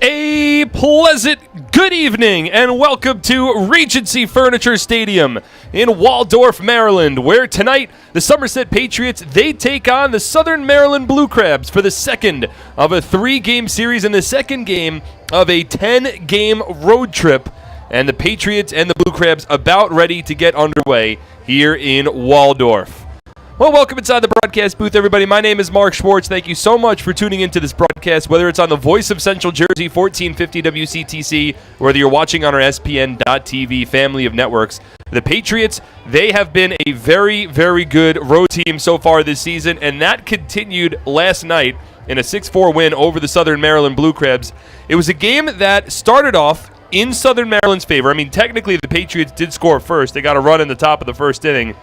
A pleasant good evening and welcome to Regency Furniture Stadium in Waldorf, Maryland, where tonight the Somerset Patriots, they take on the Southern Maryland Blue Crabs for the second of a 3-game series and the second game of a 10-game road trip. And the Patriots and the Blue Crabs about ready to get underway here in Waldorf. Well, welcome inside the broadcast booth, everybody. My name is Mark Schwartz. Thank you so much for tuning into this broadcast, whether it's on the Voice of Central Jersey, 1450 WCTC, or whether you're watching on our SPN.TV family of networks. The Patriots, they have been a very, very good road team so far this season, and that continued last night in a 6-4 win over the Southern Maryland Blue Crabs. It was a game that started off in Southern Maryland's favor. I mean, technically, the Patriots did score first. They got a run in the top of the first inning,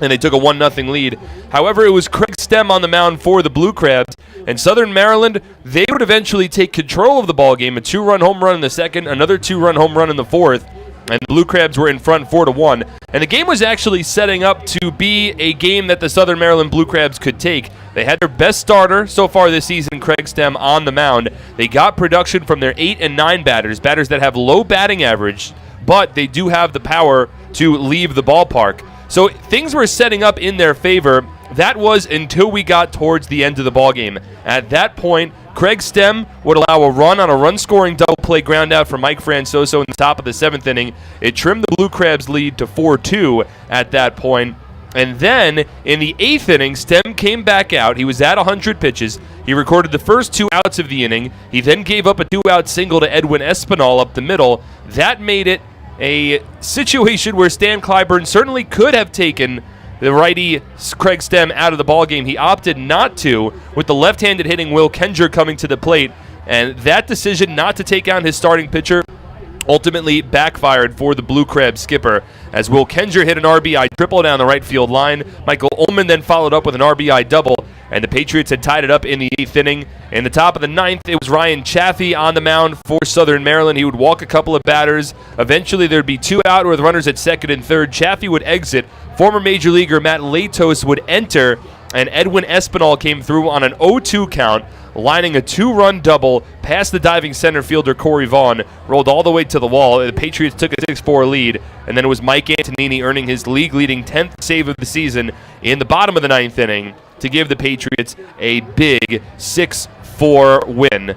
and they took a 1-0 lead. However, it was Craig Stem on the mound for the Blue Crabs, and Southern Maryland, they would eventually take control of the ballgame. A 2-run home run in the second, another 2-run home run in the fourth, and the Blue Crabs were in front 4-1. And the game was actually setting up to be a game that the Southern Maryland Blue Crabs could take. They had their best starter so far this season, Craig Stem, on the mound. They got production from their 8 and 9 batters that have low batting average, but they do have the power to leave the ballpark. So things were setting up in their favor. That was until we got towards the end of the ballgame. At that point, Craig Stem would allow a run on a run-scoring double play ground out from Mike Francoso in the top of the 7th inning. It trimmed the Blue Crabs' lead to 4-2 at that point. And then in the 8th inning, Stem came back out. He was at 100 pitches. He recorded the first 2 outs of the inning. He then gave up a 2-out single to Edwin Espinal up the middle. That made it a situation where Stan Clyburn certainly could have taken the righty Craig Stem out of the ballgame. He opted not to, with the left-handed hitting Will Kenger coming to the plate. And that decision not to take on his starting pitcher ultimately backfired for the Blue Crab skipper, as Will Kenger hit an RBI triple down the right field line. Michael Ullman then followed up with an RBI double, and the Patriots had tied it up in the 8th inning. In the top of the 9th, it was Ryan Chaffee on the mound for Southern Maryland. He would walk a couple of batters. Eventually, there'd be 2 out with runners at second and third. Chaffee would exit. Former Major Leaguer Matt Latos would enter, and Edwin Espinal came through on an 0-2 count, lining a 2-run double past the diving center fielder Corey Vaughn, rolled all the way to the wall. The Patriots took a 6-4 lead, and then it was Mike Antonini earning his league-leading 10th save of the season in the bottom of the 9th inning to give the Patriots a big 6-4 win.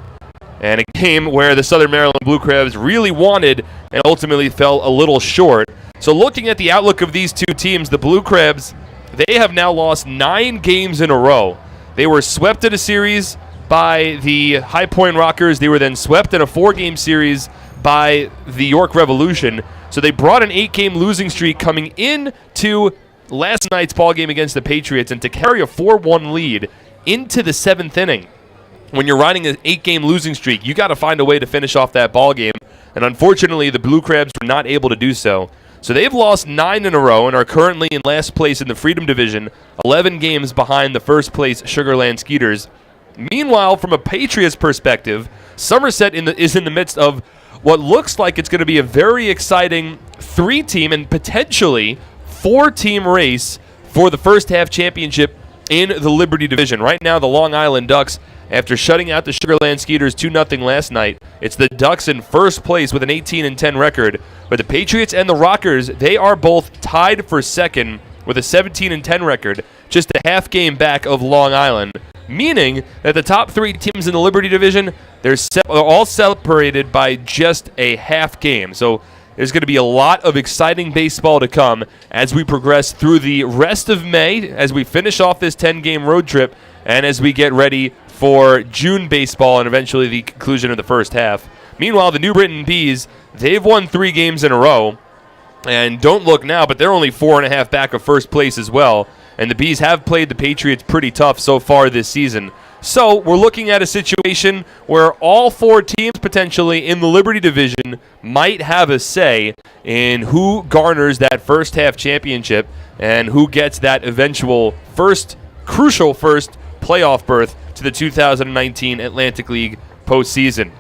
And a game where the Southern Maryland Blue Crabs really wanted and ultimately fell a little short. So looking at the outlook of these two teams, the Blue Crabs, they have now lost 9 games in a row. They were swept in a series by the High Point Rockers. They were then swept in a 4-game series by the York Revolution. So they brought an 8-game losing streak coming into last night's ballgame against the Patriots, and to carry a 4-1 lead into the 7th inning. When you're riding an 8-game losing streak, you got to find a way to finish off that ballgame. And unfortunately, the Blue Crabs were not able to do so. So they've lost 9 in a row and are currently in last place in the Freedom Division, 11 games behind the first place Sugarland Skeeters. Meanwhile, from a Patriots perspective, Somerset is in the midst of what looks like it's going to be a very exciting 3-team and potentially 4-team race for the first half championship in the Liberty Division. Right now, the Long Island Ducks, after shutting out the Sugarland Skeeters 2-0 last night, it's the Ducks in first place with an 18-10 record. But the Patriots and the Rockers, they are both tied for second with a 17-10 record, just a half game back of Long Island. Meaning that the top 3 teams in the Liberty Division, they're all separated by just a half game. So there's going to be a lot of exciting baseball to come as we progress through the rest of May, as we finish off this 10-game road trip, and as we get ready for June baseball and eventually the conclusion of the first half. Meanwhile, the New Britain Bees, they've won 3 games in a row. And don't look now, but they're only 4.5 back of first place as well. And the Bees have played the Patriots pretty tough so far this season. So we're looking at a situation where all 4 teams potentially in the Liberty Division might have a say in who garners that first half championship and who gets that eventual crucial first playoff berth to the 2019 Atlantic League postseason.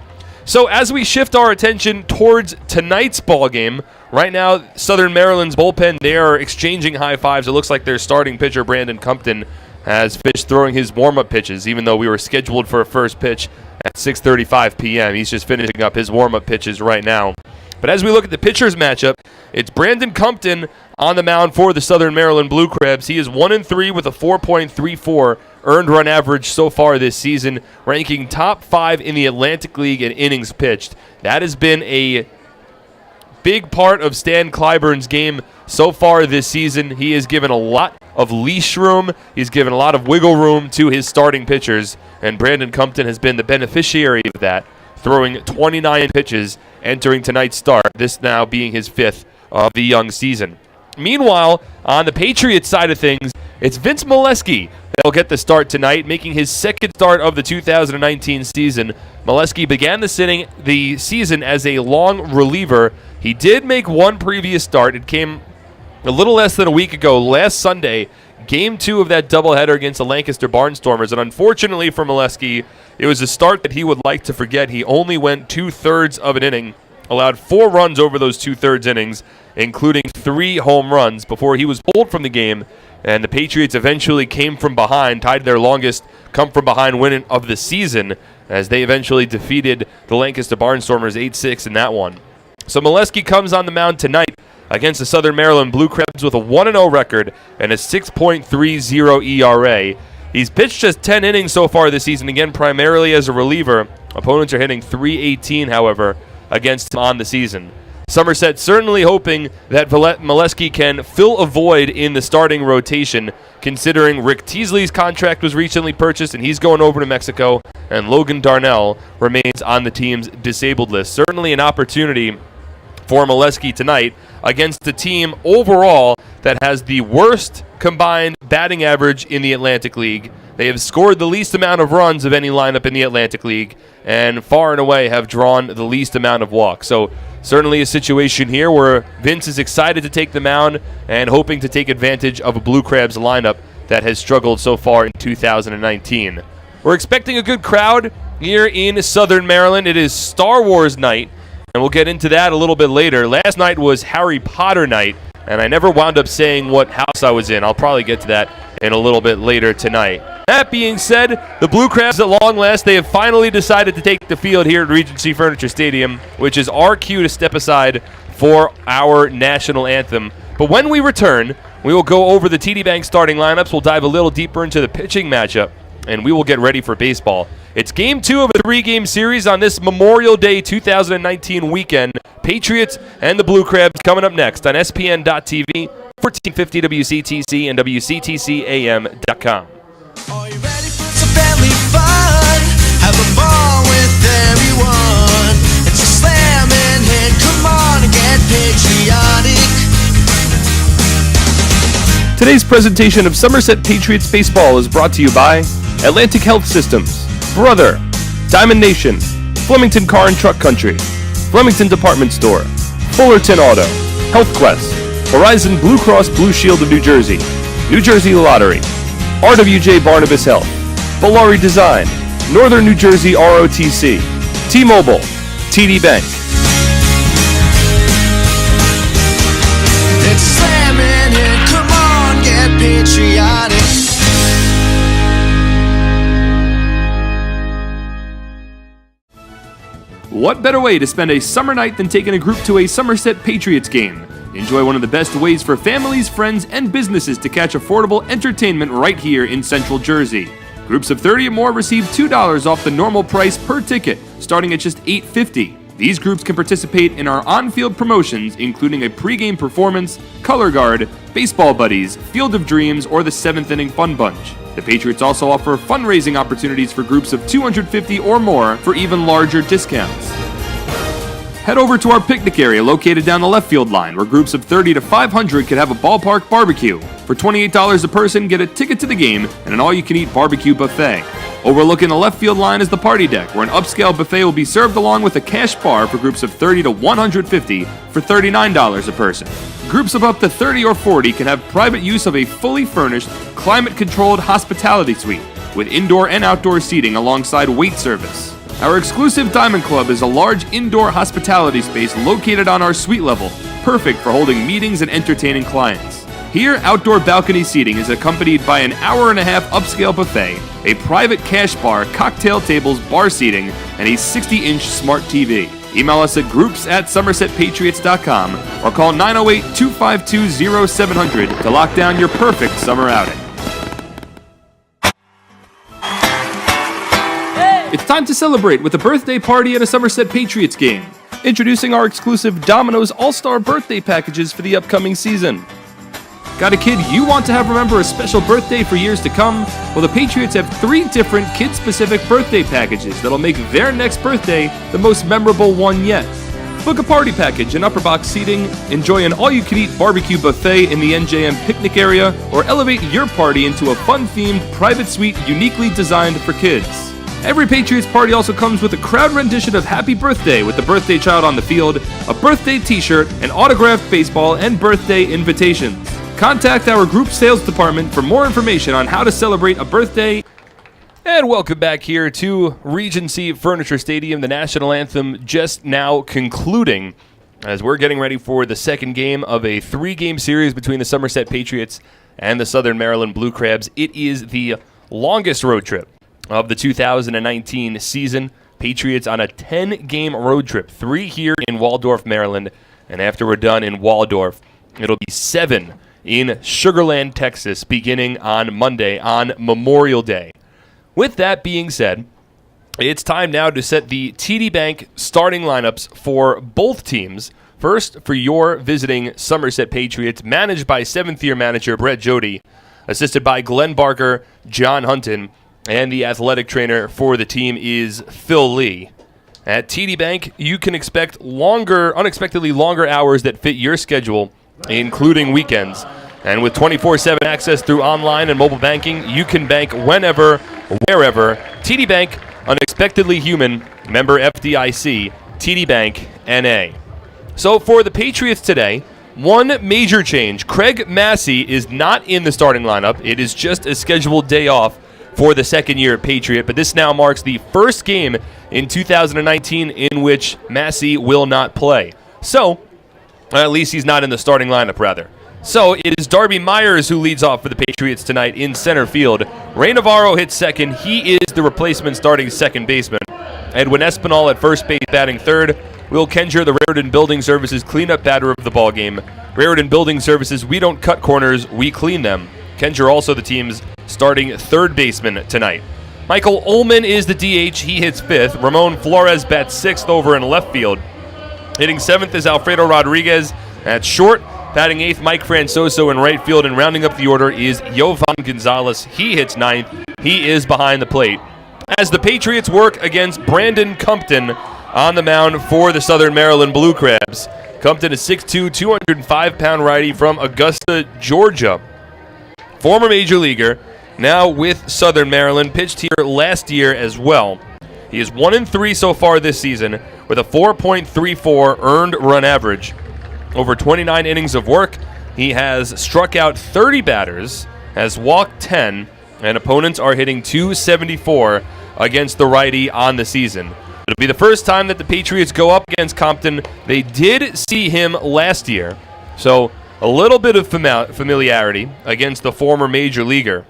So as we shift our attention towards tonight's ballgame, right now Southern Maryland's bullpen, they are exchanging high fives. It looks like their starting pitcher, Brandon Compton, has finished throwing his warm-up pitches, even though we were scheduled for a first pitch at 6:35 p.m. He's just finishing up his warm-up pitches right now. But as we look at the pitchers matchup, it's Brandon Compton on the mound for the Southern Maryland Blue Crabs. He is 1-3 with a 4.34 earned run average so far this season, ranking top 5 in the Atlantic League in innings pitched. That has been a big part of Stan Clyburn's game so far this season. He has given a lot of leash room. He's given a lot of wiggle room to his starting pitchers, and Brandon Compton has been the beneficiary of that, throwing 29 pitches entering tonight's start, this now being his 5th of the young season. Meanwhile, on the Patriots side of things, it's Vince Molesky that will get the start tonight, making his 2nd start of the 2019 season. Molesky began the season as a long reliever. He did make one previous start. It came a little less than a week ago, last Sunday, Game 2 of that doubleheader against the Lancaster Barnstormers. And unfortunately for Molesky, it was a start that he would like to forget. He only went 2/3 of an inning, allowed 4 runs over those 2/3 innings, including 3 home runs before he was pulled from the game. And the Patriots eventually came from behind, tied their longest come-from-behind win of the season, as they eventually defeated the Lancaster Barnstormers 8-6 in that one. So Molesky comes on the mound tonight against the Southern Maryland Blue Crabs with a 1-0 record and a 6.30 ERA. He's pitched just 10 innings so far this season, again primarily as a reliever. Opponents are hitting .318, however, against him on the season. Somerset certainly hoping that Molesky can fill a void in the starting rotation, considering Rick Teasley's contract was recently purchased and he's going over to Mexico, and Logan Darnell remains on the team's disabled list. Certainly an opportunity for Molesky tonight against the team overall that has the worst combined batting average in the Atlantic League. They have scored the least amount of runs of any lineup in the Atlantic League, and far and away have drawn the least amount of walks. So certainly a situation here where Vince is excited to take the mound and hoping to take advantage of a Blue Crabs lineup that has struggled so far in 2019. We're expecting a good crowd here in Southern Maryland. It is Star Wars night, and we'll get into that a little bit later. Last night was Harry Potter night, and I never wound up saying what house I was in. I'll probably get to that in a little bit later tonight. That being said, the Blue Crabs at long last, they have finally decided to take the field here at Regency Furniture Stadium, which is our cue to step aside for our national anthem. But when we return, we will go over the TD Bank starting lineups. We'll dive a little deeper into the pitching matchup, and we will get ready for baseball. It's Game 2 of a 3-game series on this Memorial Day 2019 weekend. Patriots and the Blue Crabs coming up next on SPN.TV, 1450 WCTC, and WCTCAM.com. Are you ready for some family fun? Have a ball with everyone. It's a slamming hit. Come on and get patriotic. Today's presentation of Somerset Patriots baseball is brought to you by Atlantic Health Systems, Brother, Diamond Nation, Flemington Car and Truck Country, Flemington Department Store, Fullerton Auto, Health Quest, Horizon Blue Cross Blue Shield of New Jersey Lottery, RWJ Barnabas Health, Bolari Design, Northern New Jersey ROTC, T-Mobile, TD Bank. It's slamming hit. Come on, get patriotic. What better way to spend a summer night than taking a group to a Somerset Patriots game? Enjoy one of the best ways for families, friends, and businesses to catch affordable entertainment right here in Central Jersey. Groups of 30 or more receive $2 off the normal price per ticket, starting at just $8.50. These groups can participate in our on-field promotions, including a pregame performance, color guard, baseball buddies, Field of Dreams, or the 7th Inning Fun Bunch. The Patriots also offer fundraising opportunities for groups of 250 or more for even larger discounts. Head over to our picnic area located down the left field line, where groups of 30 to 500 could have a ballpark barbecue. For $28 a person, get a ticket to the game and an all-you-can-eat barbecue buffet. Overlooking the left field line is the party deck, where an upscale buffet will be served along with a cash bar for groups of 30 to 150 for $39 a person. Groups of up to 30 or 40 can have private use of a fully furnished, climate-controlled hospitality suite with indoor and outdoor seating alongside wait service. Our exclusive Diamond Club is a large indoor hospitality space located on our suite level, perfect for holding meetings and entertaining clients. Here, outdoor balcony seating is accompanied by an hour-and-a-half upscale buffet, a private cash bar, cocktail tables, bar seating, and a 60-inch smart TV. Email us at groups@somersetpatriots.com or call 908-252-0700 to lock down your perfect summer outing. It's time to celebrate with a birthday party at a Somerset Patriots game. Introducing our exclusive Domino's All-Star birthday packages for the upcoming season. Got a kid you want to have remember a special birthday for years to come? Well, the Patriots have 3 different kid-specific birthday packages that'll make their next birthday the most memorable one yet. Book a party package and upper box seating, enjoy an all-you-can-eat barbecue buffet in the NJM picnic area, or elevate your party into a fun-themed private suite uniquely designed for kids. Every Patriots party also comes with a crowd rendition of Happy Birthday with the birthday child on the field, a birthday t-shirt, an autographed baseball, and birthday invitations. Contact our group sales department for more information on how to celebrate a birthday. And welcome back here to Regency Furniture Stadium. The national anthem just now concluding as we're getting ready for the second game of a 3-game series between the Somerset Patriots and the Southern Maryland Blue Crabs. It is the longest road trip of the 2019 season. Patriots on a 10-game road trip, 3 here in Waldorf, Maryland, and after we're done in Waldorf, it'll be 7 in Sugarland, Texas, beginning on Monday, on Memorial Day. With that being said, it's time now to set the TD Bank starting lineups for both teams. First, for your visiting Somerset Patriots, managed by 7th-year manager Brett Jody, assisted by Glenn Barker, John Hunton, and the athletic trainer for the team is Phil Lee. At TD Bank, you can expect unexpectedly longer hours that fit your schedule, including weekends. And with 24/7 access through online and mobile banking, you can bank whenever, wherever. TD Bank, unexpectedly human, member FDIC, TD Bank, NA. So for the Patriots today, one major change. Craig Massey is not in the starting lineup. It is just a scheduled day off for the second-year Patriot, but this now marks the first game in 2019 in which Massey will not play. So, at least he's not in the starting lineup, rather. So, it is Darby Myers who leads off for the Patriots tonight in center field. Ray Navarro hits second. He is the replacement starting second baseman. Edwin Espinal at first base batting third. Will Kenger, the Raritan Building Services cleanup batter of the ballgame. Raritan Building Services, we don't cut corners, we clean them. Kenger also the team's starting third baseman tonight. Michael Ullman is the DH. He hits fifth. Ramon Flores bats sixth over in left field. Hitting seventh is Alfredo Rodriguez at short. Batting eighth, Mike Francoso in right field. And rounding up the order is Yovan Gonzalez. He hits ninth. He is behind the plate. As the Patriots work against Brandon Compton on the mound for the Southern Maryland Blue Crabs. Compton is 6'2", 205-pound righty from Augusta, Georgia. Former major leaguer, now with Southern Maryland, pitched here last year as well. He is 1-3 so far this season with a 4.34 earned run average. Over 29 innings of work, he has struck out 30 batters, has walked 10, and opponents are hitting .274 against the righty on the season. It'll be the first time that the Patriots go up against Compton. They did see him last year, so a little bit of familiarity against the former major leaguer.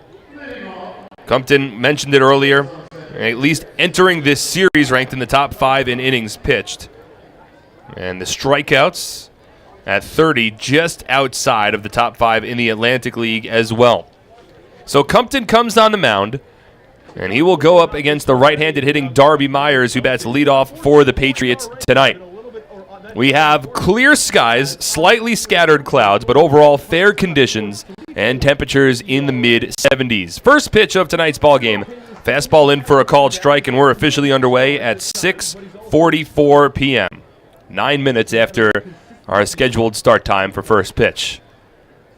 Compton mentioned it earlier, at least entering this series ranked in the top 5 in innings pitched. And the strikeouts at 30, just outside of the top 5 in the Atlantic League as well. So Compton comes on the mound, and he will go up against the right-handed hitting Darby Myers, who bats leadoff for the Patriots tonight. We have clear skies, slightly scattered clouds, but overall fair conditions and temperatures in the mid-70s. First pitch of tonight's ballgame, fastball in for a called strike, and we're officially underway at 6:44 p.m., 9 minutes after our scheduled start time for first pitch.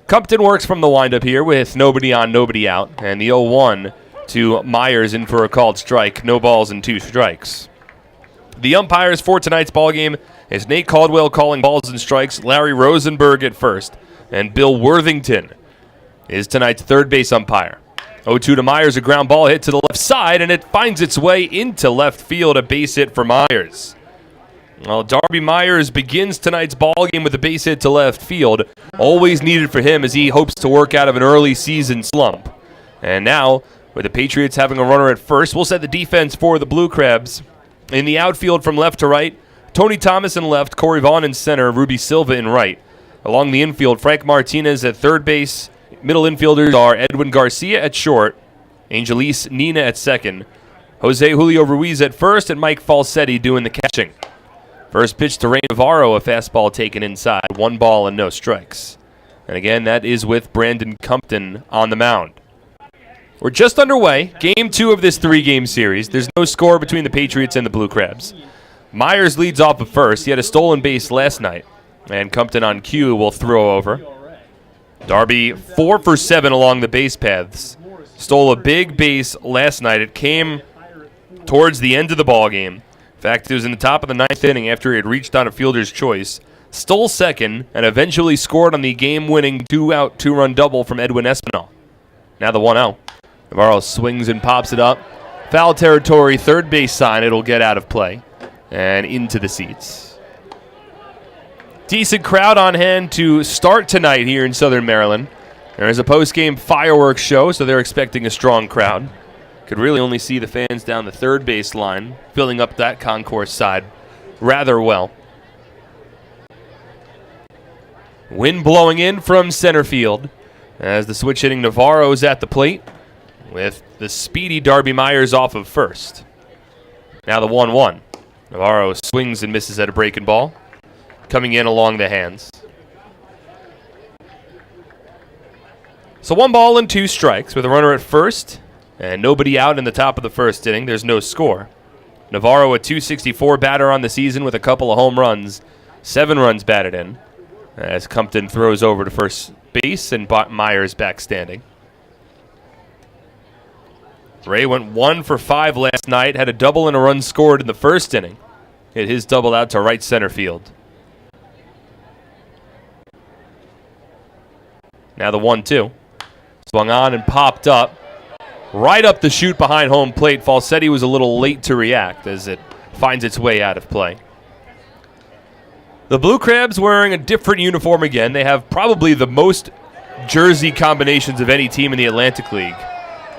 Compton works from the windup here with nobody on, nobody out, and the 0-1 to Myers in for a called strike. No balls and 2 strikes. The umpires for tonight's ballgame is Nate Caldwell calling balls and strikes, Larry Rosenberg at first, and Bill Worthington is tonight's third base umpire. 0-2 to Myers, a ground ball hit to the left side, and it finds its way into left field, a base hit for Myers. Well, Darby Myers begins tonight's ball game with a base hit to left field. Always needed for him as he hopes to work out of an early season slump. And now, with the Patriots having a runner at first, we'll set the defense for the Blue Crabs. In the outfield from left to right, Tony Thomas in left, Corey Vaughn in center, Ruby Silva in right. Along the infield, Frank Martinez at third base. Middle infielders are Edwin Garcia at short, Angelise Nina at second, Jose Julio Ruiz at first, and Mike Falsetti doing the catching. First pitch to Ray Navarro, a fastball taken inside, 1 ball and no strikes. And again, that is with Brandon Compton on the mound. We're just underway, game 2 of this 3-game series. There's no score between the Patriots and the Blue Crabs. Myers leads off at first. He had a stolen base last night, and Compton on cue will throw over. Darby 4 for 7 along the base paths. Stole a big base last night. It came towards the end of the ball game. In fact, it was in the top of the 9th inning after he had reached on a fielder's choice. Stole second and eventually scored on the game-winning 2-out, 2-run double from Edwin Espinal. Now the 1-0. Navarro swings and pops it up. Foul territory, third base sign. It'll get out of play and into the seats. Decent crowd on hand to start tonight here in Southern Maryland. There is a post-game fireworks show, so they're expecting a strong crowd. Could really only see the fans down the third base line, filling up that concourse side rather well. Wind blowing in from center field as the switch-hitting Navarro's at the plate with the speedy Darby Myers off of first. Now the 1-1. Navarro swings and misses at a breaking ball, coming in along the hands. So 1 ball and 2 strikes with a runner at first and nobody out in the top of the first inning. There's no score. Navarro, a .264 batter on the season with a couple of home runs. 7 runs batted in as Compton throws over to first base and Myers back standing. Ray went 1 for 5 last night, had a double and a run scored in the first inning. Hit his double out to right center field. Now the 1-2. Swung on and popped up. Right up the chute behind home plate. Falsetti was a little late to react as it finds its way out of play. The Blue Crabs wearing a different uniform again. They have probably the most jersey combinations of any team in the Atlantic League,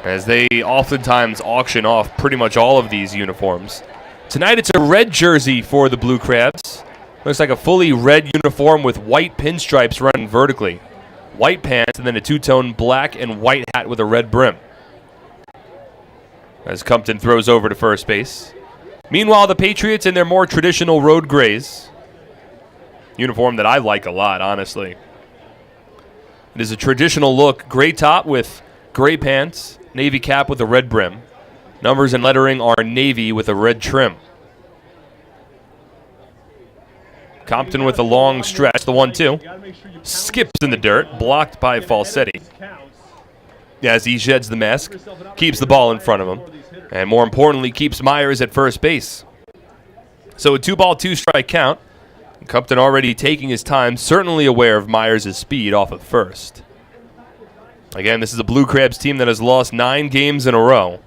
as they oftentimes auction off pretty much all of these uniforms. Tonight it's a red jersey for the Blue Crabs. Looks like a fully red uniform with white pinstripes running vertically. White pants and then a two-tone black and white hat with a red brim. As Compton throws over to first base. Meanwhile, the Patriots in their more traditional road grays. Uniform that I like a lot, honestly. It is a traditional look. Gray top with gray pants. Navy cap with a red brim. Numbers and lettering are navy with a red trim. Compton with a long stretch. The 1-2. Skips in the dirt. Blocked by Falsetti. As he sheds the mask. Keeps the ball in front of him. And more importantly, keeps Myers at first base. So a 2-ball, 2-strike count. Compton already taking his time, certainly aware of Myers' speed off of first. Again, this is a Blue Crabs team that has lost 9 games in a row.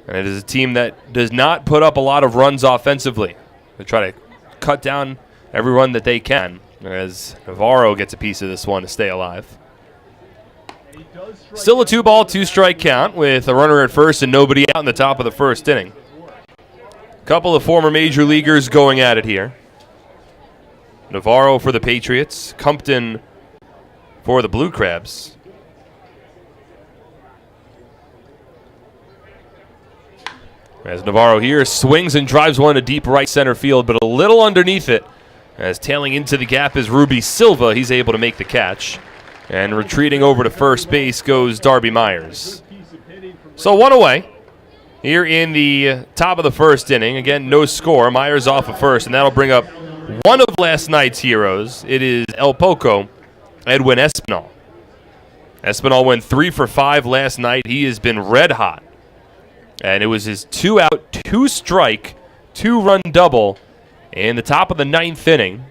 And it is a team that does not put up a lot of runs offensively. They try to cut down every run that they can, as Navarro gets a piece of this one to stay alive. Still a 2-ball, 2-strike count with a runner at first and nobody out in the top of the first inning. Couple of former major leaguers going at it here. Navarro for the Patriots, Compton for the Blue Crabs. As Navarro here swings and drives one to deep right center field, but a little underneath it. As tailing into the gap is Ruby Silva. He's able to make the catch. And retreating over to first base goes Darby Myers. So 1 away here in the top of the first inning. Again, no score. Myers off of first, and that'll bring up one of last night's heroes. It is El Poco, Edwin Espinal. Espinal went 3 for 5 last night. He has been red hot. And it was his 2-out, 2-strike, 2-run double in the top of the 9th inning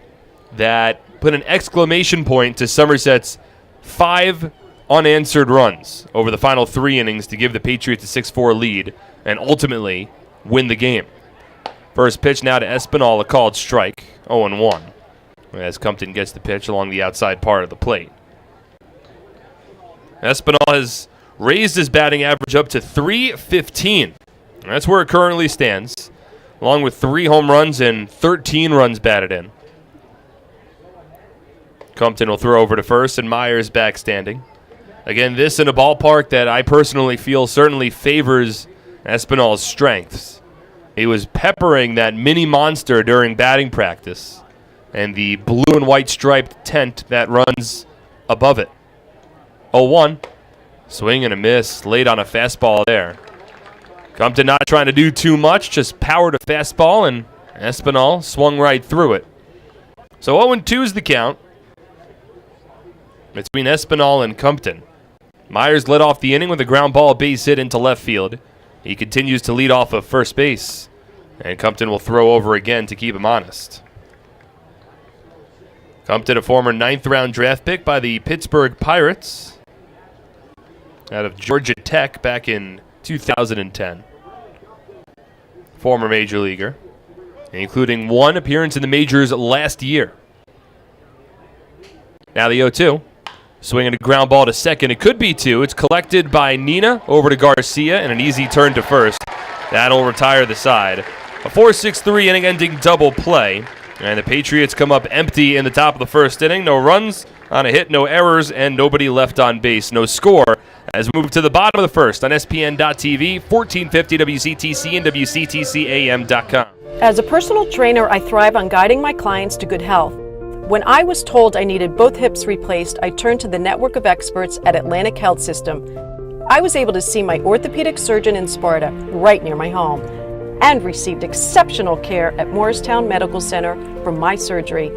that put an exclamation point to Somerset's 5 unanswered runs over the final 3 innings to give the Patriots a 6-4 lead and ultimately win the game. First pitch now to Espinal, a called strike, 0-1. As Compton gets the pitch along the outside part of the plate. Espinal has raised his batting average up to .315. That's where it currently stands, along with 3 home runs and 13 runs batted in. Compton will throw over to first, and Myers back standing. Again, this in a ballpark that I personally feel certainly favors Espinal's strengths. He was peppering that mini monster during batting practice and the blue and white striped tent that runs above it. 0-1. Swing and a miss, late on a fastball there. Compton not trying to do too much, just powered a fastball, and Espinal swung right through it. So 0-2 is the count between Espinal and Compton. Myers led off the inning with a ground ball base hit into left field. He continues to lead off of first base, and Compton will throw over again to keep him honest. Compton, a former 9th-round draft pick by the Pittsburgh Pirates out of Georgia Tech back in 2010. Former major leaguer, including 1 appearance in the majors last year. Now the 0-2. Swinging a ground ball to second. It could be 2. It's collected by Nina over to Garcia and an easy turn to first. That'll retire the side. A 4-6-3 inning-ending double play. And the Patriots come up empty in the top of the first inning. No runs on a hit, no errors, and nobody left on base. No score as we move to the bottom of the first on SPN.TV, 1450 WCTC and WCTCAM.com. As a personal trainer, I thrive on guiding my clients to good health. When I was told I needed both hips replaced, I turned to the network of experts at Atlantic Health System. I was able to see my orthopedic surgeon in Sparta, right near my home, and received exceptional care at Morristown Medical Center for my surgery.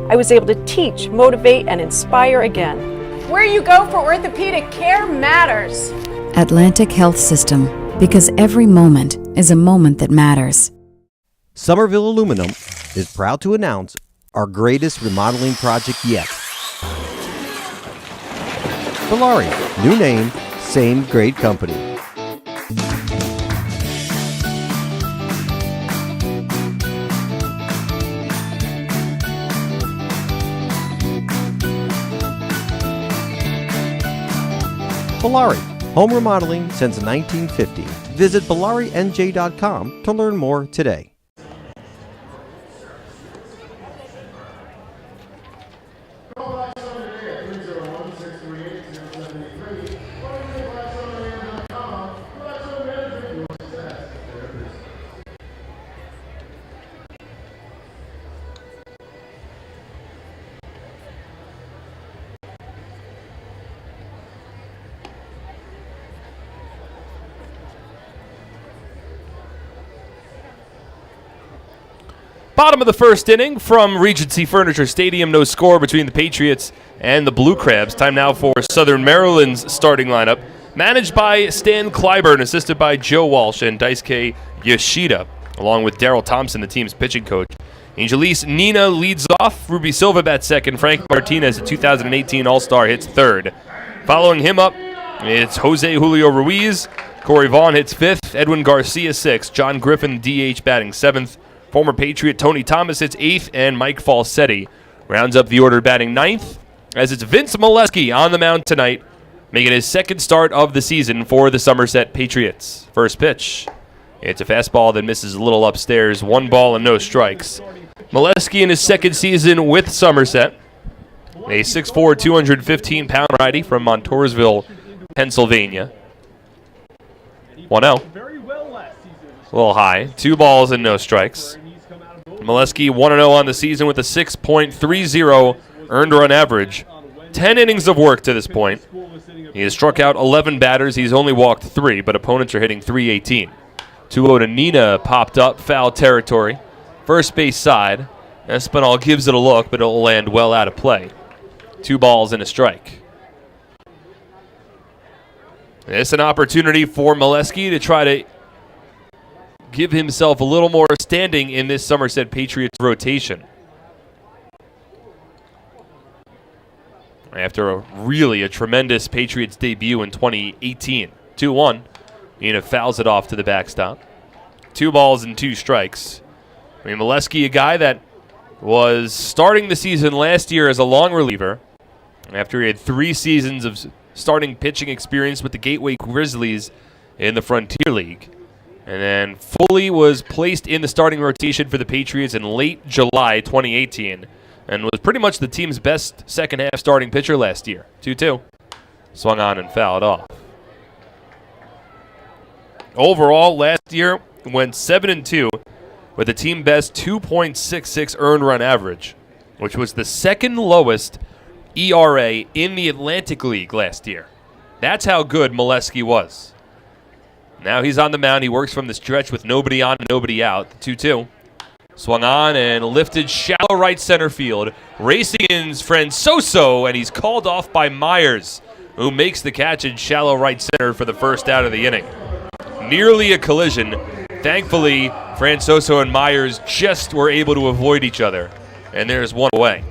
I was able to teach, motivate, and inspire again. Where you go for orthopedic care matters. Atlantic Health System, because every moment is a moment that matters. Somerville Aluminum is proud to announce our greatest remodeling project yet. Bellari, new name, same great company. Bellari, home remodeling since 1950. Visit BellariNJ.com to learn more today. Bottom of the first inning from Regency Furniture Stadium. No score between the Patriots and the Blue Crabs. Time now for Southern Maryland's starting lineup. Managed by Stan Clyburn, assisted by Joe Walsh and Daisuke Yoshida, along with Daryl Thompson, the team's pitching coach. Angelise Nina leads off. Ruby Silva bats second. Frank Martinez, a 2018 All-Star, hits third. Following him up, it's Jose Julio Ruiz. Corey Vaughn hits fifth. Edwin Garcia sixth. John Griffin, DH, batting seventh. Former Patriot Tony Thomas hits eighth, and Mike Falsetti rounds up the order batting ninth, as it's Vince Molesky on the mound tonight, making his second start of the season for the Somerset Patriots. First pitch. It's a fastball that misses a little upstairs. 1 ball and no strikes. Molesky in his second season with Somerset. A 6'4", 215-pound righty from Montoursville, Pennsylvania. 1-0. A little high. 2 balls and no strikes. Molesky 1-0 on the season with a 6.30 earned run average. 10 innings of work to this point. He has struck out 11 batters. He's only walked 3, but opponents are hitting .318. 2-0 to Nina, popped up, foul territory. First base side. Espinal gives it a look, but it'll land well out of play. 2 balls and a strike. It's an opportunity for Molesky to try to give himself a little more standing in this Somerset Patriots rotation. After a tremendous Patriots debut in 2018. 2-1. Nina fouls it off to the backstop. 2 balls and 2 strikes. I mean, Molesky, a guy that was starting the season last year as a long reliever after he had 3 seasons of starting pitching experience with the Gateway Grizzlies in the Frontier League. And then fully was placed in the starting rotation for the Patriots in late July 2018 and was pretty much the team's best second-half starting pitcher last year. 2-2. Swung on and fouled off. Overall, last year went 7-2 with a team best 2.66 earned run average, which was the second lowest ERA in the Atlantic League last year. That's how good Molesky was. Now he's on the mound. He works from the stretch with nobody on and nobody out. 2-2. Swung on and lifted shallow right center field. Racing in's Francoso, and he's called off by Myers, who makes the catch in shallow right center for the first out of the inning. Nearly a collision. Thankfully, Francoso and Myers just were able to avoid each other, and there's one away.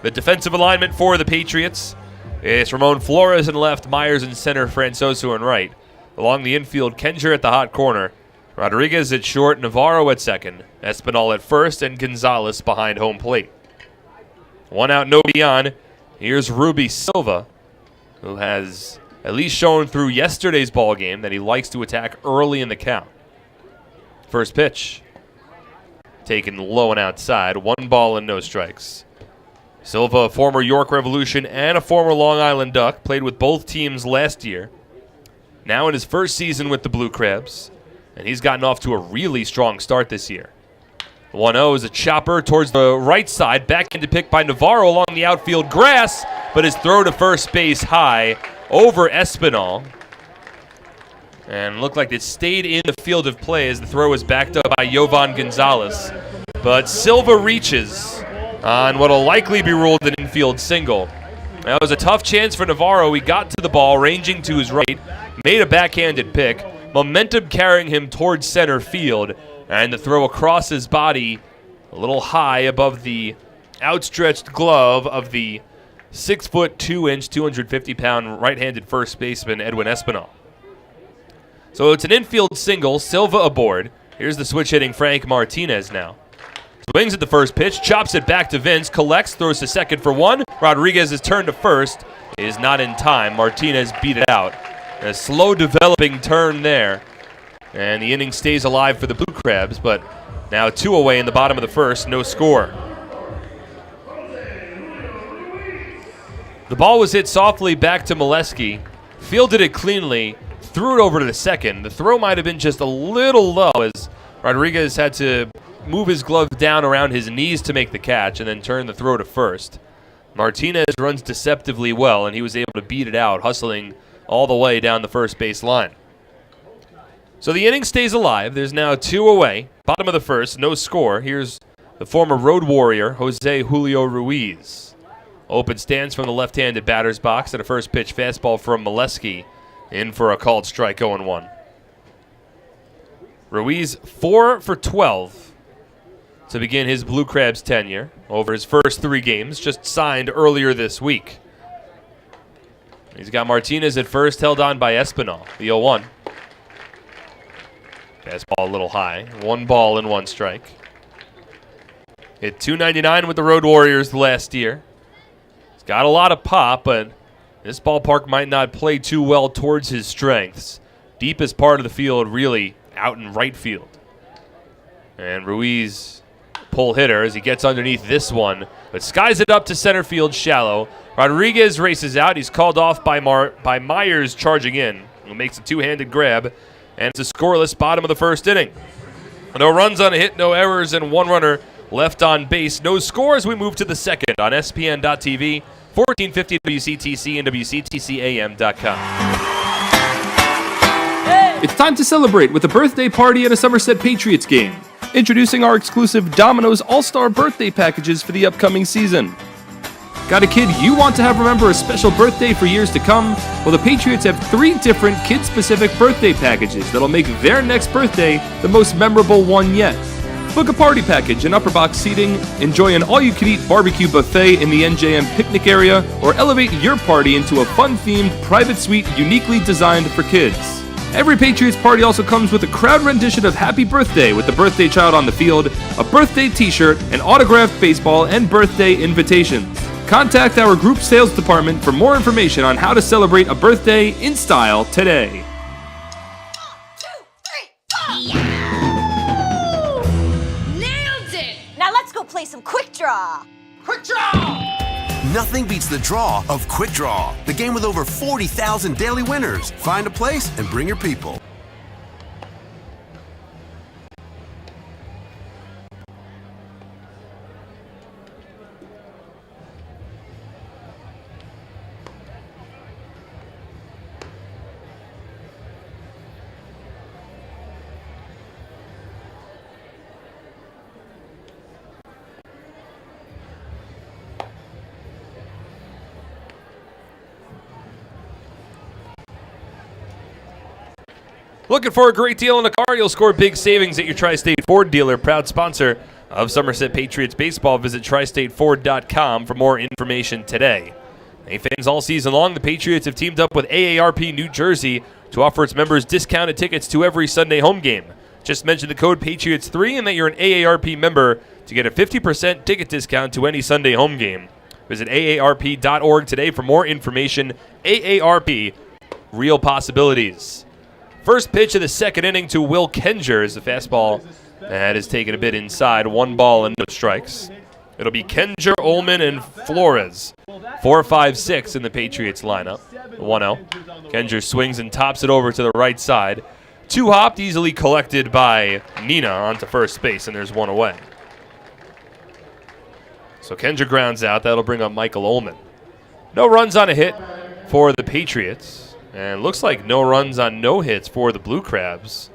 The defensive alignment for the Patriots is Ramon Flores in left, Myers in center, Francoso in right. Along the infield, Kenjer at the hot corner, Rodriguez at short, Navarro at second, Espinal at first, and Gonzalez behind home plate. One out, nobody on. Here's Ruby Silva, who has at least shown through yesterday's ball game that he likes to attack early in the count. First pitch, taken low and outside. 1 ball and no strikes. Silva, a former York Revolution and a former Long Island Duck, played with both teams last year. Now in his first season with the Blue Crabs, and he's gotten off to a really strong start this year. 1-0 is a chopper towards the right side, backhanded pick by Navarro along the outfield grass, but his throw to first base high over Espinal. And looked like it stayed in the field of play as the throw was backed up by Yovan Gonzalez. But Silva reaches on what will likely be ruled an infield single. That was a tough chance for Navarro. He got to the ball, ranging to his right, made a backhanded pick, momentum carrying him towards center field, and the throw across his body a little high above the outstretched glove of the 6'2", 250-pound right-handed first baseman Edwin Espinal. So it's an infield single, Silva aboard. Here's the switch-hitting Frank Martinez now. Swings at the first pitch, chops it back to Vince, collects, throws to second for 1. Rodriguez's turn to first is not in time. Martinez beat it out. A slow developing turn there. And the inning stays alive for the Blue Crabs, but now 2 away in the bottom of the first, no score. The ball was hit softly back to Molesky, fielded it cleanly, threw it over to the second. The throw might have been just a little low as Rodriguez had to move his glove down around his knees to make the catch and then turn the throw to first. Martinez runs deceptively well, and he was able to beat it out, hustling all the way down the first base line. So the inning stays alive. There's now 2 away. Bottom of the first, no score. Here's the former Road Warrior, Jose Julio Ruiz. Open stance from the left-handed batter's box and a first pitch fastball from Molesky in for a called strike 0-1. Ruiz 4 for 12 to begin his Blue Crabs tenure over his first 3 games, just signed earlier this week. He's got Martinez at first, held on by Espinal, the 0-1. Fastball a little high. 1 ball and 1 strike. Hit .299 with the Road Warriors last year. He's got a lot of pop, but this ballpark might not play too well towards his strengths. Deepest part of the field really out in right field. And Ruiz, pull hitter as he gets underneath this one, but skies it up to center field shallow. Rodriguez races out. He's called off by Myers charging in, who makes a 2-handed grab, and it's a scoreless bottom of the first inning. No runs on a hit, no errors, and 1 runner left on base. No score as we move to the second on SPN.TV, 1450 WCTC and WCTCAM.com. It's time to celebrate with a birthday party at a Somerset Patriots game. Introducing our exclusive Domino's All-Star birthday packages for the upcoming season. Got a kid you want to have remember a special birthday for years to come? Well, the Patriots have 3 different kid-specific birthday packages that'll make their next birthday the most memorable one yet. Book a party package and upper box seating, enjoy an all-you-can-eat barbecue buffet in the NJM picnic area, or elevate your party into a fun-themed private suite uniquely designed for kids. Every Patriots party also comes with a crowd rendition of Happy Birthday with the birthday child on the field, a birthday t-shirt, an autographed baseball, and birthday invitations. Contact our group sales department for more information on how to celebrate a birthday in style today. Nailed it! Now let's go play some Quick Draw. Quick Draw! Nothing beats the draw of Quick Draw, the game with over 40,000 daily winners. Find a place and bring your people. Looking for a great deal on a car? You'll score big savings at your Tri-State Ford dealer, proud sponsor of Somerset Patriots baseball. Visit tristateford.com for more information today. Hey fans, all season long, the Patriots have teamed up with AARP New Jersey to offer its members discounted tickets to every Sunday home game. Just mention the code Patriots3 and that you're an AARP member to get a 50% ticket discount to any Sunday home game. Visit AARP.org today for more information. AARP, real possibilities. First pitch of the second inning to Will Kenger is the fastball that is taken a bit inside. 1 ball and no strikes. It'll be Kenger, Ullman, and Flores. 4, 5, 6 in the Patriots lineup. 1-0. Kenger swings and tops it over to the right side. 2 hopped, easily collected by Nina onto first base, and there's 1 away. So Kenger grounds out. That'll bring up Michael Ullman. No runs on a hit for the Patriots. And looks like no runs on no hits for the Blue Crabs.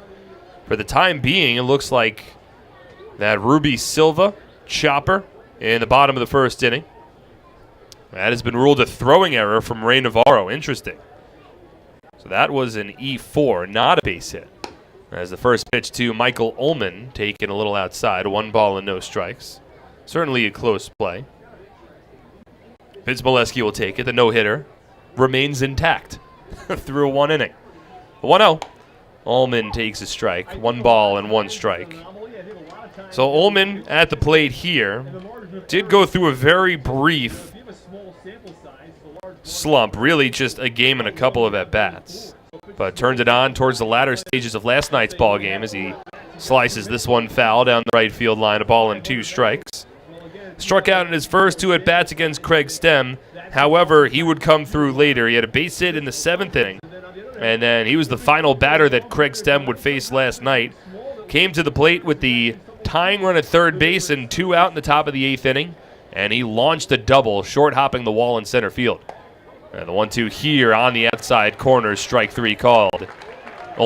For the time being, it looks like that Ruby Silva chopper in the bottom of the first inning. That has been ruled a throwing error from Ray Navarro. Interesting. So that was an E4, not a base hit. As the first pitch to Michael Ullman, taken a little outside. 1 ball and no strikes. Certainly a close play. Vince Molesky will take it. The no-hitter remains intact through 1 inning. 1-0. Ullman takes a strike. 1 ball and 1 strike. So Ullman at the plate here did go through a very brief slump. Really just a game and a couple of at-bats. But turned it on towards the latter stages of last night's ball game as he slices this one foul down the right field line. 1 ball and 2 strikes. Struck out in his first 2 at-bats against Craig Stem. However, he would come through later. He had a base hit in the 7th inning. And then he was the final batter that Craig Stem would face last night. Came to the plate with the tying run at third base and 2 out in the top of the 8th inning. And he launched a double, short-hopping the wall in center field. And the 1-2 here on the outside corner, strike 3 called.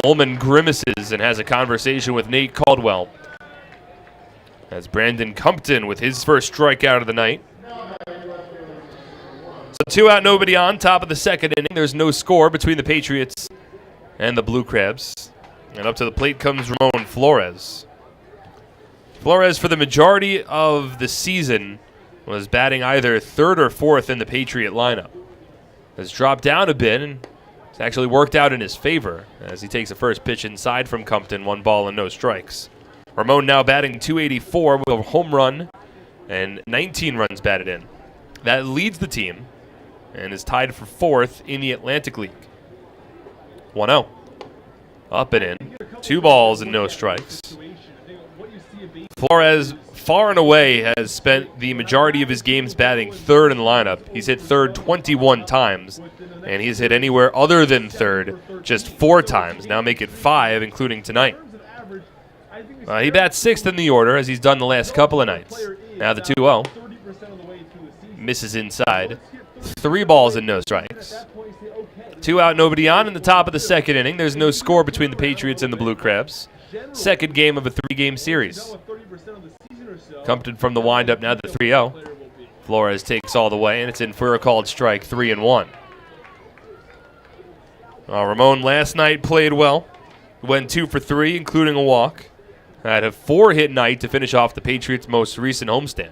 Ullman grimaces and has a conversation with Nate Caldwell. As Brandon Compton with his first strikeout of the night. So 2 out, nobody on, top of the second inning. There's no score between the Patriots and the Blue Crabs. And up to the plate comes Ramon Flores. Flores, for the majority of the season, was batting either 3rd or 4th in the Patriot lineup. Has dropped down a bit, and it's actually worked out in his favor as he takes the first pitch inside from Compton. 1 ball and no strikes. Ramon now batting .284 with a home run and 19 runs batted in. That leads the team and is tied for 4th in the Atlantic League. 1-0. Up and in. 2 balls and no strikes. Flores, far and away, has spent the majority of his games batting 3rd in the lineup. He's hit 3rd 21 times, and he's hit anywhere other than 3rd just 4 times. Now make it 5, including tonight. He bats 6th in the order, as he's done the last couple of nights. Now the 2-0. Misses inside. 3 balls and no strikes. 2 out, nobody on in the top of the second inning. There's no score between the Patriots and the Blue Crabs. Second game of a 3-game series. Compton from the windup, now the 3-0. Flores takes all the way, and it's in for a called strike, 3-1. Ramon last night played well. Went 2 for 3, including a walk. Had a 4-hit night to finish off the Patriots' most recent homestand.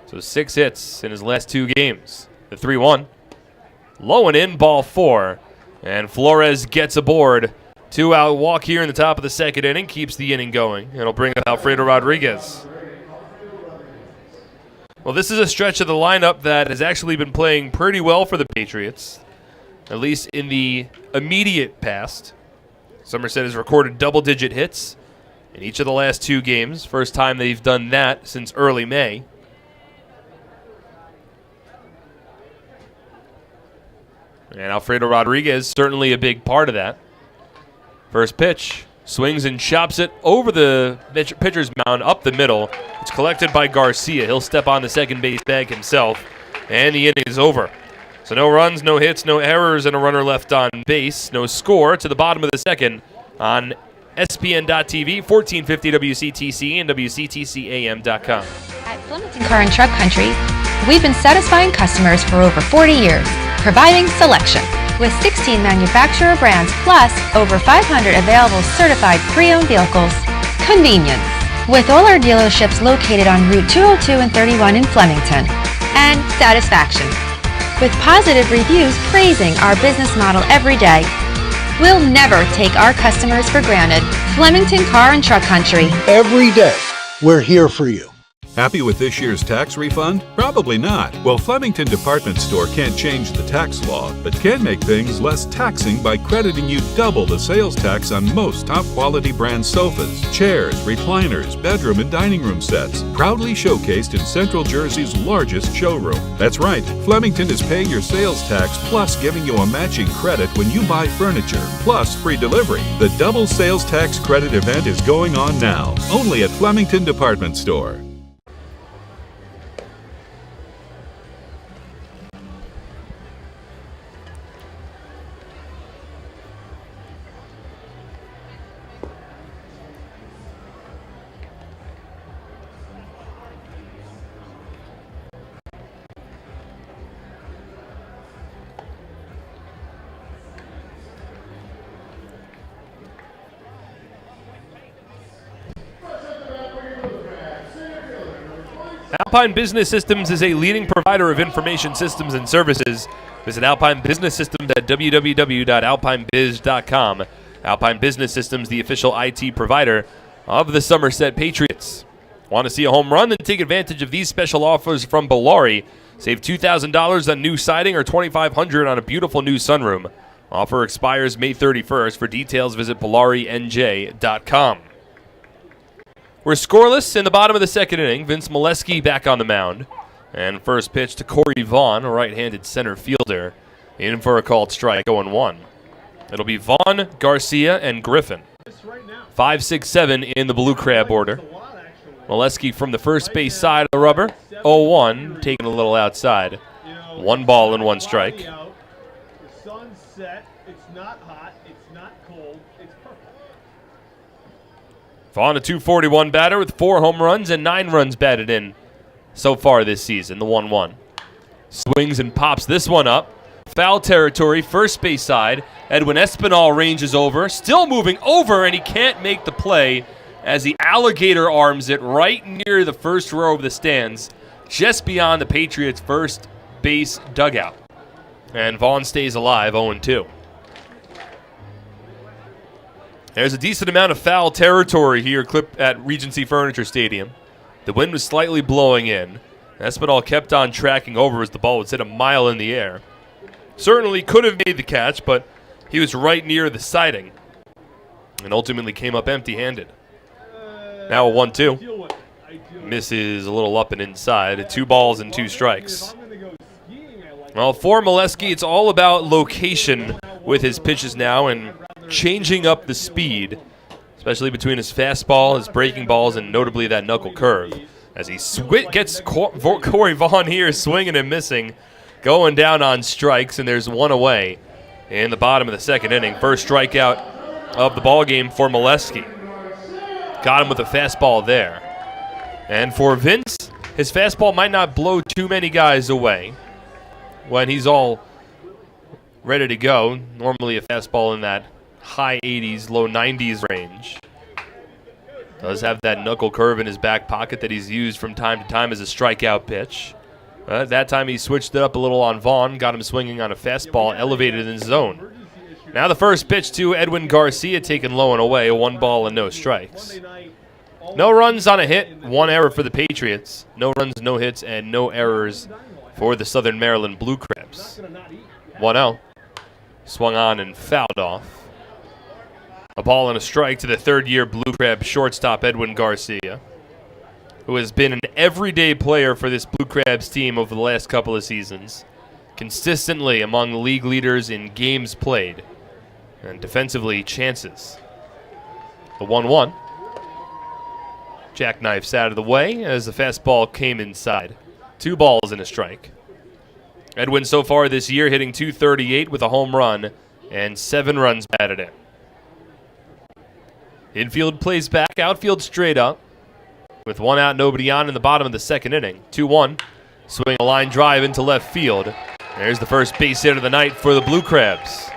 So 6 hits in his last 2 games. The 3-1. Low and in, ball 4. And Flores gets aboard 2-out walk here in the top of the second inning keeps the inning going. It'll bring up Alfredo Rodriguez. Well, this is a stretch of the lineup that has actually been playing pretty well for the Patriots, at least in the immediate past. Somerset has recorded double-digit hits in each of the last 2 games. First time they've done that since early May. And Alfredo Rodriguez, certainly a big part of that. First pitch, swings and chops it over the pitcher's mound, up the middle. It's collected by Garcia. He'll step on the second base bag himself, and the inning is over. So no runs, no hits, no errors, and a runner left on base. No score to the bottom of the second on SPN.TV, 1450 WCTC, and WCTCAM.com. At Flemington Car and Truck Country, we've been satisfying customers for over 40 years, providing selection. With 16 manufacturer brands plus over 500 available certified pre-owned vehicles. Convenience. With all our dealerships located on Route 202 and 31 in Flemington. And satisfaction. With positive reviews praising our business model every day. We'll never take our customers for granted. Flemington Car and Truck Country. Every day, we're here for you. Happy with this year's tax refund? Probably not. Well, Flemington Department Store can't change the tax law, but can make things less taxing by crediting you double the sales tax on most top-quality brand sofas, chairs, recliners, bedroom and dining room sets, proudly showcased in Central Jersey's largest showroom. That's right, Flemington is paying your sales tax plus giving you a matching credit when you buy furniture, plus free delivery. The double sales tax credit event is going on now, only at Flemington Department Store. Alpine Business Systems is a leading provider of information systems and services. Visit Alpine Business Systems at www.alpinebiz.com. Alpine Business Systems, the official IT provider of the Somerset Patriots. Want to see a home run? Then take advantage of these special offers from Bellari. Save $2,000 on new siding or $2,500 on a beautiful new sunroom. Offer expires May 31st. For details, visit BellariNJ.com. We're scoreless in the bottom of the second inning. Vince Molesky back on the mound. And first pitch to Corey Vaughn, a right-handed center fielder, in for a called strike, 0-1. It'll be Vaughn, Garcia, and Griffin. 5, 6, 7 in the blue crab order. Molesky from the first base side of the rubber. 0-1, taking a little outside. 1 ball and 1 strike. The sun's set. It's not hot. It's not cold. It's perfect. Vaughn, a 241 batter with 4 home runs and 9 runs batted in so far this season, the 1-1. Swings and pops this one up. Foul territory, first base side. Edwin Espinal ranges over, still moving over, and he can't make the play as he alligator arms it right near the first row of the stands, just beyond the Patriots' first base dugout. And Vaughn stays alive, 0-2. There's a decent amount of foul territory here clipped at Regency Furniture Stadium. The wind was slightly blowing in. Espinal kept on tracking over as the ball was hit a mile in the air. Certainly could have made the catch, but he was right near the siding and ultimately came up empty-handed. Now a 1-2. Misses a little up and inside. 2 balls and 2 strikes. Well, for Molesky, it's all about location with his pitches now and changing up the speed, especially between his fastball, his breaking balls, and notably that knuckle curve. As he gets Corey Vaughn here swinging and missing, going down on strikes, and there's 1 away in the bottom of the second inning. First strikeout of the ballgame for Molesky. Got him with a fastball there. And for Vince, his fastball might not blow too many guys away when he's all ready to go. Normally a fastball in that high 80s, low 90s range. Does have that knuckle curve in his back pocket that he's used from time to time as a strikeout pitch. That time he switched it up a little on Vaughn, got him swinging on a fastball elevated in his zone. Now the first pitch to Edwin Garcia, taken low and away, 1 ball and no strikes. No runs on a hit, 1 error for the Patriots. No runs, no hits, and no errors for the Southern Maryland Blue Crabs. 1-0. Swung on and fouled off. A ball and a strike to the third-year Blue Crab shortstop Edwin Garcia, who has been an everyday player for this Blue Crabs team over the last couple of seasons. Consistently among the league leaders in games played. And defensively, chances. The 1-1. Jackknifes out of the way as the fastball came inside. 2 balls and a strike. Edwin so far this year hitting .238 with a home run and 7 runs batted in. Infield plays back, outfield straight up. With 1 out, nobody on in the bottom of the second inning. 2-1. Swing a line drive into left field. There's the first base hit of the night for the Blue Crabs.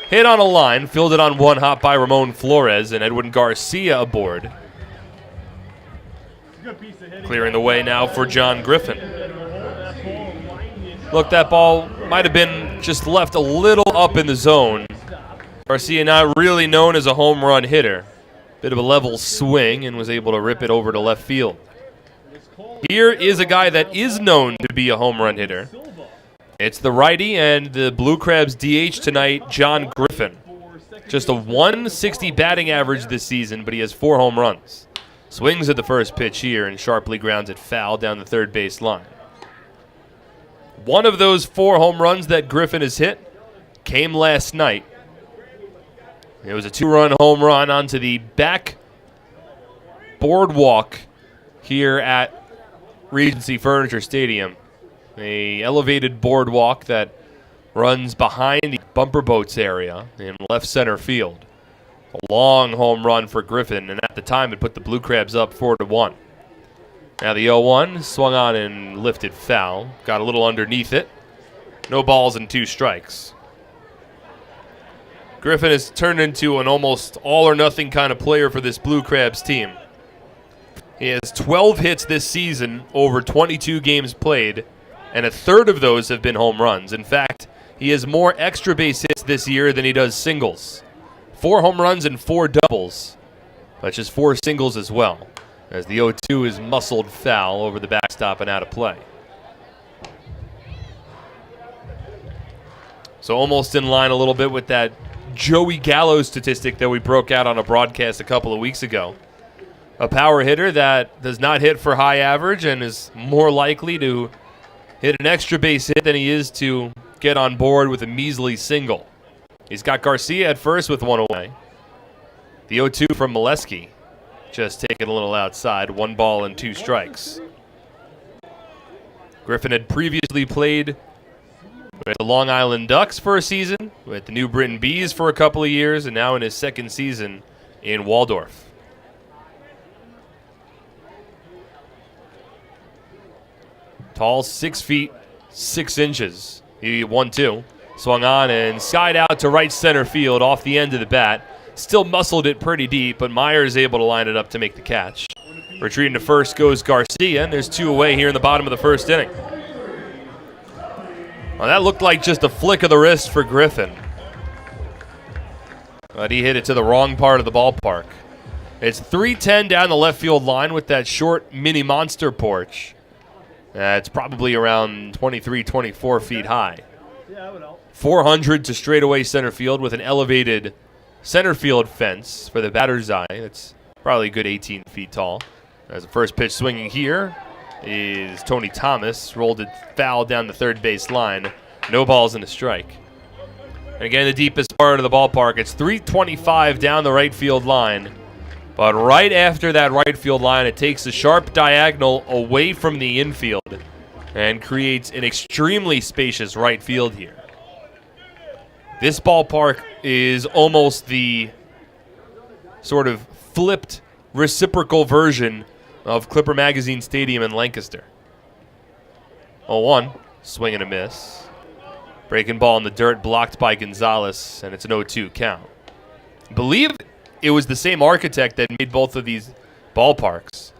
Hit on a line, fielded on 1 hop by Ramon Flores, and Edwin Garcia aboard. Clearing the way now for John Griffin. Look, that ball might have been just left a little up in the zone. Garcia not really known as a home run hitter. Bit of a level swing and was able to rip it over to left field. Here is a guy that is known to be a home run hitter. It's the righty and the Blue Crabs DH tonight, John Griffin. Just a 160 batting average this season, but he has 4 home runs. Swings at the first pitch here and sharply grounds it foul down the third base line. One of those 4 home runs that Griffin has hit came last night. It was a 2-run home run onto the back boardwalk here at Regency Furniture Stadium. A elevated boardwalk that runs behind the bumper boats area in left center field. A long home run for Griffin, and at the time it put the Blue Crabs up 4-1. Now the 0-1 swung on and lifted foul. Got a little underneath it. No balls and 2 strikes. Griffin has turned into an almost all-or-nothing kind of player for this Blue Crabs team. He has 12 hits this season over 22 games played, and a third of those have been home runs. In fact, he has more extra base hits this year than he does singles. 4 home runs and 4 doubles, but just 4 singles as well, as the 0-2 is muscled foul over the backstop and out of play. So almost in line a little bit with that Joey Gallo statistic that we broke out on a broadcast a couple of weeks ago. A power hitter that does not hit for high average and is more likely to hit an extra base hit than he is to get on board with a measly single. He's got Garcia at first with 1 away. The 0-2 from Molesky just taken a little outside. 1 ball and 2 strikes. Griffin had previously played with the Long Island Ducks for a season, with the New Britain Bees for a couple of years, and now in his second season in Waldorf. Tall, 6 feet, 6 inches. He 1-2. Swung on and skied out to right center field off the end of the bat. Still muscled it pretty deep, but Myers able to line it up to make the catch. Retreating to first goes Garcia, and there's 2 away here in the bottom of the first inning. Well, that looked like just a flick of the wrist for Griffin, but he hit it to the wrong part of the ballpark. It's 310 down the left field line with that short mini monster porch. It's probably around 23, 24 feet high. 400 to straightaway center field with an elevated center field fence for the batter's eye. It's probably a good 18 feet tall. As the first pitch swinging here is Tony Thomas. Rolled it foul down the third base line. No balls and a strike. And again, the deepest part of the ballpark. It's 325 down the right field line. But right after that right field line, it takes a sharp diagonal away from the infield and creates an extremely spacious right field here. This ballpark is almost the sort of flipped reciprocal version of Clipper Magazine Stadium in Lancaster. 0-1, swing and a miss. Breaking ball in the dirt, blocked by Gonzalez, and it's an 0-2 count. I believe it was the same architect that made both of these ballparks,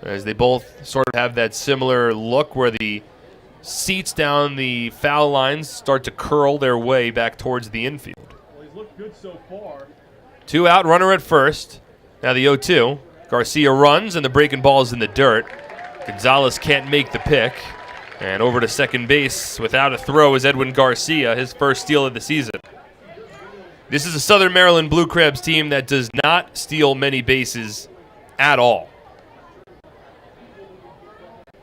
as they both sort of have that similar look where the seats down the foul lines start to curl their way back towards the infield. Well, he's looked good so far. 2 out, runner at first. Now the 0-2. Garcia runs, and the breaking ball is in the dirt. Gonzalez can't make the pick. And over to second base without a throw is Edwin Garcia, his first steal of the season. This is a Southern Maryland Blue Crabs team that does not steal many bases at all.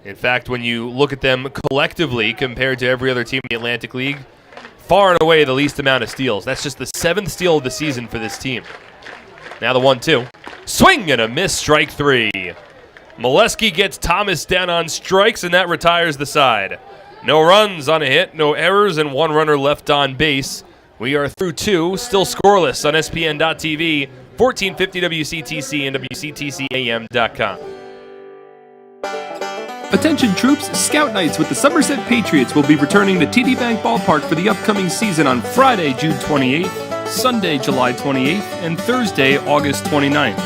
In fact, when you look at them collectively compared to every other team in the Atlantic League, far and away the least amount of steals. That's just the 7th steal of the season for this team. Now the 1-2. Swing and a miss, strike 3. Molesky gets Thomas down on strikes, and that retires the side. No runs on a hit, no errors, and 1 runner left on base. We are through 2, still scoreless on SPN.TV, 1450 WCTC and WCTCAM.com. Attention troops, Scout Nights with the Somerset Patriots will be returning to TD Bank Ballpark for the upcoming season on Friday, June 28th, Sunday, July 28th, and Thursday, August 29th.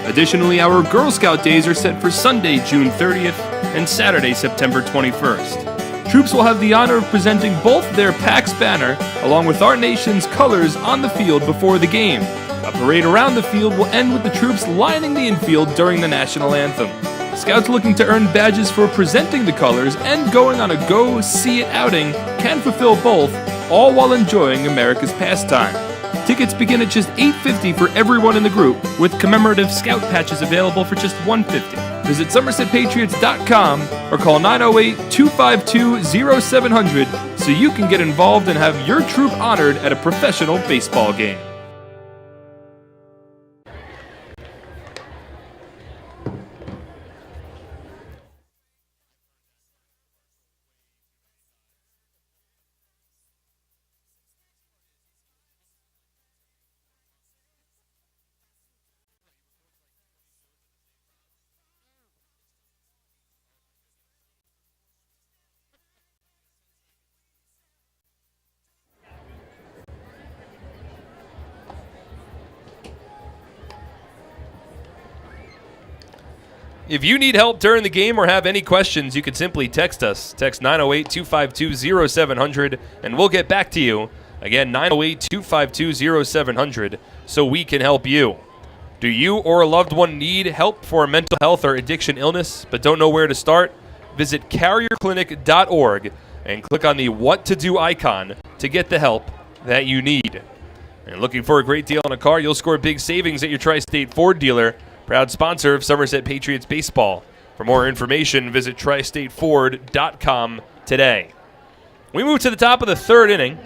Additionally, our Girl Scout days are set for Sunday, June 30th, and Saturday, September 21st. Troops will have the honor of presenting both their PAX banner along with our nation's colors on the field before the game. A parade around the field will end with the troops lining the infield during the national anthem. Scouts looking to earn badges for presenting the colors and going on a go-see-it outing can fulfill both, all while enjoying America's pastime. Tickets begin at just $8.50 for everyone in the group, with commemorative Scout patches available for just $1.50. Visit SomersetPatriots.com or call 908-252-0700 so you can get involved and have your troop honored at a professional baseball game. If you need help during the game or have any questions, you can simply text us. Text 908-252-0700, and we'll get back to you. Again, 908-252-0700, so we can help you. Do you or a loved one need help for a mental health or addiction illness but don't know where to start? Visit carrierclinic.org and click on the What to Do icon to get the help that you need. And looking for a great deal on a car, you'll score big savings at your Tri-State Ford dealer. Proud sponsor of Somerset Patriots baseball. For more information, visit tristateford.com today. We move to the top of the 3rd inning.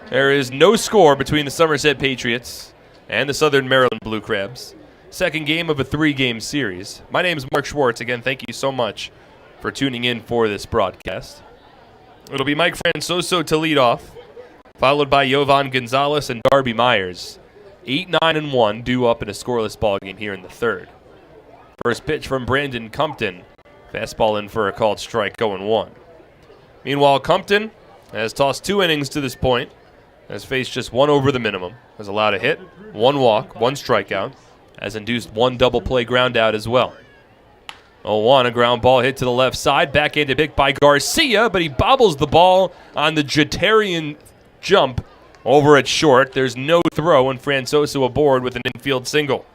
There is no score between the Somerset Patriots and the Southern Maryland Blue Crabs. Second game of a 3-game series. My name is Mark Schwartz. Again, thank you so much for tuning in for this broadcast. It'll be Mike Francoso to lead off, followed by Jovan Gonzalez and Darby Myers. 8-9-1 due up in a scoreless ball game here in the 3rd. First pitch from Brandon Compton. Fastball in for a called strike, 0-1. Meanwhile, Compton has tossed 2 innings to this point, has faced just 1 over the minimum, has allowed a hit, 1 walk, 1 strikeout, has induced 1 double play ground out as well. 0-1, a ground ball hit to the left side, backhanded pick by Garcia, but he bobbles the ball on the Jetarian jump over at short. There's no throw, and Francoso aboard with an infield single.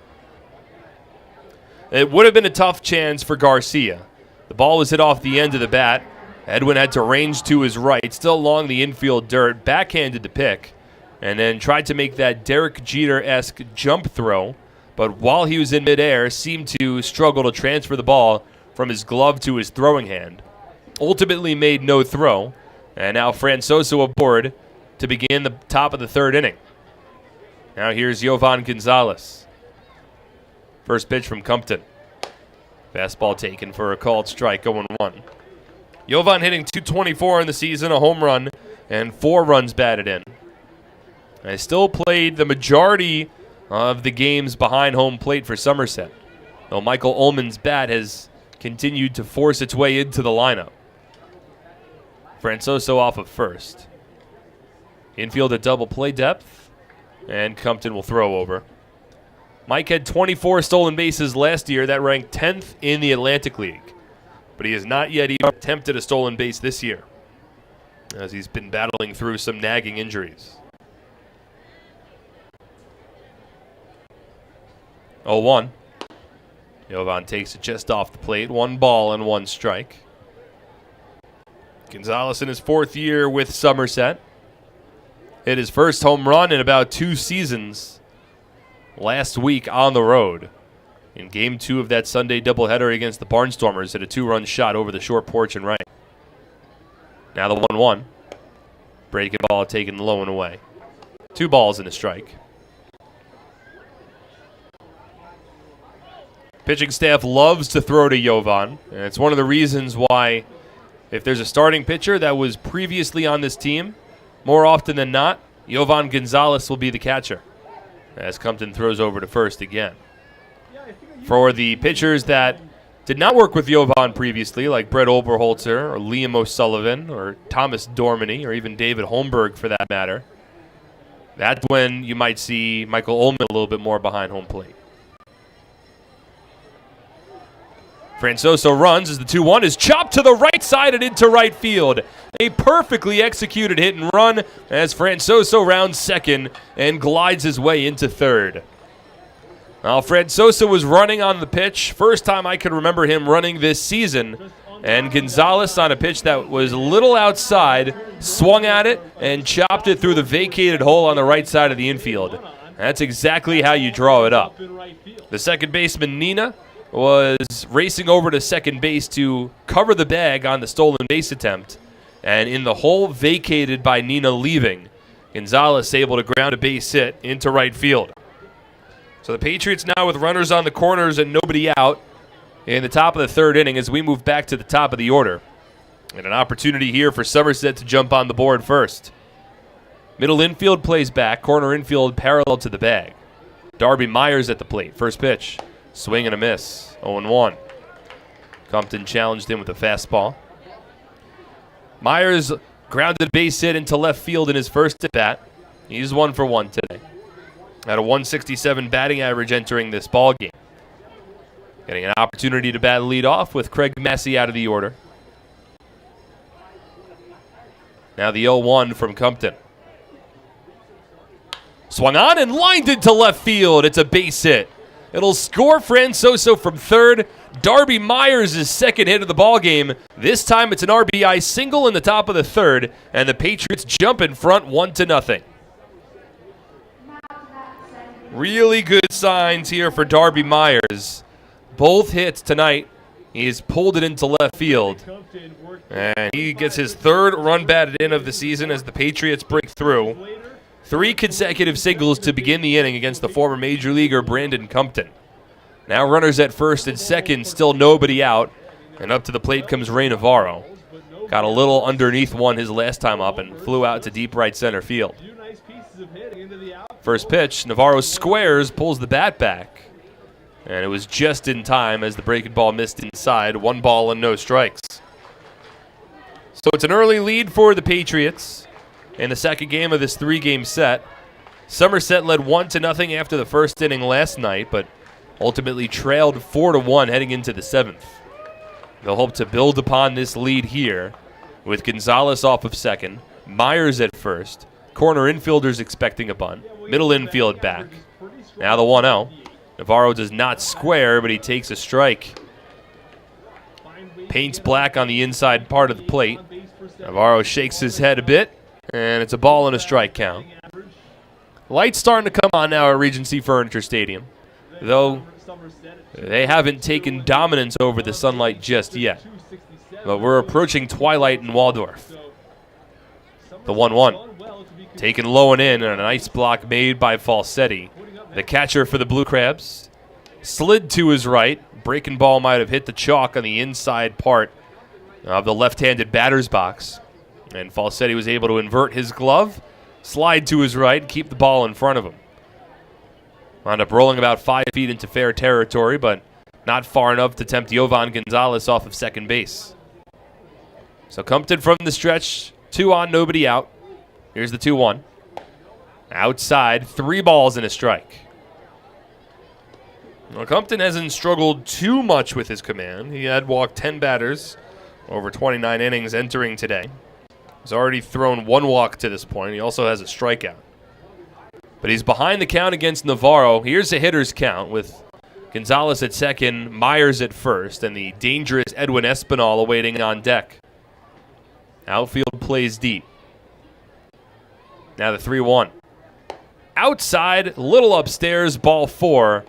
It would have been a tough chance for Garcia. The ball was hit off the end of the bat. Edwin had to range to his right, still along the infield dirt, backhanded the pick, and then tried to make that Derek Jeter-esque jump throw, but while he was in midair, seemed to struggle to transfer the ball from his glove to his throwing hand. Ultimately made no throw, and now Francoso aboard to begin the top of the 3rd inning. Now here's Jovan Gonzalez. First pitch from Compton. Fastball taken for a called strike, 0-1. Jovan hitting .224 in the season, a home run, and 4 runs batted in. I still played the majority of the games behind home plate for Somerset, though Michael Ullman's bat has continued to force its way into the lineup. Francoso off of first. Infield at double play depth, and Compton will throw over. Mike had 24 stolen bases last year. That ranked 10th in the Atlantic League. but he has not yet even attempted a stolen base this year, as he's been battling through some nagging injuries. 0-1. Jovan takes it just off the plate. 1 ball and 1 strike. Gonzalez in his 4th year with Somerset. Hit his first home run in about 2 seasons last week on the road. In Game 2 of that Sunday doubleheader against the Barnstormers, hit a 2-run shot over the short porch and right. Now the 1-1. Breaking ball taken low and away. 2 balls and a strike. Pitching staff loves to throw to Jovan, and it's one of the reasons why if there's a starting pitcher that was previously on this team, more often than not, Jovan Gonzalez will be the catcher, as Compton throws over to first again. For the pitchers that did not work with Jovan previously, like Brett Oberholzer or Liam O'Sullivan or Thomas Dormany or even David Holmberg for that matter, that's when you might see Michael Ullman a little bit more behind home plate. Francoso runs as the 2-1 is chopped to the right side and into right field. A perfectly executed hit and run as Francoso rounds second and glides his way into third. Now, Francoso was running on the pitch. First time I could remember him running this season. And Gonzalez on a pitch that was a little outside, swung at it and chopped it through the vacated hole on the right side of the infield. That's exactly how you draw it up. The second baseman, Nina, was racing over to second base to cover the bag on the stolen base attempt. And in the hole vacated by Nina leaving, Gonzalez able to ground a base hit into right field. So the Patriots now with runners on the corners and nobody out in the top of the 3rd inning as we move back to the top of the order. And an opportunity here for Somerset to jump on the board first. Middle infield plays back, corner infield parallel to the bag. Darby Myers at the plate, first pitch. Swing and a miss, 0-1. Compton challenged him with a fastball. Myers grounded a base hit into left field in his first at-bat. He's 1 for 1 today. At a 167 batting average entering this ball game. Getting an opportunity to bat lead off with Craig Massey out of the order. Now the 0-1 from Compton. Swung on and lined into left field. It's a base hit. It'll score Francoso from third. Darby Myers' second hit of the ball game. This time it's an RBI single in the top of the 3rd, and the Patriots jump in front 1-0. Really good signs here for Darby Myers. Both hits tonight, he's pulled it into left field. And he gets his 3rd run batted in of the season as the Patriots break through. 3 consecutive singles to begin the inning against the former Major Leaguer Brandon Compton. Now runners at first and second, still nobody out. And up to the plate comes Ray Navarro. Got a little underneath one his last time up and flew out to deep right center field. First pitch, Navarro squares, pulls the bat back. And it was just in time as the breaking ball missed inside. 1 ball and no strikes. So it's an early lead for the Patriots in the second game of this 3-game set. Somerset led 1-0 after the first inning last night, but ultimately trailed 4-1 heading into the 7th. They'll hope to build upon this lead here with Gonzalez off of second, Myers at first, corner infielders expecting a bunt, middle infield back. Now the 1-0. Navarro does not square, but he takes a strike. Paints black on the inside part of the plate. Navarro shakes his head a bit, and it's a ball and a strike count. Lights starting to come on now at Regency Furniture Stadium, though they haven't taken dominance over the sunlight just yet. But we're approaching twilight in Waldorf. The 1-1. Taken low and in, and a nice block made by Falsetti. The catcher for the Blue Crabs slid to his right. Breaking ball might have hit the chalk on the inside part of the left-handed batter's box. And Falsetti was able to invert his glove, slide to his right, and keep the ball in front of him. Wound up rolling about 5 feet into fair territory, but not far enough to tempt Jovan Gonzalez off of second base. So Compton from the stretch, 2 on, nobody out. Here's the 2-1. Outside, 3 balls and a strike. Well, Compton hasn't struggled too much with his command. He had walked 10 batters over 29 innings entering today. He's already thrown 1 walk to this point. He also has a strikeout. But he's behind the count against Navarro. Here's the hitter's count with Gonzalez at second, Myers at first, and the dangerous Edwin Espinal awaiting on deck. Outfield plays deep. Now the 3-1. Outside, little upstairs, ball 4.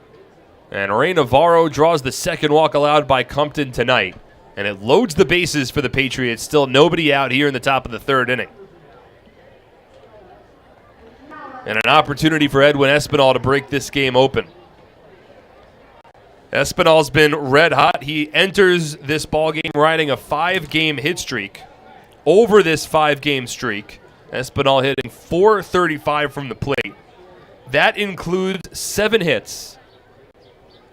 And Ray Navarro draws the second walk allowed by Compton tonight. And it loads the bases for the Patriots. Still nobody out here in the top of the 3rd inning. And an opportunity for Edwin Espinal to break this game open. Espinal's been red hot. He enters this ballgame riding a 5-game hit streak. Over this 5-game streak, Espinal hitting .435 from the plate. That includes 7 hits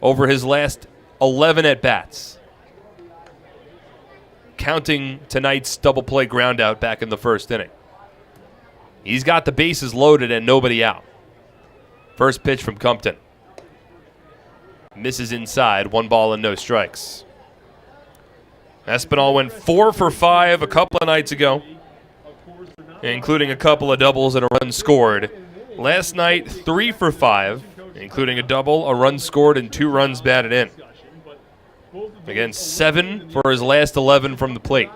over his last 11 at-bats, counting tonight's double play groundout back in the 1st inning. He's got the bases loaded and nobody out. First pitch from Compton. Misses inside, 1 ball and no strikes. Espinal went 4 for 5 a couple of nights ago, including a couple of doubles and a run scored. Last night, 3 for 5, including a double, a run scored, and 2 runs batted in. Again, 7 for his last 11 from the plate.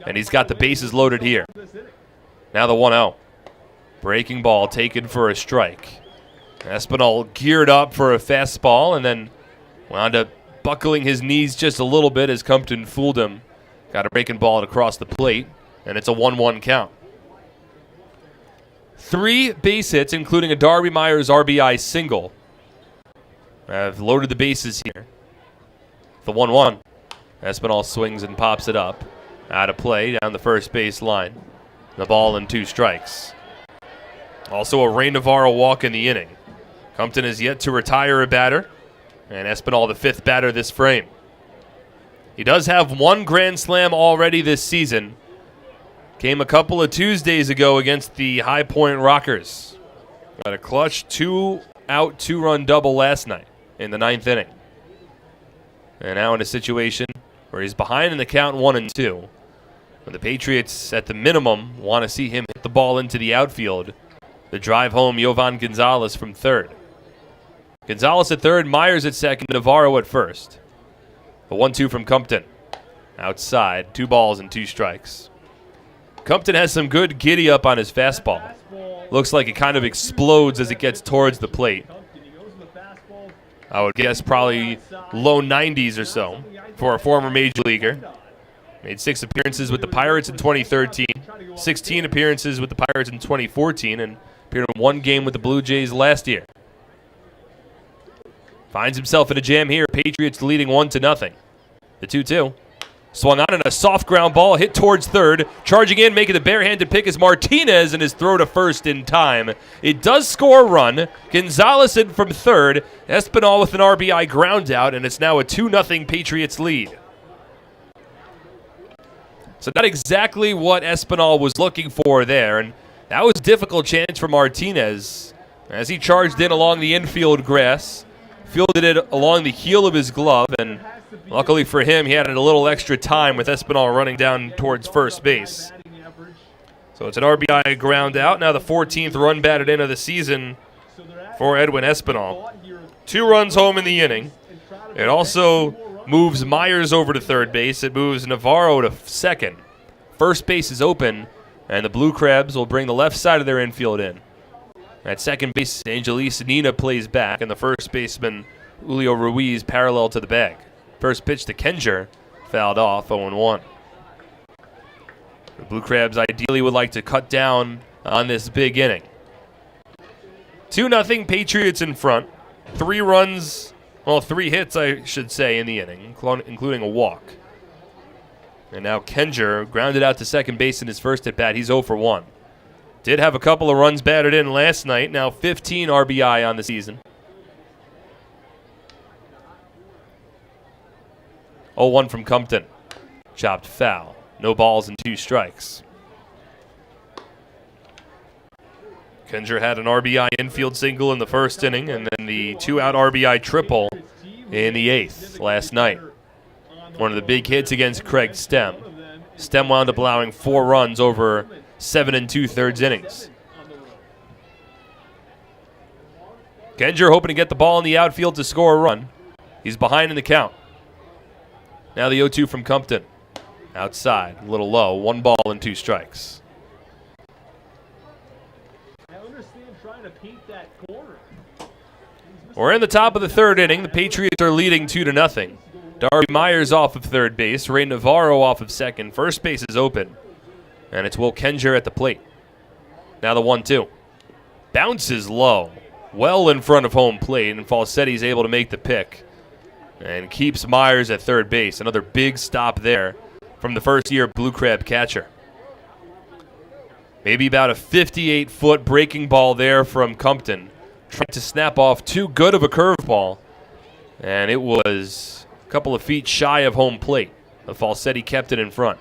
And he's got the bases loaded here. Now the 1-0. Breaking ball taken for a strike. Espinal geared up for a fastball and then wound up buckling his knees just a little bit as Compton fooled him. Got a breaking ball across the plate, and it's a 1-1 count. 3 base hits, including a Darby Myers RBI single, have loaded the bases here. The 1-1. Espinal swings and pops it up. Out of play down the first base line. The ball and 2 strikes. Also a Ray Navarro walk in the inning. Compton has yet to retire a batter, and Espinal the 5th batter this frame. He does have 1 grand slam already this season. Came a couple of Tuesdays ago against the High Point Rockers. Got a clutch 2-out, 2-run double last night in the 9th inning. And now in a situation where he's behind in the count 1-2. When the Patriots, at the minimum, want to see him hit the ball into the outfield. The drive home, Yovan Gonzalez from 3rd. Gonzalez at 3rd, Myers at 2nd, Navarro at 1st. The 1-2 from Compton. Outside, 2 balls and 2 strikes. Compton has some good giddy up on his fastball. Looks like it kind of explodes as it gets towards the plate. I would guess probably low 90s or so for a former major leaguer. Made 6 appearances with the Pirates in 2013, 16 appearances with the Pirates in 2014, and appeared in 1 game with the Blue Jays last year. Finds himself in a jam here. Patriots leading 1-0. The 2-2. Swung on and a soft ground ball hit towards 3rd. Charging in, making the barehanded pick is Martinez and his throw to 1st in time. It does score a run. Gonzalez in from 3rd. Espinal with an RBI ground out, and it's now a 2-0 Patriots lead. So not exactly what Espinal was looking for there, and that was a difficult chance for Martinez as he charged in along the infield grass, fielded it along the heel of his glove, and luckily for him, he had a little extra time with Espinal running down towards first base. So it's an RBI ground out. Now the 14th run batted in of the season for Edwin Espinal. 2 runs home in the inning. It also moves Myers over to 3rd base. It moves Navarro to 2nd. First base is open, and the Blue Crabs will bring the left side of their infield in. At 2nd base, Angelis Nina plays back, and the first baseman, Julio Ruiz, parallel to the bag. First pitch to Kenger, fouled off, 0-1. The Blue Crabs ideally would like to cut down on this big inning. 2-0 Patriots in front. 3 runs, well, 3 hits, I should say, in the inning, including a walk. And now Kenger grounded out to 2nd base in his first at-bat. He's 0 for 1. Did have a couple of runs batted in last night. Now 15 RBI on the season. 0-1 from Compton. Chopped foul. No balls and 2 strikes. Kenger had an RBI infield single in the first inning, and then the 2-out RBI triple in the 8th last night. One of the big hits against Craig Stem. Stem wound up allowing 4 runs over 7 2/3 innings. Kenger hoping to get the ball in the outfield to score a run. He's behind in the count. Now the 0-2 from Compton. Outside, a little low, 1 ball and 2 strikes. I understand trying to paint that corner. We're in the top of the 3rd inning. The Patriots are leading 2-0. Darby Myers off of third base. Ray Navarro off of second. First base is open. And it's Will Kenger at the plate. Now the 1-2. Bounces low. Well in front of home plate. And Falsetti's able to make the pick. And keeps Myers at third base. Another big stop there from the first-year Blue Crab catcher. Maybe about a 58-foot breaking ball there from Compton. Trying to snap off too good of a curveball. And it was a couple of feet shy of home plate. The Falsetti kept it in front.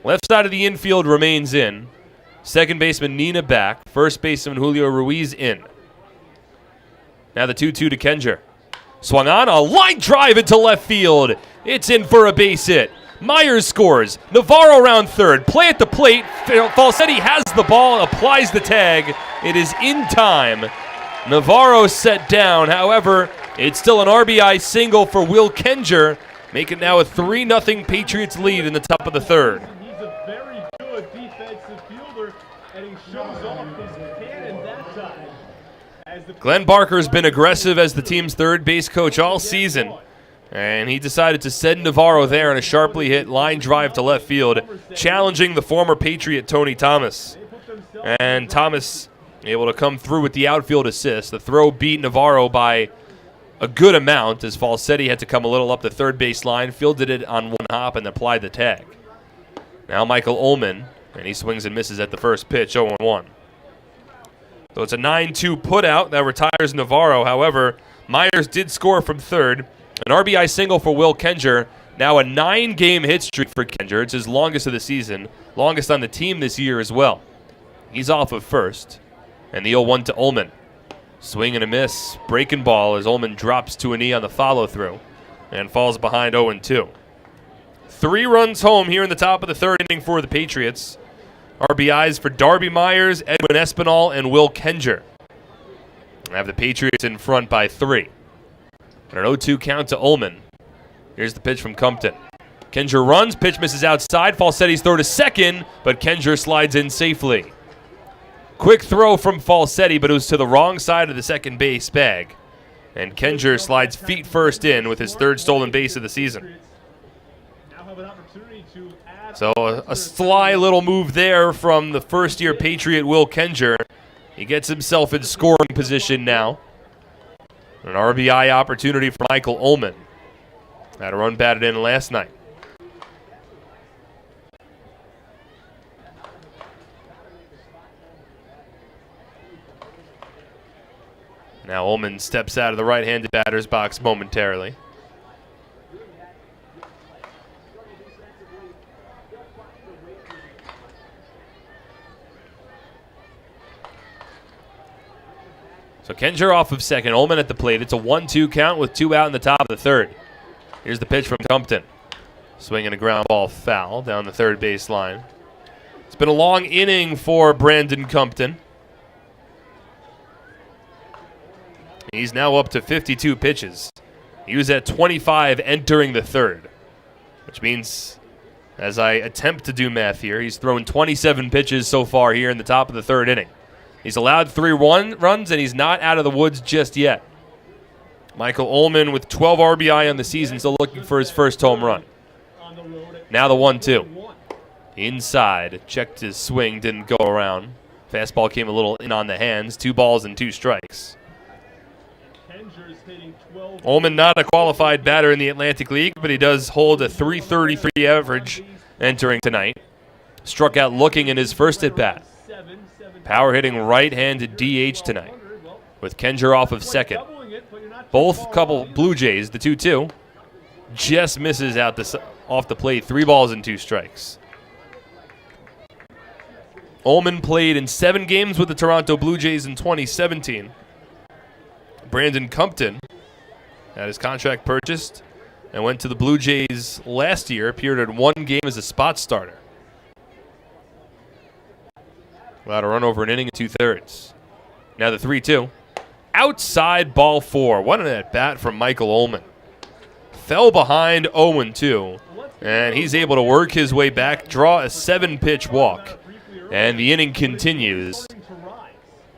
Left side of the infield remains in. Second baseman Nina back. First baseman Julio Ruiz in. Now the 2-2 to Kenger. Swung on, a line drive into left field. It's in for a base hit. Myers scores. Navarro around third. Play at the plate. Falsetti has the ball, applies the tag. It is in time. Navarro set down. However, it's still an RBI single for Will Kenger, making now a 3-0 Patriots lead in the top of the 3rd. He's a very good defensive fielder, and he shows off his cannon that time. Glenn Barker has been aggressive as the team's third base coach all season, and he decided to send Navarro there on a sharply hit line drive to left field, challenging the former Patriot Tony Thomas. And Thomas able to come through with the outfield assist. The throw beat Navarro by a good amount as Falsetti had to come a little up the third base line, fielded it on 1 hop, and applied the tag. Now Michael Ullman, and he swings and misses at the first pitch, 0-1. So it's a 9-2 putout that retires Navarro. However, Myers did score from third. An RBI single for Will Kenger. Now a 9-game hit streak for Kenger. It's his longest of the season, longest on the team this year as well. He's off of first. And the 0-1 to Ullman. Swing and a miss. Breaking ball as Ullman drops to a knee on the follow-through and falls behind 0-2. 3 runs home here in the top of the 3rd inning for the Patriots. RBIs for Darby Myers, Edwin Espinal, and Will Kenger. I have the Patriots in front by 3. And an 0-2 count to Ullman. Here's the pitch from Compton. Kenger runs, pitch misses outside. Falsetti's throw to second, but Kenger slides in safely. Quick throw from Falsetti, but it was to the wrong side of the second base bag. And Kenger slides feet first in with his 3rd stolen base of the season. So a sly little move there from the first-year Patriot Will Kenger. He gets himself in scoring position now. An RBI opportunity for Michael Ullman. Had a run batted in last night. Now Ullman steps out of the right-handed batter's box momentarily. So Kenger off of second, Ullman at the plate. It's a 1-2 count with 2 out in the top of the 3rd. Here's the pitch from Compton. Swinging a ground ball foul down the third base line. It's been a long inning for Brandon Compton. He's now up to 52 pitches. He was at 25 entering the 3rd, which means, as I attempt to do math here, he's thrown 27 pitches so far here in the top of the 3rd inning. He's allowed 3 runs, and he's not out of the woods just yet. Michael Ullman with 12 RBI on the season, still looking for his first home run. Now the 1-2. Inside, checked his swing, didn't go around. Fastball came a little in on the hands. 2 balls and 2 strikes. Ullman not a qualified batter in the Atlantic League, but he does hold a .333 average entering tonight. Struck out looking in his first at-bat. Power hitting right-handed DH tonight with Kenger off of second. Both couple Blue Jays, the 2-2, just misses out off the plate. 3 balls and 2 strikes. Ullman played in 7 games with the Toronto Blue Jays in 2017. Brandon Compton Had his contract purchased and went to the Blue Jays last year. Appeared in one game as a spot starter. Allowed a run over an inning and 2/3. Now the 3-2. Outside ball 4. What an at-bat from Michael Ullman. Fell behind 0-2. And he's able to work his way back, draw a 7-pitch walk. And the inning continues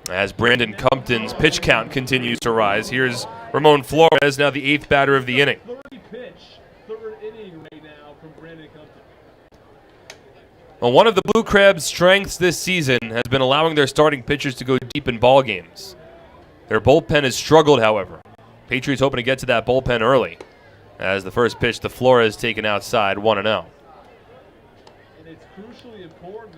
as Brandon Compton's pitch count continues to rise. Here's Ramon Flores, now the 8th batter of the inning. Well, one of the Blue Crabs' strengths this season has been allowing their starting pitchers to go deep in ball games. Their bullpen has struggled, however. Patriots hoping to get to that bullpen early as the first pitch to Flores taken outside, 1-0.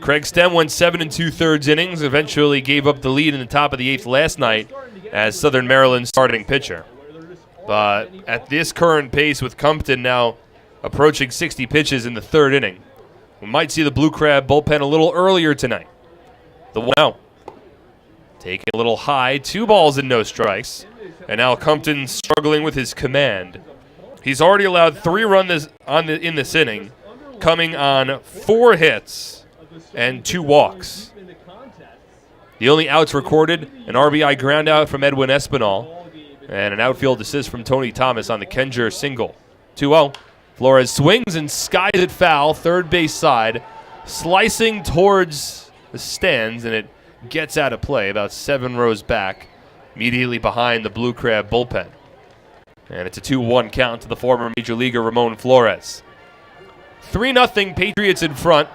Craig Stem went 7 2/3 innings, eventually gave up the lead in the top of the 8th last night as Southern Maryland's starting pitcher. But at this current pace with Compton now approaching 60 pitches in the 3rd inning, we might see the Blue Crab bullpen a little earlier tonight. The 1-0. Taking a little high, 2 balls and no strikes. And now Compton struggling with his command. He's already allowed 3 runs in this inning, coming on 4 hits and 2 walks. The only outs recorded, an RBI ground out from Edwin Espinal, and an outfield assist from Tony Thomas on the Kenger single. 2-0. Flores swings and skies it foul, third base side, slicing towards the stands, and it gets out of play about 7 rows back, immediately behind the Blue Crab bullpen. And it's a 2-1 count to the former Major Leaguer Ramon Flores. 3-0 Patriots in front.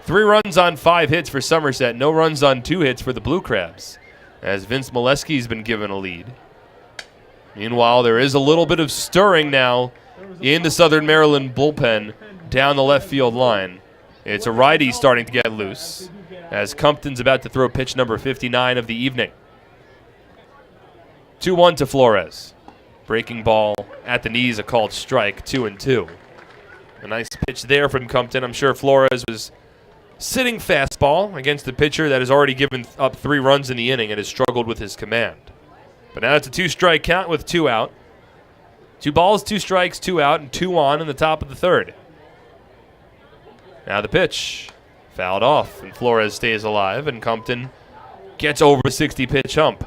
3 runs on 5 hits for Somerset, no runs on 2 hits for the Blue Crabs, as Vince Molesky's been given a lead. Meanwhile, there is a little bit of stirring now in the Southern Maryland bullpen down the left field line. It's a righty starting to get loose as Compton's about to throw pitch number 59 of the evening. 2-1 to Flores. Breaking ball at the knees, a called strike, 2-2. A nice pitch there from Compton. I'm sure Flores was sitting fastball against the pitcher that has already given up 3 runs in the inning and has struggled with his command. But now it's a 2-strike count with 2 out. 2 balls, 2 strikes, 2 out, and 2 on in the top of the 3rd. Now the pitch. Fouled off, and Flores stays alive, and Compton gets over a 60-pitch hump.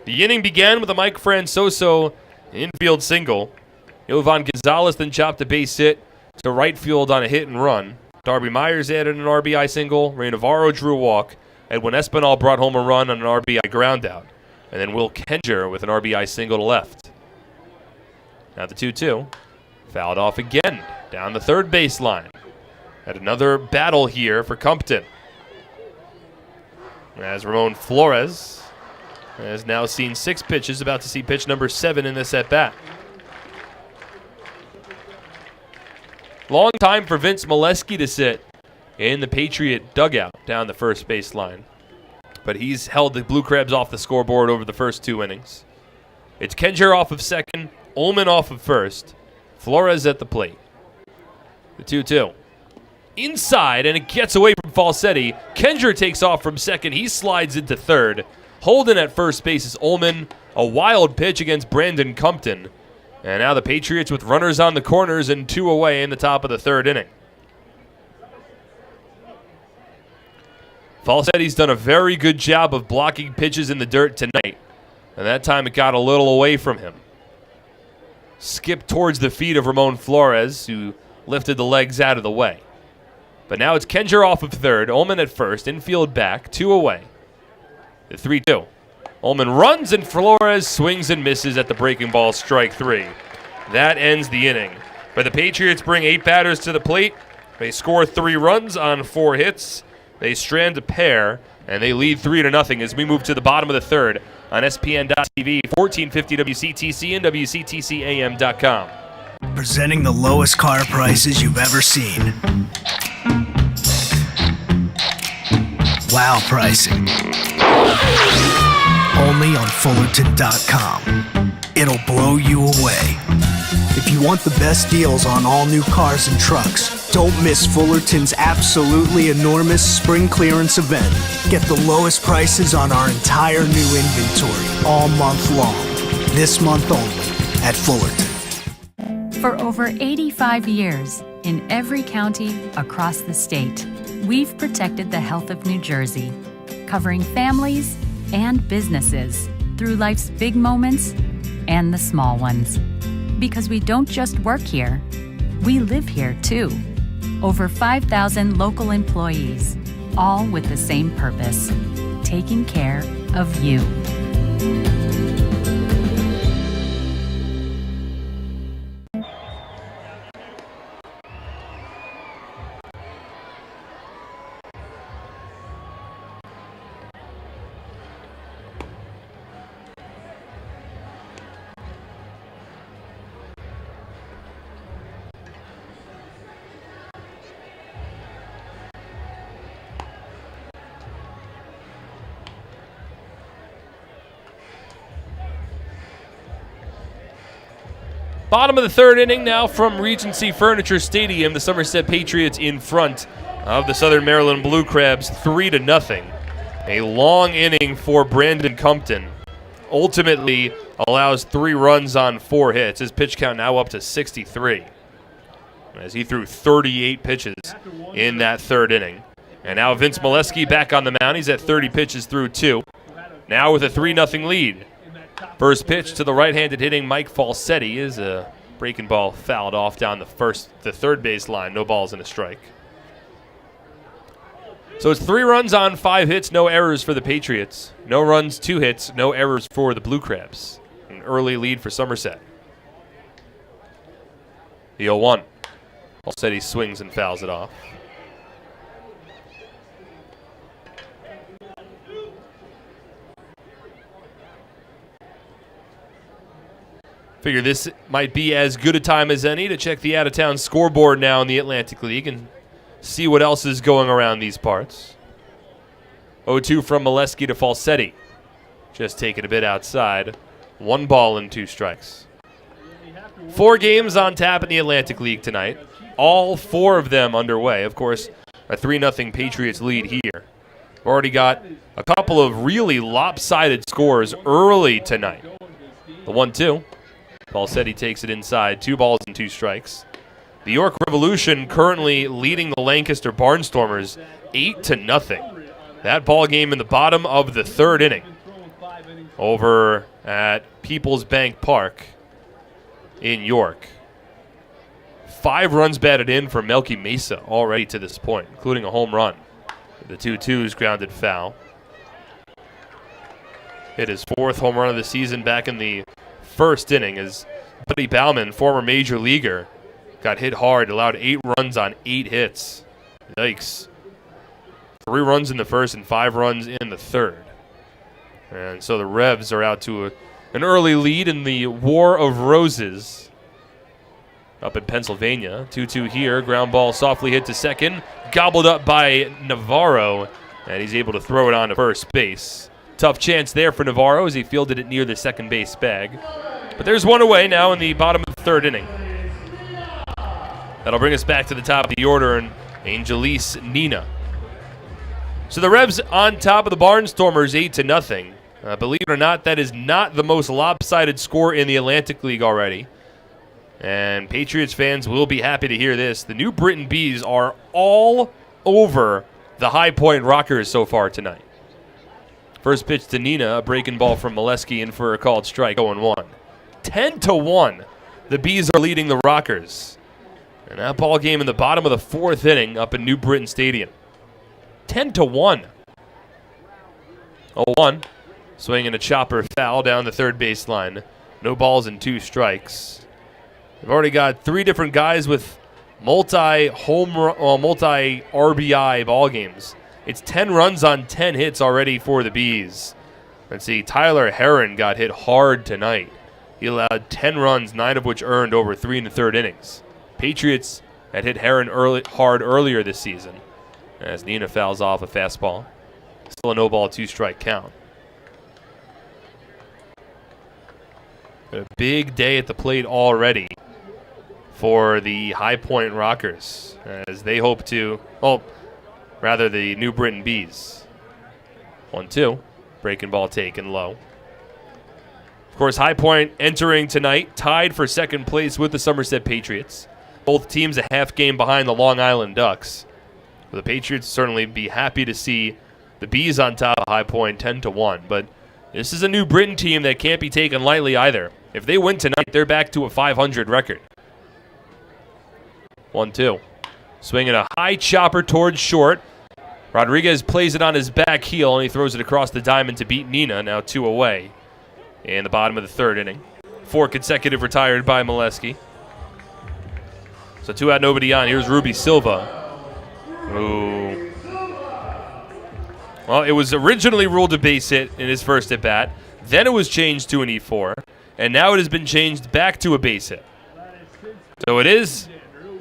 The inning began with a Mike Francoso infield single. Jovan Gonzalez then chopped a base hit to right field on a hit and run. Darby Myers added an RBI single. Ray Navarro drew a walk. Edwin Espinal brought home a run on an RBI groundout. And then Will Kenger with an RBI single to left. Now the 2-2. Fouled off again down the 3rd baseline. At another battle here for Compton. As Ramon Flores has now seen 6 pitches, about to see pitch number 7 in this at-bat. Long time for Vince Molesky to sit in the Patriot dugout down the first baseline. But he's held the Blue Crabs off the scoreboard over the first 2 innings. It's Kenger off of second, Ullman off of first, Flores at the plate. The 2-2. Inside, and it gets away from Falsetti. Kenger takes off from second. He slides into third. Holden at first base is Ullman. A wild pitch against Brandon Compton. And now the Patriots with runners on the corners and 2 away in the top of the 3rd inning. Falsetti's done a very good job of blocking pitches in the dirt tonight. And that time it got a little away from him. Skipped towards the feet of Ramon Flores, who lifted the legs out of the way. But now it's Kenger off of third, Ullman at first, infield back, 2 away. The 3-2. Ullman runs and Flores swings and misses at the breaking ball, strike 3. That ends the inning. But the Patriots bring 8 batters to the plate. They score 3 runs on 4 hits. They strand a pair, and they lead 3-0 as we move to the bottom of the 3rd on SPN.TV, 1450 WCTC and WCTCAM.com. Presenting the lowest car prices you've ever seen. Wow pricing. Only on Fullerton.com. It'll blow you away. If you want the best deals on all new cars and trucks, don't miss Fullerton's absolutely enormous spring clearance event. Get the lowest prices on our entire new inventory all month long. This month only at Fullerton. For over 85 years, in every county across the state, we've protected the health of New Jersey, covering families and businesses through life's big moments and the small ones. Because we don't just work here, we live here too. Over 5,000 local employees, all with the same purpose, taking care of you. Bottom of the third inning now from Regency Furniture Stadium. The Somerset Patriots in front of the Southern Maryland Blue Crabs 3-0. A long inning for Brandon Compton. Ultimately allows 3 runs on 4 hits. His pitch count now up to 63. As he threw 38 pitches in that third inning. And now Vince Molesky back on the mound. He's at 30 pitches through 2. Now with a 3-0 lead. First pitch to the right-handed hitting Mike Falsetti is a breaking ball fouled off down the third base line. No balls and a strike. So it's 3 runs on 5 hits, no errors for the Patriots. No runs, 2 hits, no errors for the Blue Crabs. An early lead for Somerset. The 0-1. Falsetti swings and fouls it off. Figure this might be as good a time as any to check the out-of-town scoreboard now in the Atlantic League and see what else is going around these parts. 0-2 from Molesky to Falsetti. Just taking a bit outside. 1 ball and 2 strikes. 4 games on tap in the Atlantic League tonight. All 4 of them underway. Of course, a 3-0 Patriots lead here. We've already got a couple of really lopsided scores early tonight. The 1-2. Falsetti takes it inside. 2 balls and 2 strikes. The York Revolution currently leading the Lancaster Barnstormers 8-0. That ball game in the bottom of the third inning over at People's Bank Park in York. 5 runs batted in for Melky Mesa already to this point, including a home run. The 2-2s grounded foul. Hit his 4th home run of the season back in the first inning as Buddy Bauman, former major leaguer, got hit hard, allowed 8 runs on 8 hits. Yikes. 3 runs in the first and 5 runs in the third. And so the Revs are out to an early lead in the War of Roses up in Pennsylvania. 2-2 here. Ground ball softly hit to second. Gobbled up by Navarro, and he's able to throw it on to first base. Tough chance there for Navarro as he fielded it near the second base bag. But there's one away now in the bottom of the third inning. That'll bring us back to the top of the order and Angelise Nina. So the Revs on top of the Barnstormers 8-0. Believe it or not, that is not the most lopsided score in the Atlantic League already. And Patriots fans will be happy to hear this. The New Britain Bees are all over the High Point Rockers so far tonight. First pitch to Nina, a breaking ball from Molesky in for a called strike, 0-1. 10-1, the Bees are leading the Rockers. And that ball game in the bottom of the 4th inning up in New Britain Stadium. 10-1. 0-1, swinging a chopper foul down the third base line. No balls and 2 strikes. They've already got 3 different guys with multi-RBI ball games. It's 10 runs on 10 hits already for the Bees. Let's see, Tyler Heron got hit hard tonight. He allowed 10 runs, 9 of which earned over 3 1/3 innings. Patriots had hit Heron hard earlier this season as Nina fouls off a fastball. Still a no-ball, 2-strike count. A big day at the plate already for the High Point Rockers as they hope to, the New Britain Bees. 1-2, breaking ball taken low. Of course, High Point entering tonight, tied for second place with the Somerset Patriots. Both teams a half game behind the Long Island Ducks. The Patriots certainly be happy to see the Bees on top of High Point 10-1, but this is a New Britain team that can't be taken lightly either. If they win tonight, they're back to a 500 record. 1-2. Swinging a high chopper towards short. Rodriguez plays it on his back heel, and he throws it across the diamond to beat Nina, now 2 away in the bottom of the third inning. 4 consecutive retired by Molesky. So 2 out, nobody on. Here's Ruby Silva. Ooh. Well, it was originally ruled a base hit in his first at-bat. Then it was changed to an E4. And now it has been changed back to a base hit. So it is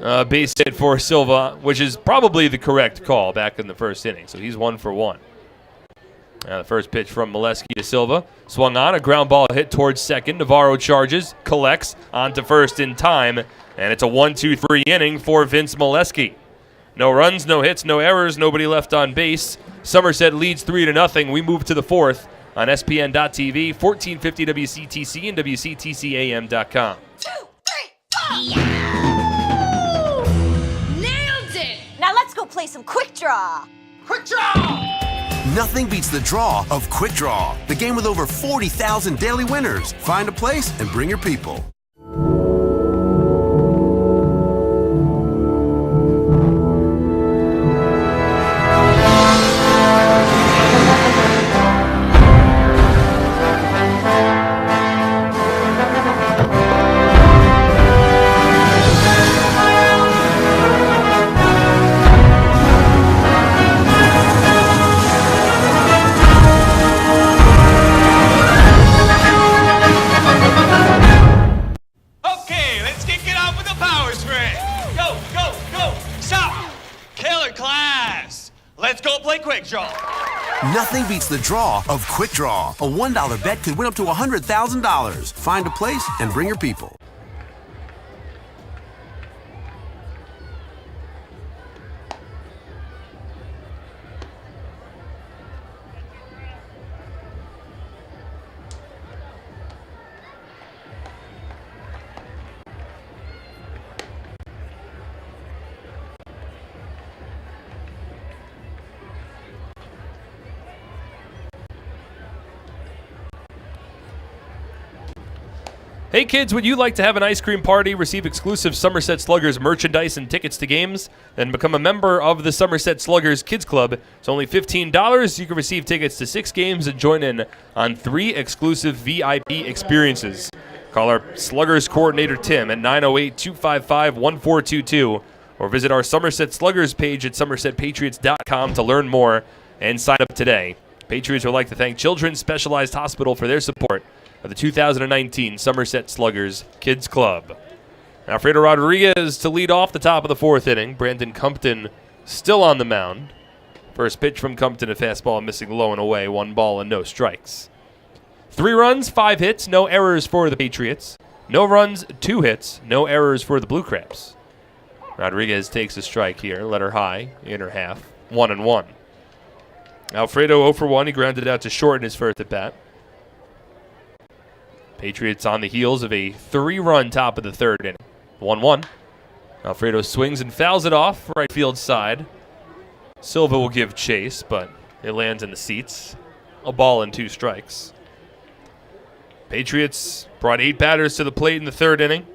a base hit for Silva, which is probably the correct call back in the first inning. So he's 1 for 1. Now the first pitch from Molesky to Silva. Swung on, a ground ball hit towards second. Navarro charges, collects, onto first in time. And it's a 1-2-3 inning for Vince Molesky. No runs, no hits, no errors, nobody left on base. Somerset leads 3-0. We move to the fourth on SPN.TV, 1450 WCTC and WCTCAM.com. 2, 3, 4. Nailed it! Now let's go play some quick draw. Quick draw! Nothing beats the draw of Quick Draw, the game with over 40,000 daily winners. Find a place and bring your people. Nothing beats the draw of Quick Draw. A $1 bet could win up to $100,000. Find a place and bring your people. Hey kids, would you like to have an ice cream party, receive exclusive Somerset Sluggers merchandise and tickets to games? Then become a member of the Somerset Sluggers Kids Club. It's only $15. You can receive tickets to 6 games and join in on 3 exclusive VIP experiences. Call our Sluggers coordinator Tim at 908-255-1422 or visit our Somerset Sluggers page at somersetpatriots.com to learn more and sign up today. Patriots would like to thank Children's Specialized Hospital for their support of the 2019 Somerset Sluggers Kids Club. Alfredo Rodriguez to lead off the top of the 4th inning. Brandon Compton still on the mound. First pitch from Compton, a fastball missing low and away. 1 ball and no strikes. 3 runs, 5 hits, no errors for the Patriots. No runs, 2 hits, no errors for the Blue Crabs. Rodriguez takes a strike here, let her high, inner half, 1-1. Alfredo 0 for 1, he grounded out to short in his first at bat. Patriots on the heels of a 3-run top of the 3rd inning. 1-1. Alfredo swings and fouls it off right field side. Silva will give chase, but it lands in the seats. A ball and 2 strikes. Patriots brought 8 batters to the plate in the 3rd inning.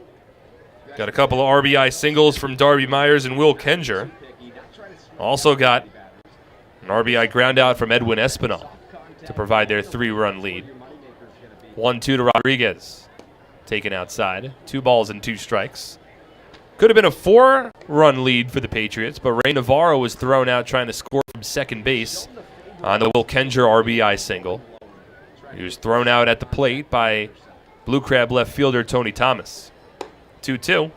Got a couple of RBI singles from Darby Myers and Will Kenger. Also got an RBI ground out from Edwin Espinal to provide their 3-run lead. 1-2 to Rodriguez. Taken outside. 2 balls and 2 strikes. Could have been a 4-run lead for the Patriots, but Ray Navarro was thrown out trying to score from second base on the Will Kenger RBI single. He was thrown out at the plate by Blue Crab left fielder Tony Thomas. 2-2.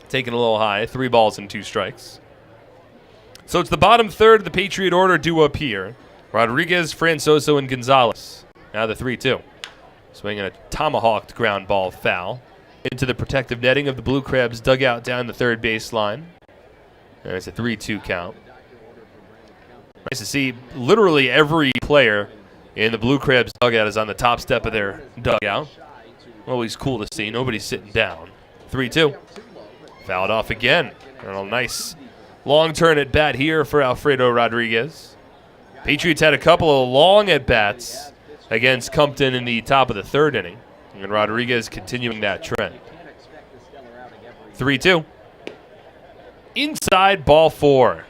Taken a little high. 3 balls and 2 strikes. So it's the bottom third of the Patriot order due up here. Rodriguez, Francoso, and Gonzalez. Now the 3-2. Swinging a tomahawked ground ball foul into the protective netting of the Blue Crabs dugout down the third baseline. And it's a 3-2 count. Nice to see literally every player in the Blue Crabs dugout is on the top step of their dugout. Always cool to see. Nobody's sitting down. 3-2. Fouled off again. And a nice long turn at bat here for Alfredo Rodriguez. Patriots had a couple of long at bats against Compton in the top of the third inning. And Rodriguez continuing that trend. 3-2. Inside ball 4.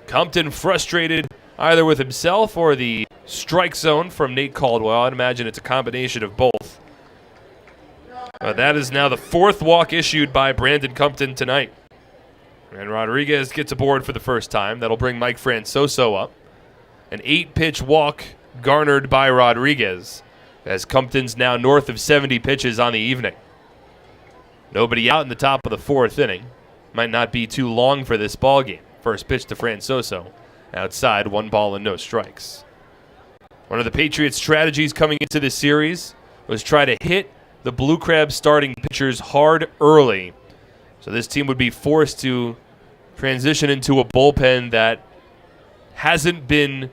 Compton frustrated either with himself or the strike zone from Nate Caldwell. I'd imagine it's a combination of both. That is now the 4th walk issued by Brandon Compton tonight. And Rodriguez gets aboard for the first time. That'll bring Mike Francoso up. An 8-pitch walk garnered by Rodriguez, as Compton's now north of 70 pitches on the evening. Nobody out in the top of the 4th inning. Might not be too long for this ball game. First pitch to Francoso. Outside, 1 ball and no strikes. One of the Patriots' strategies coming into this series was try to hit the Blue Crabs starting pitchers hard early. So this team would be forced to transition into a bullpen that hasn't been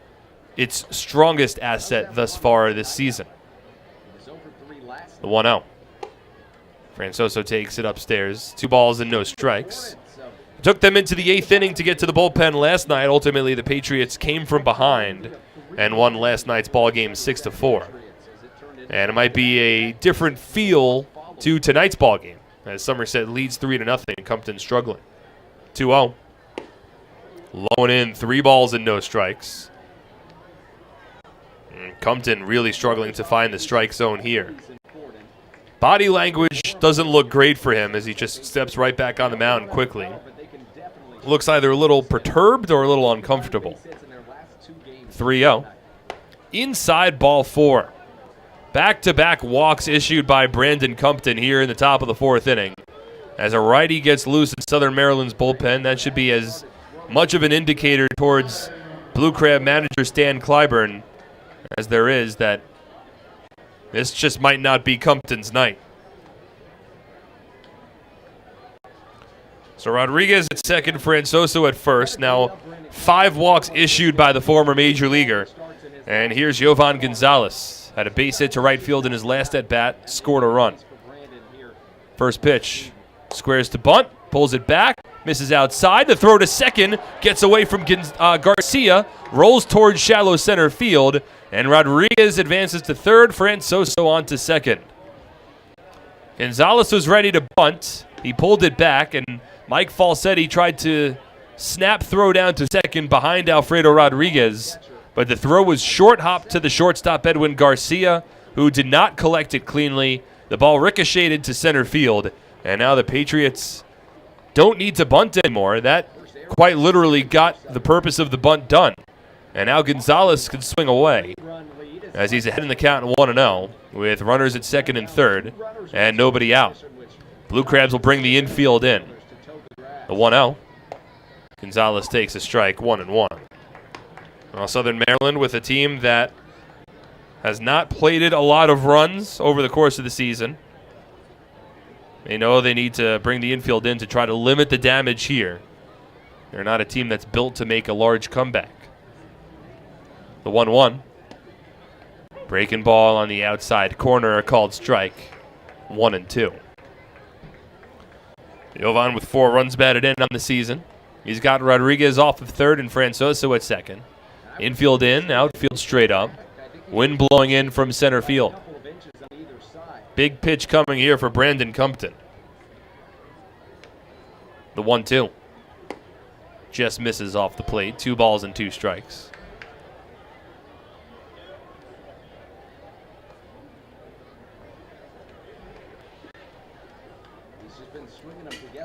its strongest asset thus far this season. The 1-0. Francoso takes it upstairs. 2 balls and no strikes. It took them into the 8th inning to get to the bullpen last night. Ultimately, the Patriots came from behind and won last night's ball game 6-4. And it might be a different feel to tonight's ball game, as Somerset leads 3-0 and Compton struggling. 2-0. Low and in, 3 balls and no strikes. And Compton really struggling to find the strike zone here. Body language doesn't look great for him as he just steps right back on the mound quickly. Looks either a little perturbed or a little uncomfortable. 3-0. Inside ball 4. Back-to-back walks issued by Brandon Compton here in the top of the 4th inning. As a righty gets loose in Southern Maryland's bullpen, that should be as much of an indicator towards Blue Crab manager Stan Clyburn as there is that this just might not be Compton's night. So Rodriguez at second, Francoso at first. Now 5 walks issued by the former major leaguer. And here's Jovan Gonzalez. Had a base hit to right field in his last at-bat, scored a run. First pitch, squares to bunt, pulls it back, misses outside. The throw to second, gets away from Garcia, rolls towards shallow center field, and Rodriguez advances to third, Francoso on to second. Gonzalez was ready to bunt. He pulled it back, and Mike Falsetti tried to snap throw down to second behind Alfredo Rodriguez. But the throw was short hop to the shortstop Edwin Garcia, who did not collect it cleanly. The ball ricocheted to center field, and now the Patriots don't need to bunt anymore. That quite literally got the purpose of the bunt done. And now Gonzalez can swing away as he's ahead in the count 1-0 with runners at second and third and nobody out. Blue Crabs will bring the infield in. The 1-0. Gonzalez takes a strike, 1-1. Well, Southern Maryland with a team that has not plated a lot of runs over the course of the season. They know they need to bring the infield in to try to limit the damage here. They're not a team that's built to make a large comeback. The 1-1. Breaking ball on the outside corner, a called strike. 1-2. Jovan with 4 runs batted in on the season. He's got Rodriguez off of third and Francoso at second. Infield in, outfield straight up. Wind blowing in from center field. Big pitch coming here for Brandon Compton. The 1-2. Just misses off the plate. 2 balls and 2 strikes.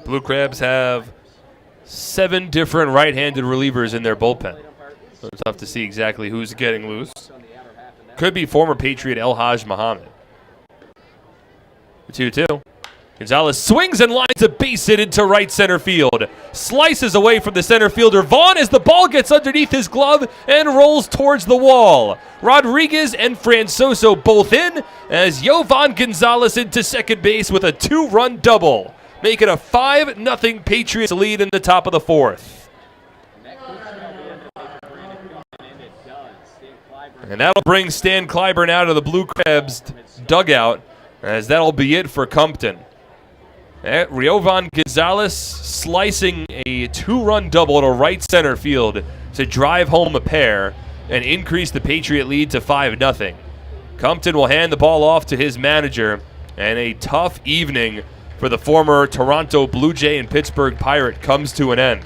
Blue Crabs have 7 different right-handed relievers in their bullpen. So it's tough to see exactly who's getting loose. Could be former Patriot El Haj Muhammad. The 2-2. Gonzalez swings and lines a base hit into right center field. Slices away from the center fielder Vaughn as the ball gets underneath his glove and rolls towards the wall. Rodriguez and Francoso both in as Jovan Gonzalez into second base with a 2-run double, making a 5-0 Patriots lead in the top of the 4th. And that'll bring Stan Clyburn out of the Blue Crabs dugout, as that'll be it for Compton. Riovan Gonzalez slicing a 2-run double to right center field to drive home a pair and increase the Patriot lead to 5-0. Compton will hand the ball off to his manager, and a tough evening for the former Toronto Blue Jay and Pittsburgh Pirate comes to an end.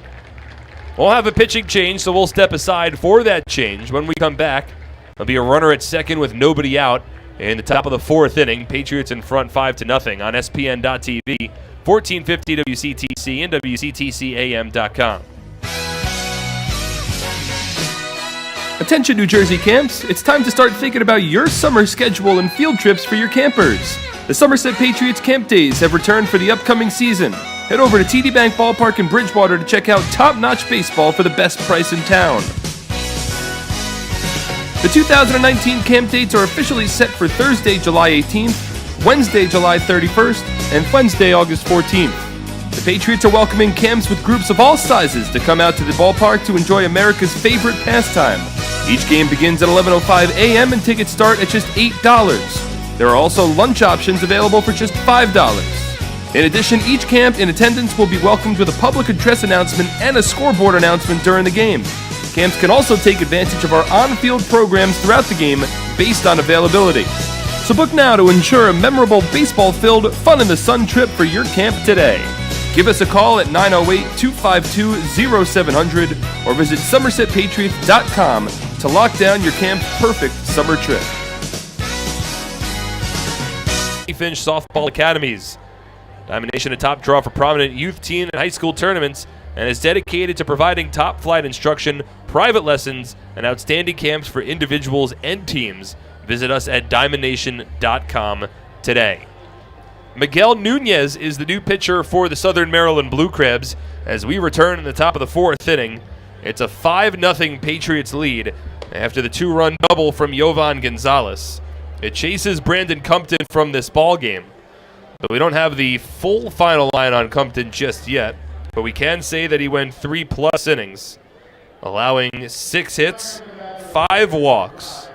We'll have a pitching change, so we'll step aside for that change. When we come back, there'll be a runner at second with nobody out in the top of the 4th inning. Patriots in front 5-0 on SPN.TV, 1450 WCTC, and WCTCAM.com. Attention New Jersey camps, it's time to start thinking about your summer schedule and field trips for your campers. The Somerset Patriots Camp Days have returned for the upcoming season. Head over to TD Bank Ballpark in Bridgewater to check out top-notch baseball for the best price in town. The 2019 camp dates are officially set for Thursday, July 18th, Wednesday, July 31st, and Wednesday, August 14th. The Patriots are welcoming camps with groups of all sizes to come out to the ballpark to enjoy America's favorite pastime. Each game begins at 11:05 a.m. and tickets start at just $8. There are also lunch options available for just $5. In addition, each camp in attendance will be welcomed with a public address announcement and a scoreboard announcement during the game. Camps can also take advantage of our on-field programs throughout the game based on availability. So book now to ensure a memorable baseball-filled, fun-in-the-sun trip for your camp today. Give us a call at 908-252-0700 or visit SomersetPatriots.com to lock down your camp's perfect summer trip. Finch Softball Academies. Diamond Nation, a top draw for prominent youth, teen, and high school tournaments, and is dedicated to providing top-flight instruction, private lessons, and outstanding camps for individuals and teams. Visit us at DiamondNation.com today. Miguel Nunez is the new pitcher for the Southern Maryland Blue Crabs as we return in the top of the 4th inning. It's a 5-0 Patriots lead after the 2-run double from Riovan Gonzalez. It chases Brandon Compton from this ball game, but we don't have the full final line on Compton just yet, but we can say that he went 3+ innings, allowing 6 hits, 5 walks,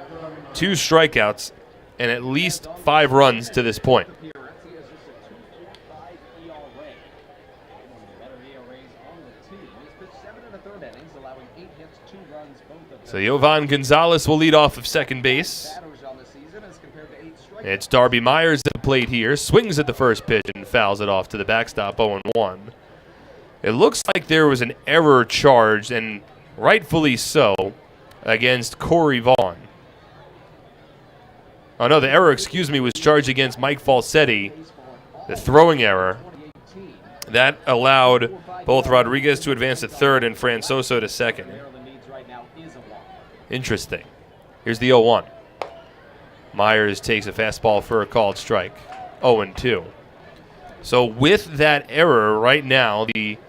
2 strikeouts, and at least 5 runs to this point. So Riovan Gonzalez will lead off of second base. It's Darby Myers at the plate here, swings at the first pitch and fouls it off to the backstop, 0-1. It looks like there was an error charged, and rightfully so, against Corey Vaughn. Oh no, the error, was charged against Mike Falsetti, the throwing error. That allowed both Rodriguez to advance to third and Francoso to second. Interesting. Here's the 0-1. Myers takes a fastball for a called strike. 0-2. So with that error right now, the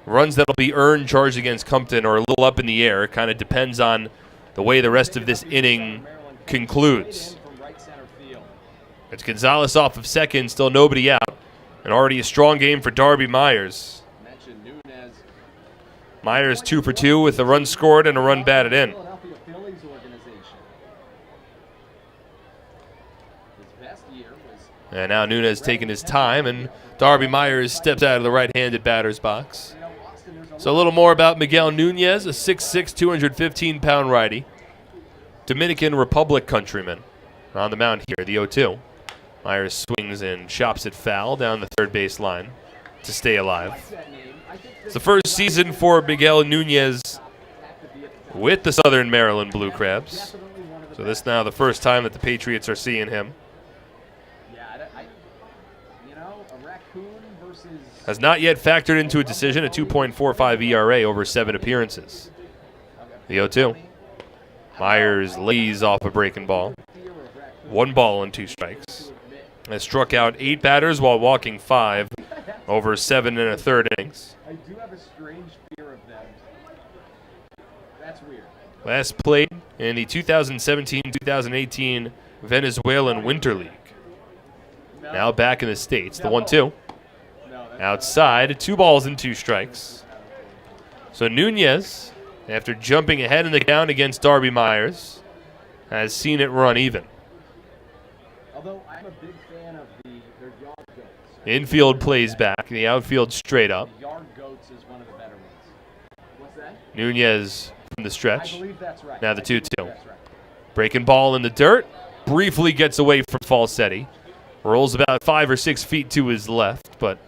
runs that'll be earned charged against Compton are a little up in the air. It kind of depends on the way the rest of this inning concludes. It's Gonzalez off of second, still nobody out, and already a strong game for Darby Myers. Myers 2 for 2 with a run scored and a run batted in. And now Nunez taking his time, and Darby Myers steps out of the right-handed batter's box. So a little more about Miguel Nunez, a 6'6", 215-pound righty. Dominican Republic countryman. On the mound here, the 0-2. Myers swings and chops it foul down the third base line to stay alive. It's the first season for Miguel Nunez with the Southern Maryland Blue Crabs. So this is now the first time that the Patriots are seeing him. Has not yet factored into a decision, a 2.45 ERA over 7 appearances. The 0-2. Myers lays off a breaking ball. 1 ball and 2 strikes. Has struck out 8 batters while walking 5 over 7 1/3 innings. I do have a strange fear of them. That's weird. Last played in the 2017-2018 Venezuelan Winter League. Now back in the States. The 1-2. Outside, 2 balls and 2 strikes. So Nunez, after jumping ahead in the count against Darby Myers, has seen it run even. Although I'm a big fan of their yard goats. Infield plays back, the outfield straight up. Yard goats is one of the better ones. What's that? Nunez from the stretch. I believe that's right. Now the 2-2. Breaking ball in the dirt. Briefly gets away from Falsetti. Rolls about 5 or 6 feet to his left, but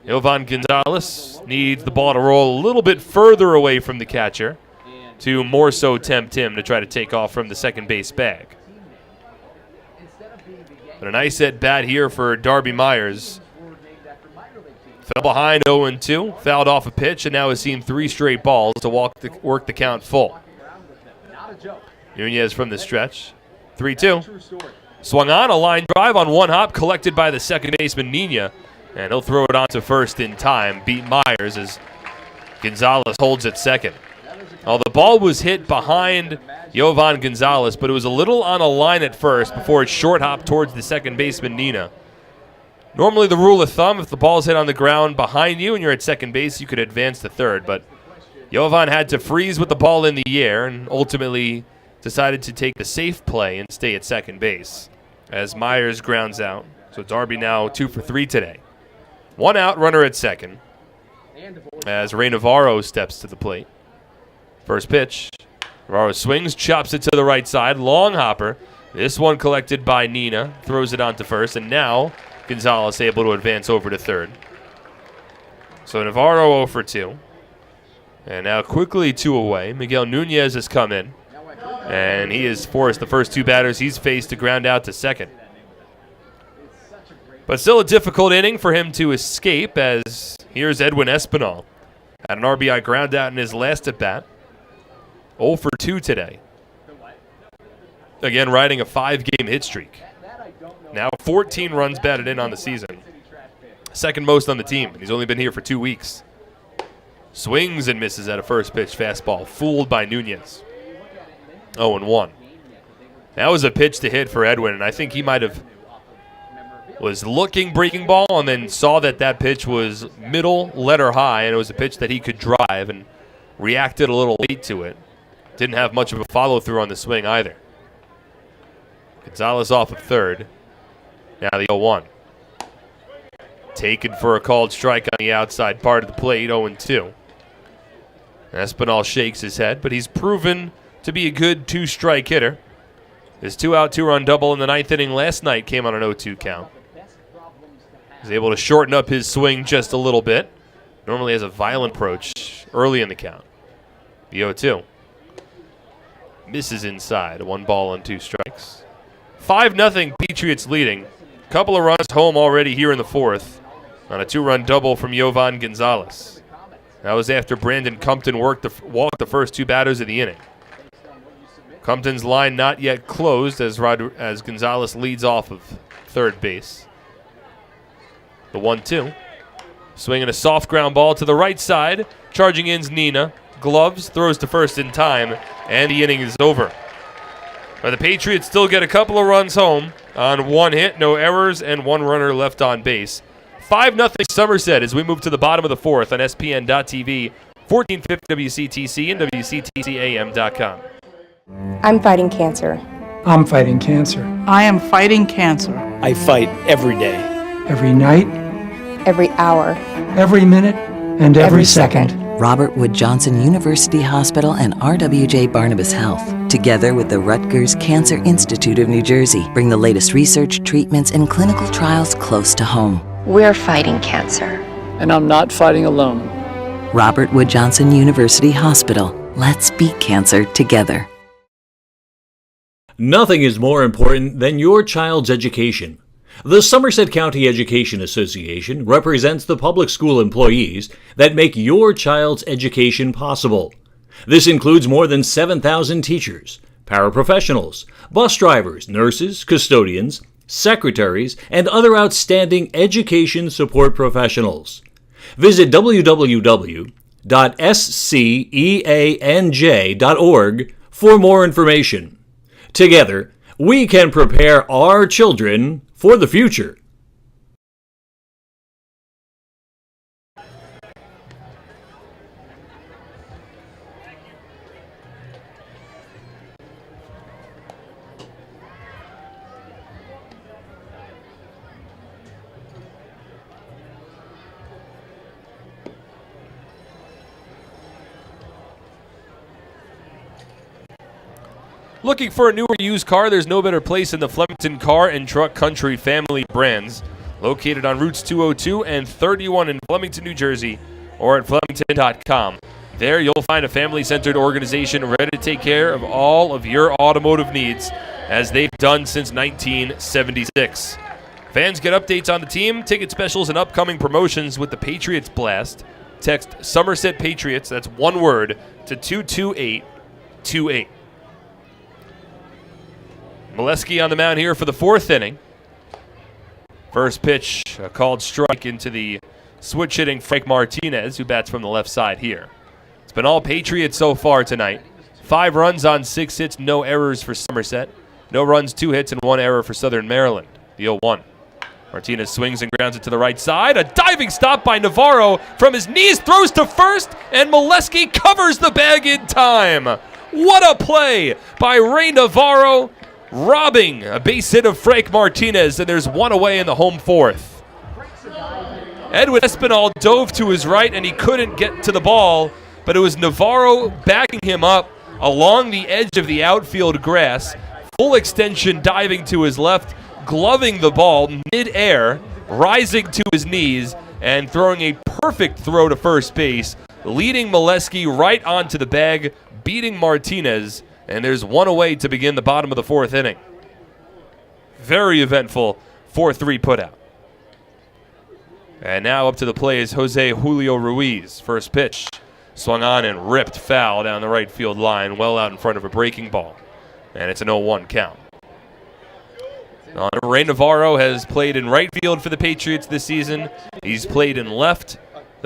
Jovan Gonzalez needs the ball to roll a little bit further away from the catcher to more so tempt him to try to take off from the second base bag. But a nice at-bat here for Darby Myers. Fell behind 0-2, fouled off a pitch, and now has seen 3 straight balls to work the count full. Nunez from the stretch. 3-2. Swung on, a line drive on one hop, collected by the second baseman Nina, and he'll throw it on to first in time. Beat Myers as Gonzalez holds at second. Well, the ball was hit behind Jovan Gonzalez, but it was a little on a line at first before it short hopped towards the second baseman Nina. Normally the rule of thumb, if the ball's hit on the ground behind you and you're at second base, you could advance to third, but Jovan had to freeze with the ball in the air and ultimately decided to take the safe play and stay at second base as Myers grounds out. So Darby now 2 for 3 today. 1 out, runner at second as Ray Navarro steps to the plate. First pitch, Navarro swings, chops it to the right side, long hopper. This one collected by Nina, throws it on to first, and now Gonzalez able to advance over to third. So Navarro 0 for 2. And now quickly 2 away. Miguel Nunez has come in, and he has forced the first 2 batters he's faced to ground out to second. But still a difficult inning for him to escape, as here's Edwin Espinal. Had an RBI ground out in his last at-bat. 0 for 2 today. Again, riding a 5-game hit streak. Now 14 runs batted in on the season. Second most on the team, and he's only been here for 2 weeks. Swings and misses at a first pitch fastball, fooled by Nunez. 0-1. That was a pitch to hit for Edwin, and I think he might have was looking breaking ball and then saw that pitch was middle, letter high, and it was a pitch that he could drive and reacted a little late to it. Didn't have much of a follow-through on the swing either. Gonzalez off of third. Now the 0-1. Taken for a called strike on the outside part of the plate, 0-2. Espinal shakes his head, but he's proven to be a good 2-strike hitter. His 2-out, 2-run double in the 9th inning last night came on an 0-2 count. He's able to shorten up his swing just a little bit. Normally has a violent approach early in the count. The 0-2. Misses inside. 1 ball and 2 strikes. 5-0 Patriots leading. Couple of runs home already here in the 4th on a 2-run double from Jovan Gonzalez. That was after Brandon Compton walked the first 2 batters of the inning. Compton's line not yet closed as Gonzalez leads off of third base. The 1-2. Swinging a soft ground ball to the right side. Charging in's Nina. Gloves, throws to first in time, and the inning is over. But the Patriots still get a couple of runs home on 1 hit, no errors, and 1 runner left on base. 5-0 Somerset as we move to the bottom of the 4th on SPN.TV, 1450 WCTC, and WCTCAM.com. I'm fighting cancer. I'm fighting cancer. I am fighting cancer. I fight every day. Every night. Every hour. Every minute. And every second. Robert Wood Johnson University Hospital and RWJ Barnabas Health, together with the Rutgers Cancer Institute of New Jersey, bring the latest research, treatments, and clinical trials close to home. We're fighting cancer. And I'm not fighting alone. Robert Wood Johnson University Hospital. Let's beat cancer together. Nothing is more important than your child's education. The Somerset County Education Association represents the public school employees that make your child's education possible. This includes more than 7,000 teachers, paraprofessionals, bus drivers, nurses, custodians, secretaries, and other outstanding education support professionals. Visit www.sceanj.org for more information. Together, we can prepare our children for the future. Looking for a newer used car? There's no better place than the Flemington Car and Truck Country family brands, located on routes 202 and 31 in Flemington, New Jersey, or at Flemington.com. There you'll find a family-centered organization ready to take care of all of your automotive needs, as they've done since 1976. Fans get updates on the team, ticket specials, and upcoming promotions with the Patriots Blast. Text Somerset Patriots, that's one word, to 22828. Molesky on the mound here for the fourth inning. First pitch, a called strike into the switch-hitting Frank Martinez, who bats from the left side here. It's been all Patriots so far tonight. 5 runs on 6 hits, no errors for Somerset. No runs, 2 hits, and 1 error for Southern Maryland. The 0-1. Martinez swings and grounds it to the right side. A diving stop by Navarro from his knees, throws to first, and Molesky covers the bag in time. What a play by Ray Navarro, robbing a base hit of Frank Martinez, and there's 1 away in the home fourth. Edwin Espinal dove to his right, and he couldn't get to the ball, but it was Navarro backing him up along the edge of the outfield grass, full extension diving to his left, gloving the ball mid-air, rising to his knees, and throwing a perfect throw to first base, leading Molesky right onto the bag, beating Martinez, and there's 1 away to begin the bottom of the fourth inning. Very eventful 4-3 putout. And now up to the plate is Jose Julio Ruiz. First pitch, swung on and ripped foul down the right field line, well out in front of a breaking ball. And it's an 0-1 count. Ray Navarro has played in right field for the Patriots this season. He's played in left.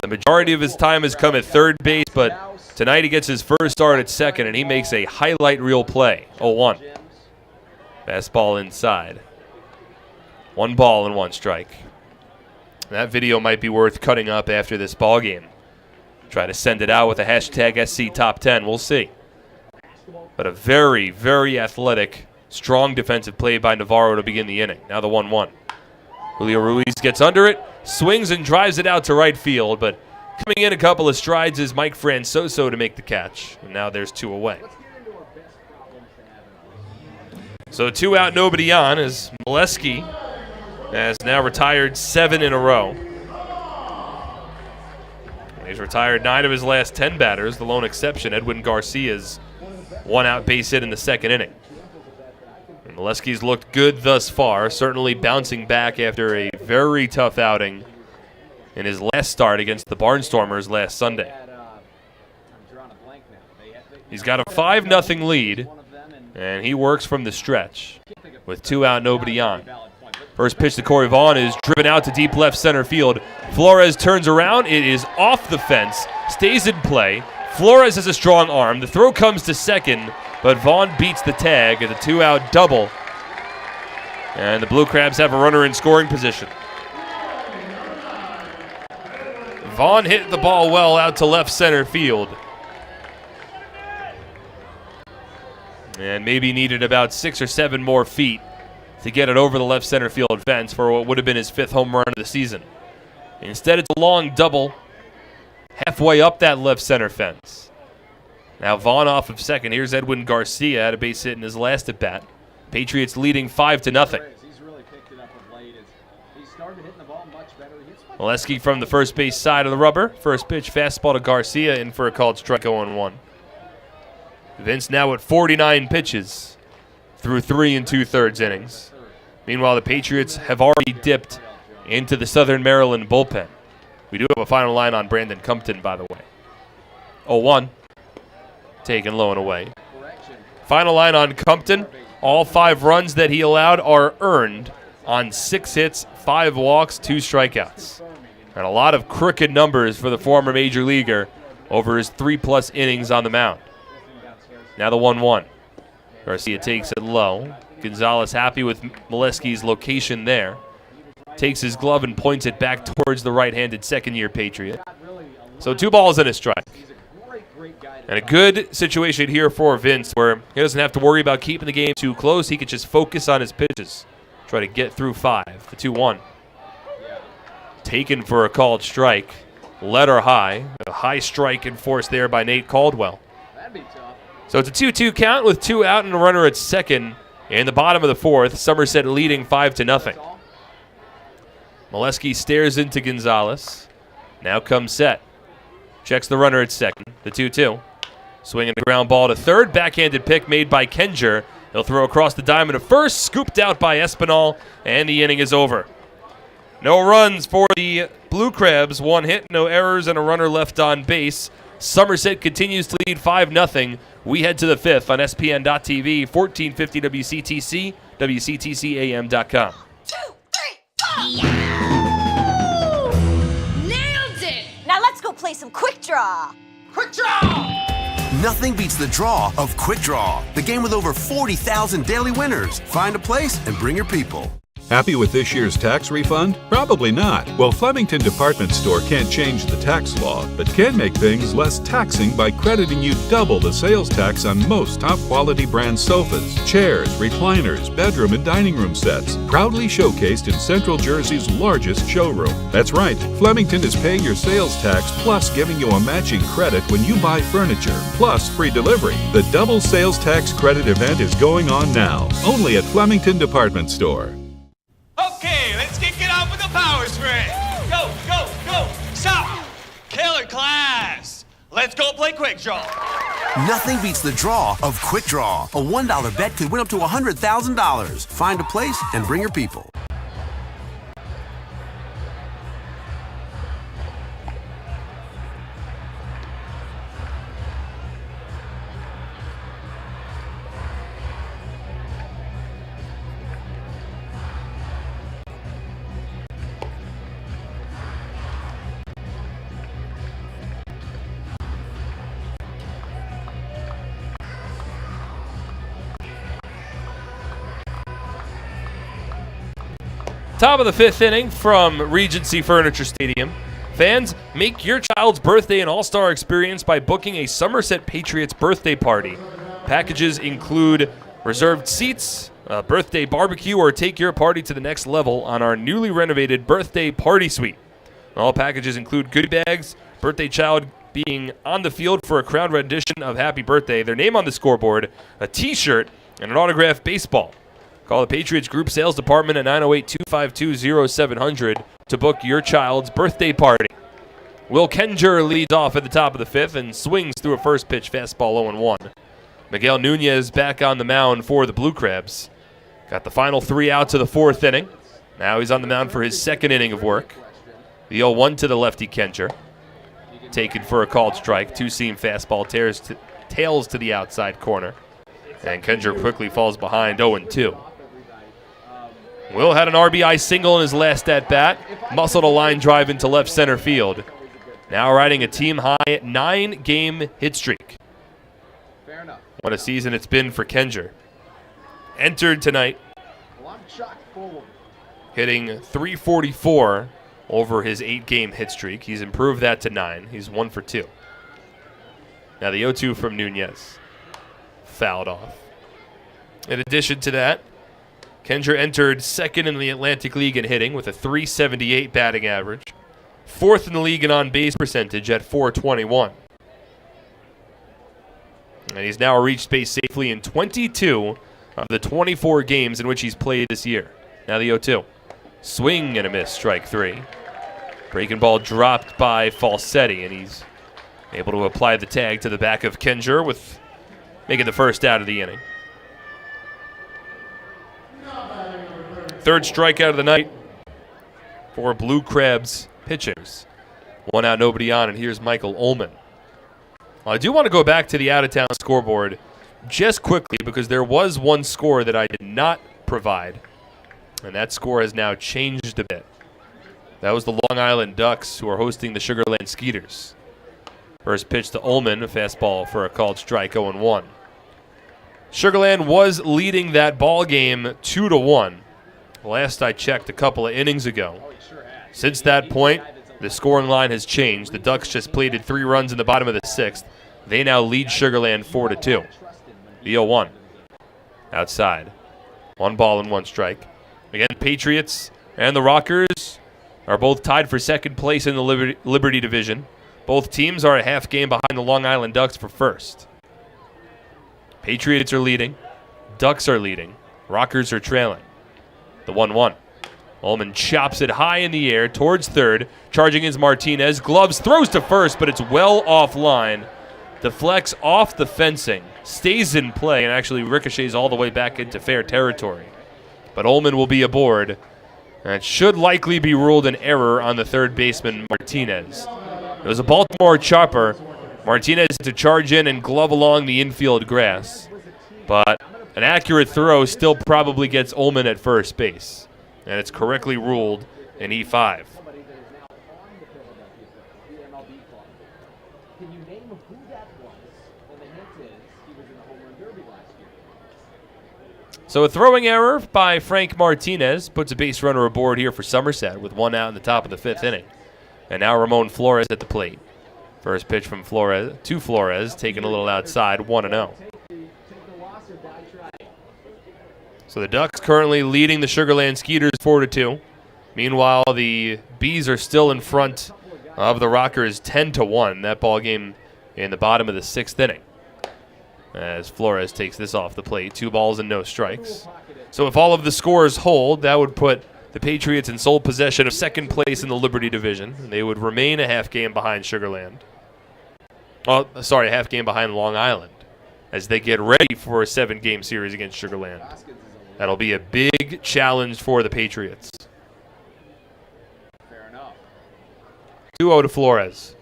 The majority of his time has come at third base, but tonight he gets his first start at second, and he makes a highlight reel play. 0-1. Fastball inside. 1 ball and 1 strike. That video might be worth cutting up after this ball game. Try to send it out with a hashtag SC Top 10. We'll see. But a very, very athletic, strong defensive play by Navarro to begin the inning. Now the 1-1. Julio Ruiz gets under it, swings and drives it out to right field, but coming in a couple of strides is Mike Francoso to make the catch. And now there's 2 away. So 2 out, nobody on, as Molesky has now retired 7 in a row. He's retired 9 of his last 10 batters. The lone exception, Edwin Garcia's 1 out base hit in the second inning. And Molesky's looked good thus far, certainly bouncing back after a very tough outing in his last start against the Barnstormers last Sunday. He's got a 5-0 lead, and he works from the stretch with 2 out, nobody on. First pitch to Corey Vaughn is driven out to deep left center field. Flores turns around. It is off the fence, stays in play. Flores has a strong arm. The throw comes to second, but Vaughn beats the tag at a 2-out double. And the Blue Crabs have a runner in scoring position. Vaughn hit the ball well out to left center field. And maybe needed about 6 or 7 more feet to get it over the left center field fence for what would have been his 5th home run of the season. Instead, it's a long double halfway up that left center fence. Now Vaughn off of second. Here's Edwin Garcia at a base hit in his last at bat. Patriots leading 5-0. Molesky from the first base side of the rubber. First pitch, fastball to Garcia, in for a called strike, 0-1. Vince now at 49 pitches through 3 2/3 innings. Meanwhile, the Patriots have already dipped into the Southern Maryland bullpen. We do have a final line on Brandon Compton, by the way. 0-1. Taken low and away. Final line on Compton. All 5 runs that he allowed are earned on 6 hits, 5 walks, 2 strikeouts. And a lot of crooked numbers for the former major leaguer over his 3+ innings on the mound. Now the 1-1. Garcia takes it low. Gonzalez happy with Molesky's location there. Takes his glove and points it back towards the right-handed second-year Patriot. So 2 balls and a strike. And a good situation here for Vince, where he doesn't have to worry about keeping the game too close. He could just focus on his pitches. Try to get through 5. The 2-1. Taken for a called strike. Letter high. A high strike enforced there by Nate Caldwell. So it's a 2-2 count with 2 out and a runner at second in the bottom of the fourth. Somerset leading 5-0. Molesky stares into Gonzalez. Now comes Set. Checks the runner at second. The 2-2. Swinging the ground ball to third. Backhanded pick made by Kenger. He'll throw across the diamond to first. Scooped out by Espinal. And the inning is over. No runs for the Blue Crabs. 1 hit, no errors, and a runner left on base. Somerset continues to lead 5-0. We head to the fifth on SPN.TV, 1450 WCTC, WCTCAM.com. 2, 3, 4. Nailed it! Now let's go play some quick draw. Quick draw! Nothing beats the draw of Quick Draw, the game with over 40,000 daily winners. Find a place and bring your people. Happy with this year's tax refund? Probably not. Well, Flemington Department Store can't change the tax law, but can make things less taxing by crediting you double the sales tax on most top-quality brand sofas, chairs, recliners, bedroom and dining room sets, proudly showcased in Central Jersey's largest showroom. That's right, Flemington is paying your sales tax plus giving you a matching credit when you buy furniture, plus free delivery. The double sales tax credit event is going on now, only at Flemington Department Store. Okay, let's kick it off with a power spray. Go, go, go. Stop. Killer class. Let's go play quick draw. Nothing beats the draw of Quick Draw. A $1 bet could win up to $100,000. Find a place and bring your people. Top of the fifth inning from Regency Furniture Stadium. Fans, make your child's birthday an all-star experience by booking a Somerset Patriots birthday party. Packages include reserved seats, a birthday barbecue, or take your party to the next level on our newly renovated birthday party suite. All packages include goodie bags, birthday child being on the field for a crowd rendition of Happy Birthday, their name on the scoreboard, a t-shirt, and an autographed baseball. Call the Patriots Group Sales Department at 908-252-0700 to book your child's birthday party. Will Kenger leads off at the top of the fifth and swings through a first pitch fastball 0-1. Miguel Nunez back on the mound for the Blue Crabs. Got the final 3 outs of the fourth inning. Now he's on the mound for his second inning of work. The 0-1 to the lefty Kenger. Taken for a called strike. Two-seam fastball tails to the outside corner. And Kenger quickly falls behind 0-2. Will had an RBI single in his last at-bat. Muscled a line drive into left center field. Now riding a team-high 9-game hit streak. What a season it's been for Kenger. Entered tonight, hitting .344 over his 8-game hit streak. He's improved that to 9. He's 1 for 2. Now the 0-2 from Nunez. Fouled off. In addition to that, Kenger entered second in the Atlantic League in hitting with a .378 batting average. Fourth in the league in on-base percentage at .421. And he's now reached base safely in 22 of the 24 games in which he's played this year. Now the 0-2. Swing and a miss, strike 3. Breaking ball dropped by Falsetti, and he's able to apply the tag to the back of Kenger with making the first out of the inning. Third strikeout of the night for Blue Crabs pitchers. 1 out, nobody on, and here's Michael Ullman. Well, I do want to go back to the out-of-town scoreboard just quickly because there was one score that I did not provide, and that score has now changed a bit. That was the Long Island Ducks, who are hosting the Sugar Land Skeeters. First pitch to Ullman, a fastball for a called strike, 0-1. Sugar Land was leading that ball game 2-1. Last I checked a couple of innings ago. Since that point, the scoring line has changed. The Ducks just plated 3 runs in the bottom of the 6th. They now lead Sugar Land 4-2. The 0-1. Outside. 1 ball and 1 strike. Again, the Patriots and the Rockers are both tied for second place in the Liberty Division. Both teams are a half game behind the Long Island Ducks for first. Patriots are leading. Ducks are leading. Rockers are trailing. The 1-1. Ullman chops it high in the air towards third. Charging is Martinez. Gloves, throws to first, but it's well offline. Deflects off the fencing. Stays in play and actually ricochets all the way back into fair territory. But Ullman will be aboard. And it should likely be ruled an error on the third baseman, Martinez. It was a Baltimore chopper. Martinez to charge in and glove along the infield grass. But an accurate throw still probably gets Ullman at first base. And it's correctly ruled an E5. So a throwing error by Frank Martinez puts a base runner aboard here for Somerset with 1 out in the top of the 5th inning. And now Ramon Flores at the plate. First pitch from Flores to Flores, taken a little outside, 1-0. So the Ducks currently leading the Sugarland Skeeters 4-2. Meanwhile, the Bees are still in front of the Rockers 10-1. That ball game in the bottom of the 6th inning. As Flores takes this off the plate, 2 balls and no strikes. So if all of the scores hold, that would put the Patriots in sole possession of second place in the Liberty Division. And they would remain a half game behind Sugarland. Oh, sorry, a half game behind Long Island as they get ready for a 7-game series against Sugarland. That'll be a big challenge for the Patriots. 2-0 to Flores.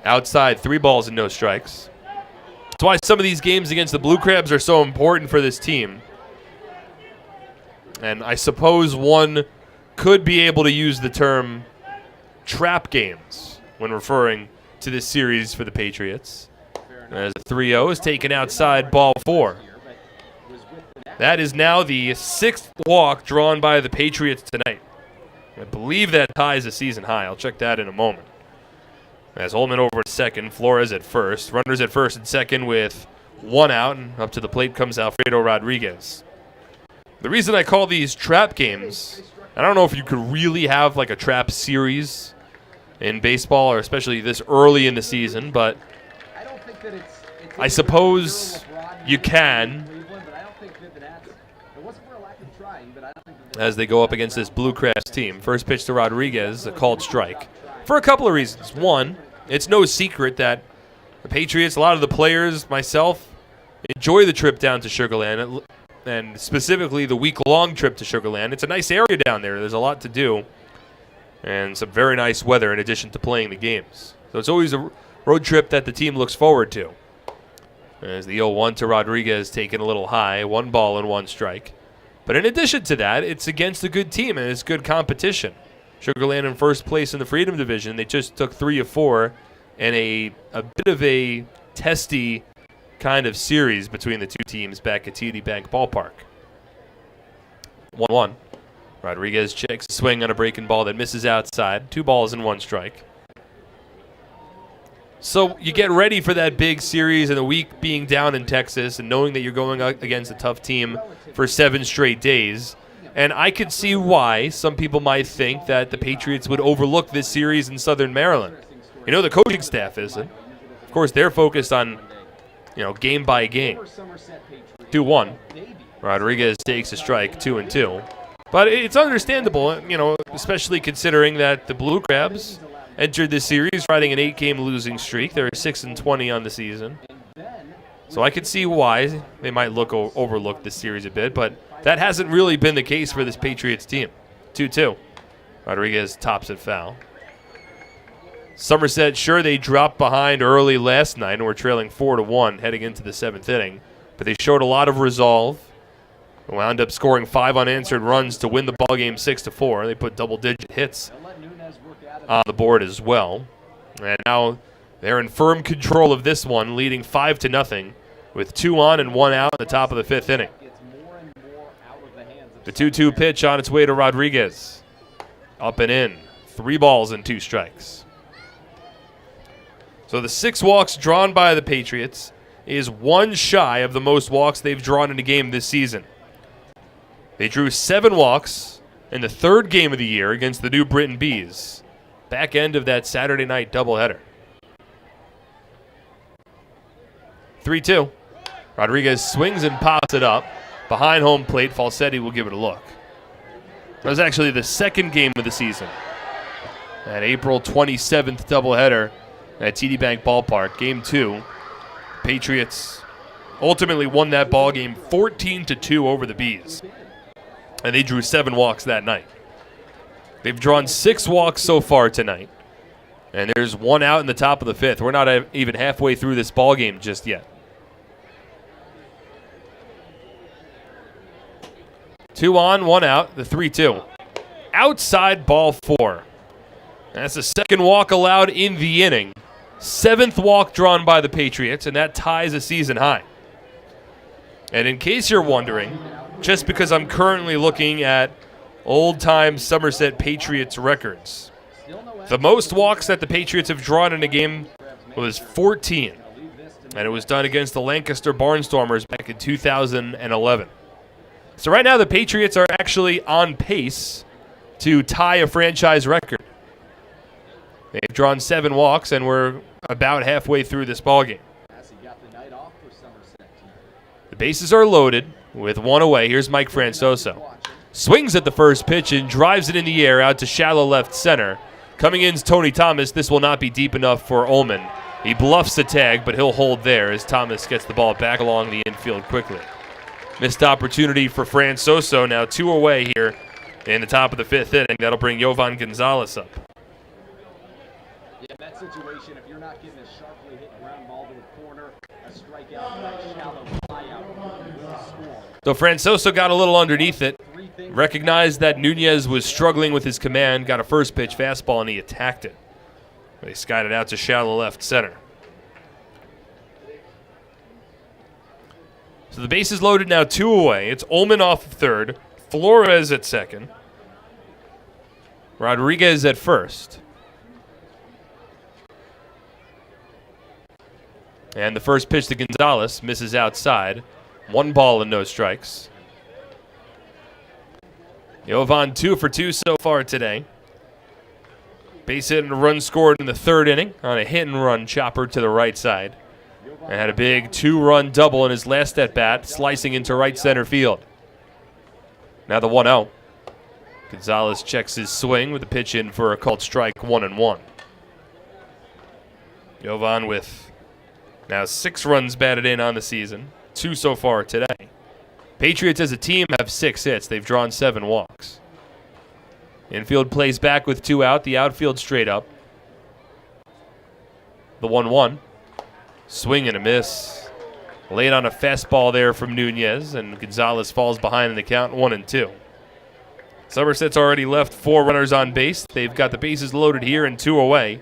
Outside, 3 balls and no strikes. That's why some of these games against the Blue Crabs are so important for this team. And I suppose one could be able to use the term trap games when referring to this series for the Patriots. As a 3-0 is taken outside, ball 4. That is now the 6th walk drawn by the Patriots tonight. I believe that ties a season high. I'll check that in a moment. As Ullman over at second, Flores at first. Runners at first and second with 1 out, and up to the plate comes Alfredo Rodriguez. The reason I call these trap games, I don't know if you could really have like a trap series in baseball, or especially this early in the season, but I suppose you can, as they go up against this Blue Crabs team. First pitch to Rodriguez, a called strike. For a couple of reasons. One, it's no secret that the Patriots, a lot of the players, myself, enjoy the trip down to Sugarland, and specifically the week-long trip to Sugarland. It's a nice area down there. There's a lot to do and some very nice weather in addition to playing the games. So it's always a road trip that the team looks forward to. As the 0-1 to Rodriguez taken a little high, 1 ball and 1 strike. But in addition to that, it's against a good team and it's good competition. Sugarland in first place in the Freedom Division. They just took 3 of 4 in a bit of a testy kind of series between the two teams back at TD Bank Ballpark. 1-1. Rodriguez checks a swing on a breaking ball that misses outside. 2 balls and 1 strike. So you get ready for that big series and the week being down in Texas and knowing that you're going against a tough team for 7 straight days. And I could see why some people might think that the Patriots would overlook this series in Southern Maryland. You know, the coaching staff isn't. Of course, they're focused on, game by game. 2-1. Rodriguez takes a strike, 2-2. But it's understandable, especially considering that the Blue Crabs entered this series riding an 8-game losing streak. They're 6-20 on the season. So I could see why they might overlook this series a bit, but that hasn't really been the case for this Patriots team. 2-2. Rodriguez tops it foul. Somerset, sure, they dropped behind early last night and were trailing 4-1 heading into the 7th inning, but they showed a lot of resolve. They wound up scoring 5 unanswered runs to win the ballgame 6-4. They put double-digit hits on the board as well. And now they're in firm control of this one, leading 5-0 with 2 on and 1 out in the top of the 5th inning. The 2-2 pitch on its way to Rodriguez. Up and in. 3 balls and 2 strikes. So the 6 walks drawn by the Patriots is 1 shy of the most walks they've drawn in a game this season. They drew 7 walks in the 3rd game of the year against the New Britain Bees. Back end of that Saturday night doubleheader. 3-2. Rodriguez swings and pops it up. Behind home plate, Falsetti will give it a look. That was actually the second game of the season. That April 27th doubleheader at TD Bank Ballpark, Game 2. Patriots ultimately won that ball game 14-2 over the Bees. And they drew 7 walks that night. They've drawn 6 walks so far tonight. And there's 1 out in the top of the 5th. We're not even halfway through this ball game just yet. 2 on, 1 out, the 3-2. Outside ball 4. That's the second walk allowed in the inning. 7th walk drawn by the Patriots, and that ties a season high. And in case you're wondering, just because I'm currently looking at old-time Somerset Patriots records, the most walks that the Patriots have drawn in a game was 14. And it was done against the Lancaster Barnstormers back in 2011. So right now the Patriots are actually on pace to tie a franchise record. They've drawn 7 walks, and we're about halfway through this ballgame. The bases are loaded with 1 away. Here's Mike Francoso. Swings at the first pitch and drives it in the air out to shallow left center. Coming in is Tony Thomas. This will not be deep enough for Ullman. He bluffs the tag, but he'll hold there as Thomas gets the ball back along the infield quickly. Missed opportunity for Francoso. Now 2 away here in the top of the 5th inning. That'll bring Jovan Gonzalez up. Yeah, in that situation, if you're not getting a sharply hit ground ball to a corner, a strikeout, a shallow flyout will score. So Francoso got a little underneath it. Recognized that Nunez was struggling with his command, got a first pitch fastball, and he attacked it. They skied it out to shallow left center. So the base is loaded now, 2 away. It's Ullman off of third, Flores at second, Rodriguez at first. And the first pitch to Gonzalez misses outside. 1 ball and no strikes. Jovan 2 for 2 so far today. Base hit and a run scored in the 3rd inning on a hit and run chopper to the right side. And had a big 2-run double in his last at-bat, slicing into right center field. Now the 1-0. Gonzalez checks his swing with a pitch in for a called strike, 1-1. Jovan with now 6 runs batted in on the season, 2 so far today. Patriots as a team have 6 hits. They've drawn 7 walks. Infield plays back with 2 out. The outfield straight up. The 1-1. Swing and a miss. Late on a fastball there from Nunez, and Gonzalez falls behind in the count, 1-2. Somerset's already left 4 runners on base. They've got the bases loaded here and 2 away.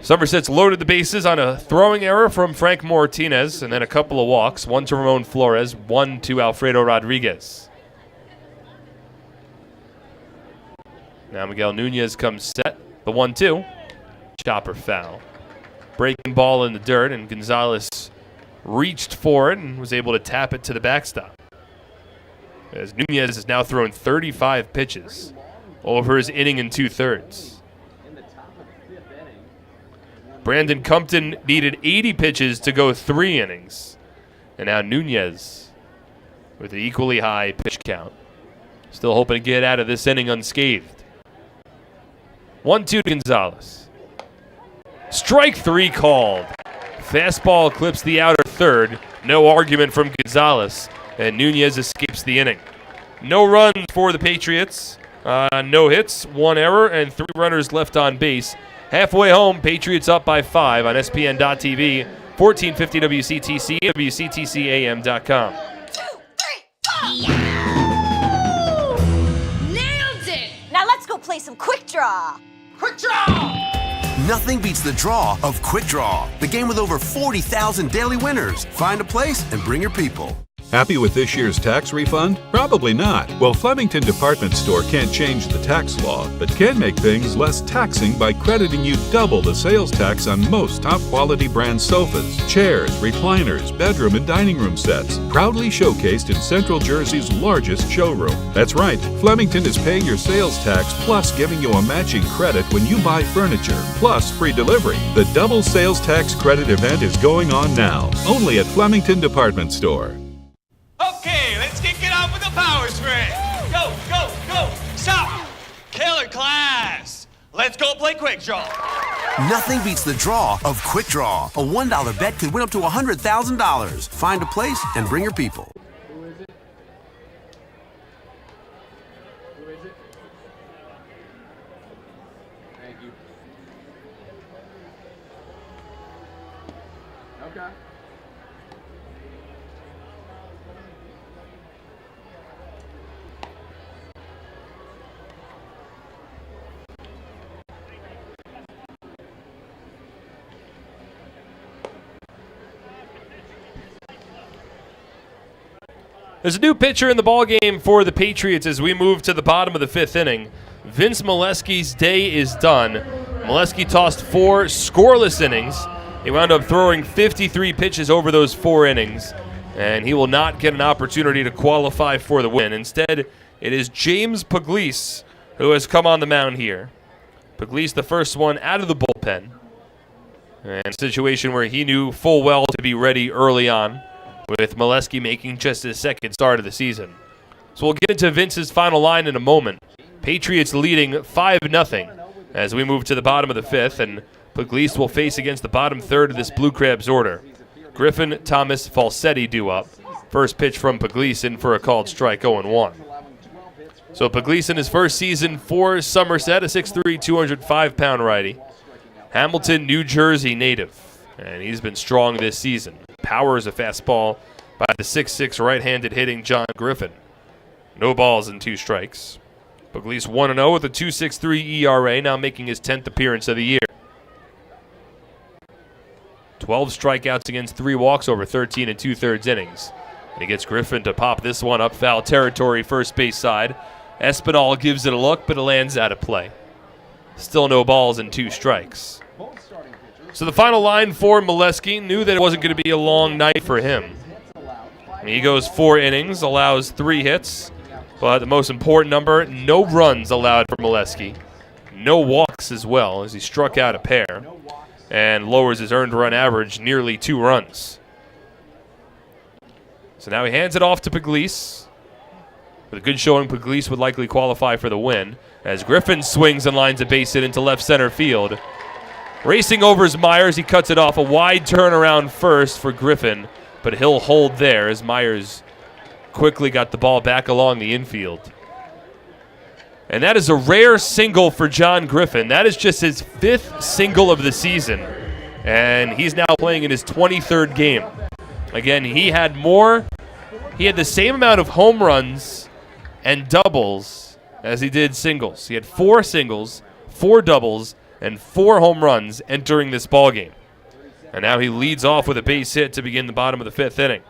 Somerset's loaded the bases on a throwing error from Frank Martinez, and then a couple of walks, 1 to Ramon Flores, 1 to Alfredo Rodriguez. Now Miguel Nunez comes set. The 1-2. Chopper foul. Breaking ball in the dirt, and Gonzalez reached for it and was able to tap it to the backstop. As Nunez has now thrown 35 pitches over his inning and 2/3. Brandon Compton needed 80 pitches to go 3 innings. And now Nunez with an equally high pitch count. Still hoping to get out of this inning unscathed. 1-2 to Gonzalez. Strike 3 called. Fastball clips the outer third. No argument from Gonzalez. And Nunez escapes the inning. No runs for the Patriots. No hits, 1 error, and 3 runners left on base. Halfway home, Patriots up by 5 on SPN.TV, 1450 WCTC, and WCTCAM.com. 2, 3, 4! Nailed it! Now let's go play some quick draw. Quick draw! Nothing beats the draw of Quick Draw, the game with over 40,000 daily winners. Find a place and bring your people. Happy with this year's tax refund? Probably not. Well, Flemington Department Store can't change the tax law, but can make things less taxing by crediting you double the sales tax on most top-quality brand sofas, chairs, recliners, bedroom and dining room sets, proudly showcased in Central Jersey's largest showroom. That's right, Flemington is paying your sales tax plus giving you a matching credit when you buy furniture, plus free delivery. The double sales tax credit event is going on now, only at Flemington Department Store. Okay, let's kick it off with the power sprint. Go, go, go. Stop. Killer class. Let's go play quick draw. Nothing beats the draw of Quick Draw. A $1 bet could win up to $100,000. Find a place and bring your people. Who is it? Who is it? Thank you. Okay. There's a new pitcher in the ballgame for the Patriots as we move to the bottom of the fifth inning. Vince Molesky's day is done. Molesky tossed 4 scoreless innings. He wound up throwing 53 pitches over those 4 innings, and he will not get an opportunity to qualify for the win. Instead, it is James Puglise who has come on the mound here. Puglise, the first one out of the bullpen, and a situation where he knew full well to be ready early on, with Molesky making just his second start of the season. So we'll get into Vince's final line in a moment. Patriots leading 5-0 as we move to the bottom of the fifth, and Puglise will face against the bottom third of this Blue Crabs order. Griffin, Thomas, Falsetti due up. First pitch from Puglise in for a called strike, 0-1. So Puglise in his first season for Somerset, a 6'3", 205-pound righty. Hamilton, New Jersey native, and he's been strong this season. Powers a fastball by the 6'6", right-handed hitting John Griffin. No balls and 2 strikes. Puglise 1-0 with a 2.63 ERA, now making his 10th appearance of the year. 12 strikeouts against 3 walks over 13 2/3 innings. And he gets Griffin to pop this one up foul territory, first base side. Espinal gives it a look, but it lands out of play. Still no balls and 2 strikes. So the final line for Molesky, knew that it wasn't going to be a long night for him. He goes 4 innings, allows 3 hits, but the most important number, no runs allowed for Molesky. No walks as well, as he struck out a pair and lowers his earned run average nearly 2 runs. So now he hands it off to Puglise. With a good showing, Puglise would likely qualify for the win, as Griffin swings and lines a base hit into left center field. Racing over is Myers. He cuts it off. A wide turnaround first for Griffin, but he'll hold there as Myers quickly got the ball back along the infield. And that is a rare single for John Griffin. That is just his 5th single of the season, and he's now playing in his 23rd game. Again, he had the same amount of home runs and doubles as he did singles. He had 4 singles, 4 doubles, and 4 home runs entering this ballgame. And now he leads off with a base hit to begin the bottom of the 5th inning.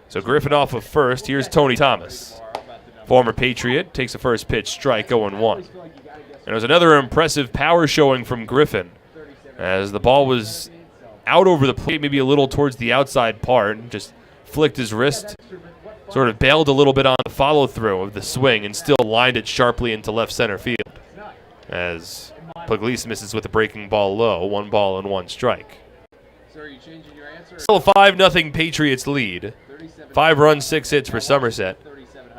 So Griffin off of first. Here's Tony Thomas. Former Patriot takes a first pitch, strike, 0-1. And it was another impressive power showing from Griffin, as the ball was out over the plate, maybe a little towards the outside part, and just flicked his wrist, sort of bailed a little bit on the follow-through of the swing, and still lined it sharply into left center field, as Puglise misses with a breaking ball low, 1 ball and 1 strike. Still a 5-0 Patriots lead. 5 runs, 6 hits for Somerset.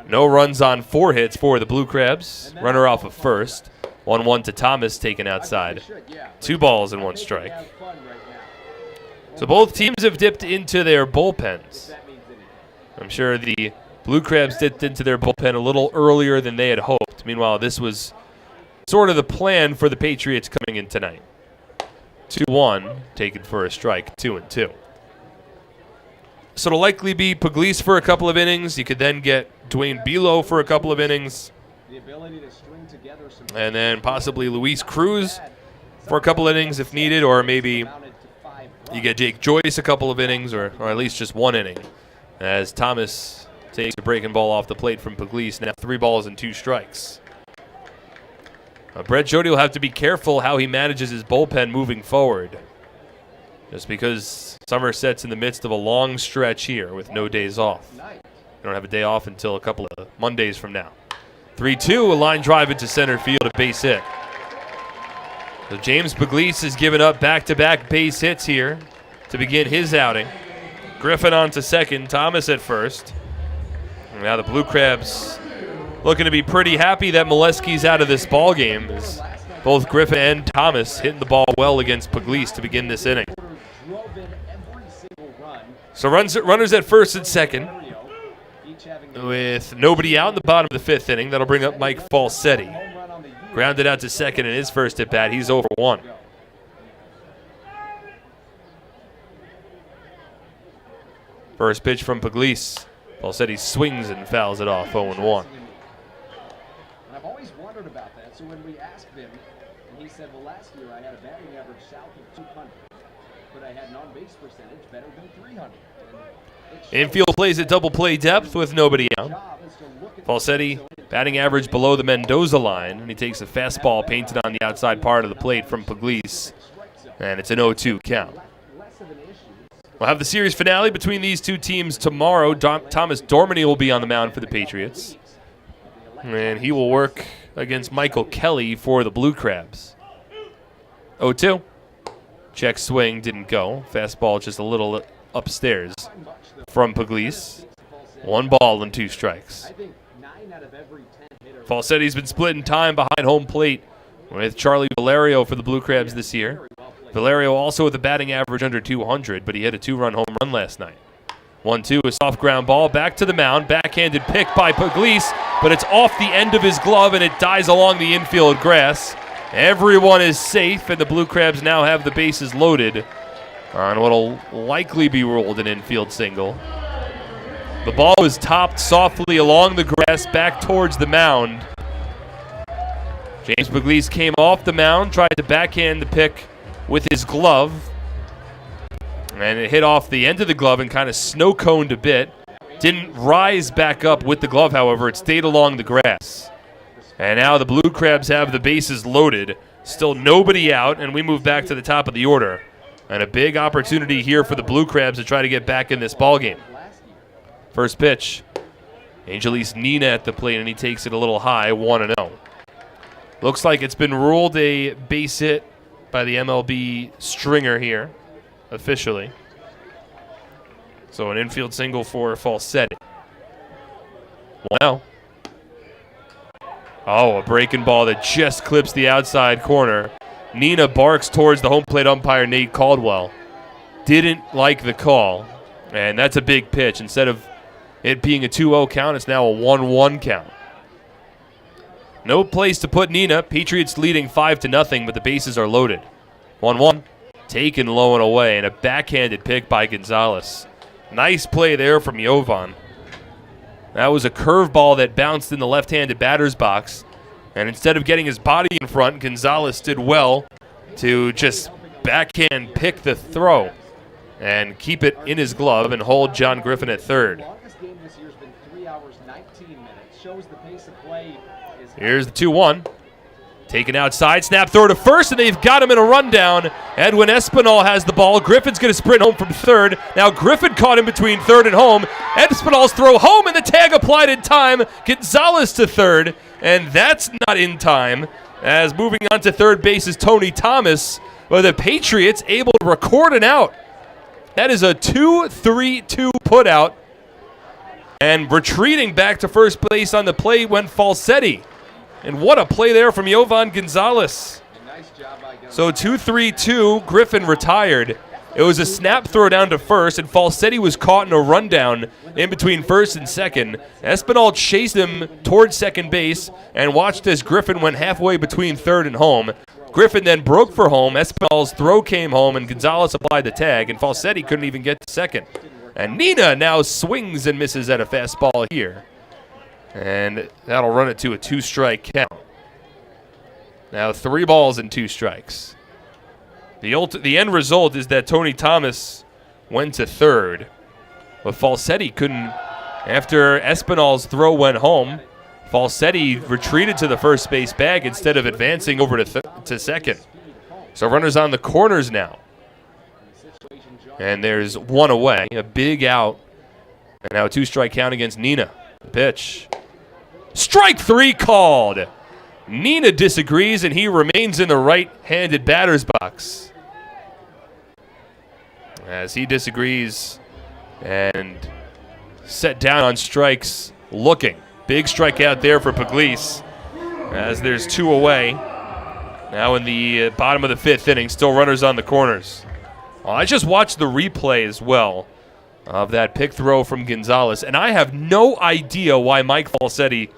No runs on 4 hits for the Blue Crabs. Runner off of first. 1-1 to Thomas, taken outside. 2 balls and 1 strike. So both teams have dipped into their bullpens. I'm sure the Blue Crabs dipped into their bullpen a little earlier than they had hoped. Meanwhile, this was sort of the plan for the Patriots coming in tonight. 2-1, taken for a strike, 2-2. So it'll likely be Puglise for a couple of innings. You could then get Dwayne Bilo for a couple of innings. And then possibly Luis Cruz for a couple innings if needed, or maybe you get Jake Joyce a couple of innings, or at least just 1 inning. as Thomas takes a breaking ball off the plate from Puglisi. Now 3 balls and 2 strikes. Brett Jody will have to be careful how he manages his bullpen moving forward, just because Somerset's in the midst of a long stretch here with no days off. They don't have a day off until a couple of Mondays from now. 3-2, a line drive into center field, a base hit. So James Puglisi has given up back-to-back base hits here to begin his outing. Griffin on to second, Thomas at first. And now the Blue Crabs looking to be pretty happy that Molesky's out of this ball game, as both Griffin and Thomas hitting the ball well against Puglisi to begin this inning. So runners at first and second, with nobody out in the bottom of the 5th inning. That'll bring up Mike Falsetti. Grounded out to second in his first at bat. He's over 1. First pitch from Puglisi. Falsetti swings and fouls it off, 0-1. I've always wondered about that. So when we asked him, and he said, well, last year I had a batting average south of 200, but I had an on-base percentage better than 300. Infield plays at double play depth with nobody out. Falsetti batting average below the Mendoza line, and he takes a fastball painted on the outside part of the plate from Puglisi, and it's an 0-2 count. We'll have the series finale between these two teams tomorrow. Thomas Dormany will be on the mound for the Patriots, and he will work against Michael Kelly for the Blue Crabs. 0-2. Check swing, didn't go. Fastball just a little upstairs from Puglisi. 1 ball and 2 strikes. Falsetti's been splitting time behind home plate with Charlie Valerio for the Blue Crabs this year. Valerio also with a batting average under 200, but he hit a 2-run home run last night. 1-2, a soft ground ball back to the mound. Backhanded pick by Puglisi, but it's off the end of his glove and it dies along the infield grass. Everyone is safe, and the Blue Crabs now have the bases loaded on what will likely be ruled an infield single. The ball was topped softly along the grass back towards the mound. James Puglisi came off the mound, tried to backhand the pick with his glove, and it hit off the end of the glove and kind of snow-coned a bit. Didn't rise back up with the glove, however. It stayed along the grass. And now the Blue Crabs have the bases loaded. Still nobody out, and we move back to the top of the order. And a big opportunity here for the Blue Crabs to try to get back in this ballgame. First pitch. Angelis Nina at the plate, and he takes it a little high, 1-0. Looks like it's been ruled a base hit by the MLB stringer here, officially. So an infield single for Falsetti. Wow. Oh, a breaking ball that just clips the outside corner. Nina barks towards the home plate umpire, Nate Caldwell. Didn't like the call, and that's a big pitch. Instead of it being a 2-0 count, it's now a 1-1 count. No place to put Nina. Patriots leading 5-0, but the bases are loaded. 1-1. Taken low and away, and a backhanded pick by Gonzalez. Nice play there from Jovan. That was a curveball that bounced in the left-handed batter's box, and instead of getting his body in front, Gonzalez did well to just backhand pick the throw and keep it in his glove and hold John Griffin at third. Here's the 2-1. Taken outside, snap throw to first, and they've got him in a rundown. Edwin Espinal has the ball. Griffin's going to sprint home from third. Now Griffin caught him between third and home. Espinal's throw home, and the tag applied in time. Gonzalez to third, and that's not in time. As moving on to third base is Tony Thomas, but the Patriots able to record an out. That is a 2-3-2 putout. And retreating back to first base on the play went Falsetti. And what a play there from Jovan Gonzalez. So 2-3-2, Griffin retired. It was a snap throw down to first, and Falsetti was caught in a rundown in between first and second. Espinal chased him towards second base and watched as Griffin went halfway between third and home. Griffin then broke for home. Espinal's throw came home, and Gonzalez applied the tag, and Falsetti couldn't even get to second. And Nina now swings and misses at a fastball here. And that'll run it to a 2-strike count. Now 3 balls and 2 strikes. The end result is that Tony Thomas went to third. But Falsetti couldn't, after Espinal's throw went home, Falsetti retreated to the first base bag instead of advancing over to second. So runners on the corners now. And there's one away, a big out. And now a 2-strike count against Nina. The pitch. Strike 3 called. Nina disagrees, and he remains in the right-handed batter's box. As he disagrees and set down on strikes, looking. Big strikeout there for Puglisi, as there's 2 away. Now in the bottom of the 5th inning, still runners on the corners. I just watched the replay as well of that pick throw from Gonzalez, and I have no idea why Mike Falsetti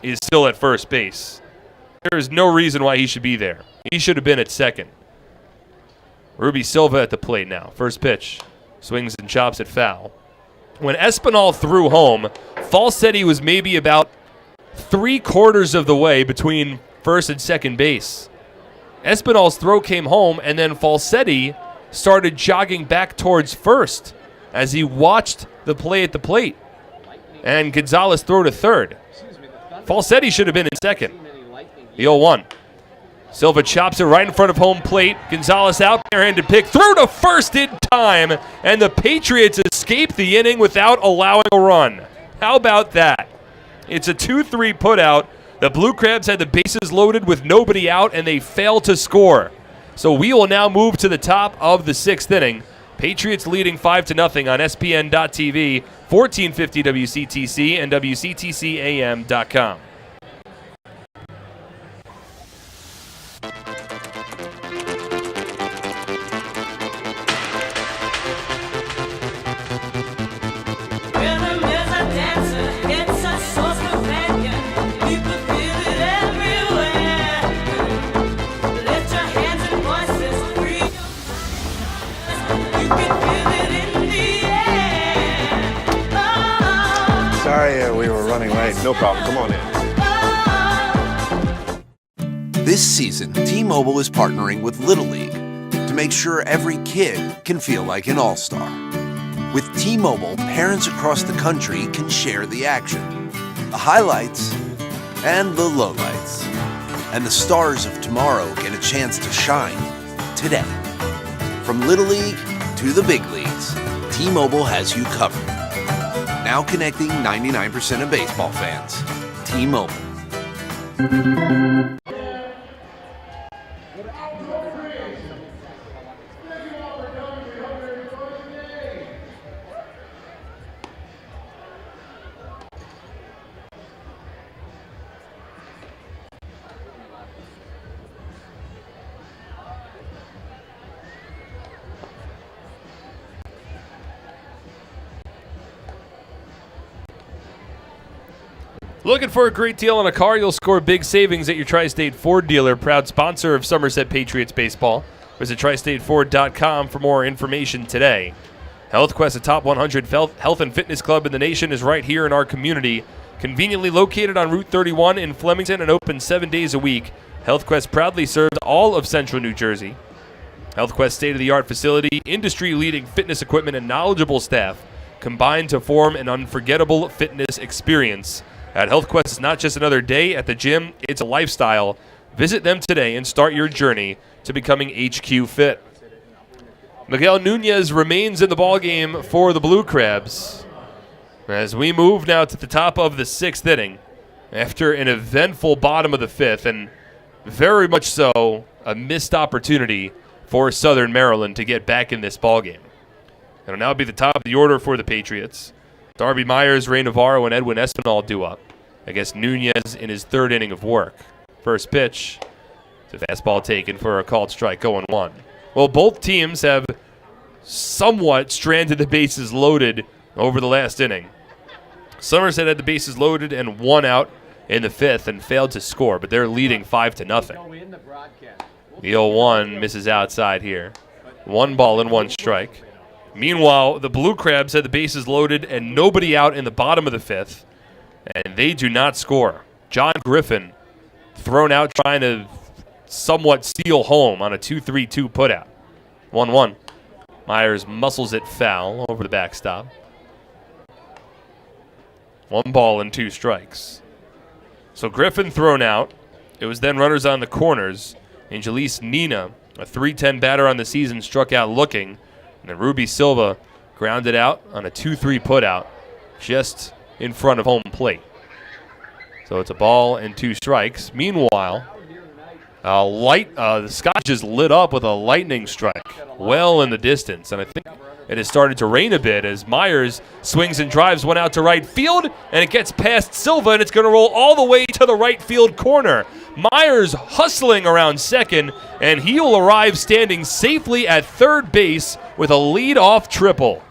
is still at first base. There is no reason why he should be there. He should have been at second. Ruby Silva at the plate now. First pitch. Swings and chops it foul. When Espinal threw home, Falsetti was maybe about 3/4 of the way between first and second base. Espinal's throw came home, and then Falsetti started jogging back towards first as he watched the play at the plate. And Gonzalez threw to third. Falsetti should have been in second. The 0-1. Silva chops it right in front of home plate. Gonzalez out, barehanded pick, throw to first in time, and the Patriots escape the inning without allowing a run. How about that? It's a 2-3 putout. The Blue Crabs had the bases loaded with nobody out, and they failed to score. So we will now move to the top of the 6th inning. Patriots leading 5-0 on SPN.TV, 1450 WCTC, and WCTCAM.com. Sorry, we were running late. No problem. Come on in. This season, T-Mobile is partnering with Little League to make sure every kid can feel like an all-star. With T-Mobile, parents across the country can share the action, the highlights, and the lowlights. And the stars of tomorrow get a chance to shine today. From Little League to the big leagues, T-Mobile has you covered. Now connecting 99% of baseball fans. T-Mobile. Looking for a great deal on a car? You'll score big savings at your Tri-State Ford dealer, proud sponsor of Somerset Patriots baseball. Visit TriStateFord.com for more information today. HealthQuest, a top 100 health and fitness club in the nation, is right here in our community. Conveniently located on Route 31 in Flemington and open 7 days a week, HealthQuest proudly serves all of central New Jersey. HealthQuest state-of-the-art facility, industry-leading fitness equipment, and knowledgeable staff combine to form an unforgettable fitness experience. At HealthQuest, it's not just another day at the gym, it's a lifestyle. Visit them today and start your journey to becoming HQ Fit. Miguel Nunez remains in the ballgame for the Blue Crabs as we move now to the top of the 6th inning after an eventful bottom of the 5th, and very much so a missed opportunity for Southern Maryland to get back in this ballgame. It'll now be the top of the order for the Patriots. Darby Myers, Ray Navarro, and Edwin Espinal due up against Nunez in his 3rd inning of work. First pitch, it's a fastball taken for a called strike, 0-1. Well, both teams have somewhat stranded the bases loaded over the last inning. Somerset had the bases loaded and 1 out in the 5th and failed to score, but they're leading 5-0. The 0-1 misses outside here. 1 ball and 1 strike. Meanwhile, the Blue Crabs had the bases loaded and nobody out in the bottom of the 5th, and they do not score. John Griffin thrown out trying to somewhat steal home on a 2-3-2 putout. 1-1. Myers muscles it foul over the backstop. 1 ball and 2 strikes. So Griffin thrown out. It was then runners on the corners. Angelise Nina, a .310 batter on the season, struck out looking. And then Ruby Silva grounded out on a 2-3 putout just in front of home plate. So it's a ball and 2 strikes. Meanwhile, the sky just lit up with a lightning strike well in the distance. And I think it has started to rain a bit as Myers swings and drives one out to right field, and it gets past Silva, and it's going to roll all the way to the right field corner. Myers hustling around second, and he will arrive standing safely at third base with a lead-off triple.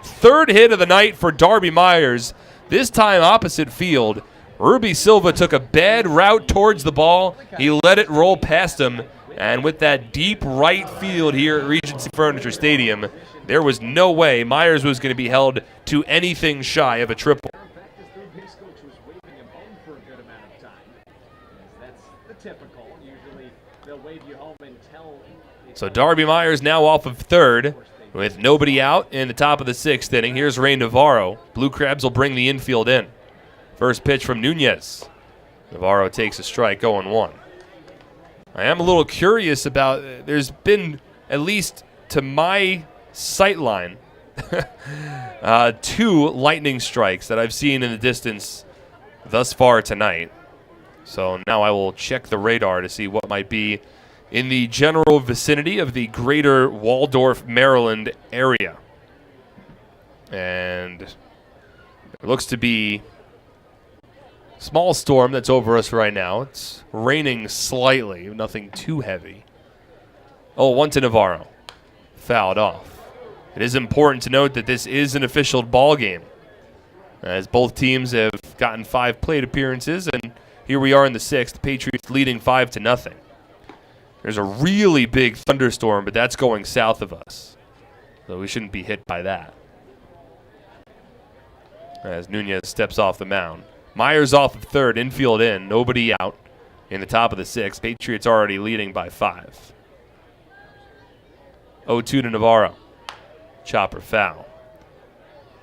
Third hit of the night for Darby Myers, this time opposite field. Ruby Silva took a bad route towards the ball. He let it roll past him, and with that deep right field here at Regency Furniture Stadium, there was no way Myers was going to be held to anything shy of a triple. So Darby Myers now off of third with nobody out in the top of the 6th inning. Here's Ray Navarro. Blue Crabs will bring the infield in. First pitch from Nunez. Navarro takes a strike, 0-1. I am a little curious about, there's been, at least to my sight line, 2 lightning strikes that I've seen in the distance thus far tonight. So now I will check the radar to see what might be in the general vicinity of the greater Waldorf, Maryland area. And it looks to be a small storm that's over us right now. It's raining slightly, nothing too heavy. 1 to Navarro. Fouled off. It is important to note that this is an official ball game, as both teams have gotten 5 plate appearances, and here we are in the 6th, Patriots leading 5-0. There's a really big thunderstorm, but that's going south of us, so we shouldn't be hit by that. As Nunez steps off the mound. Myers off of third, infield in, nobody out in the top of the 6th. Patriots already leading by 5. 0-2 to Navarro. Chopper foul.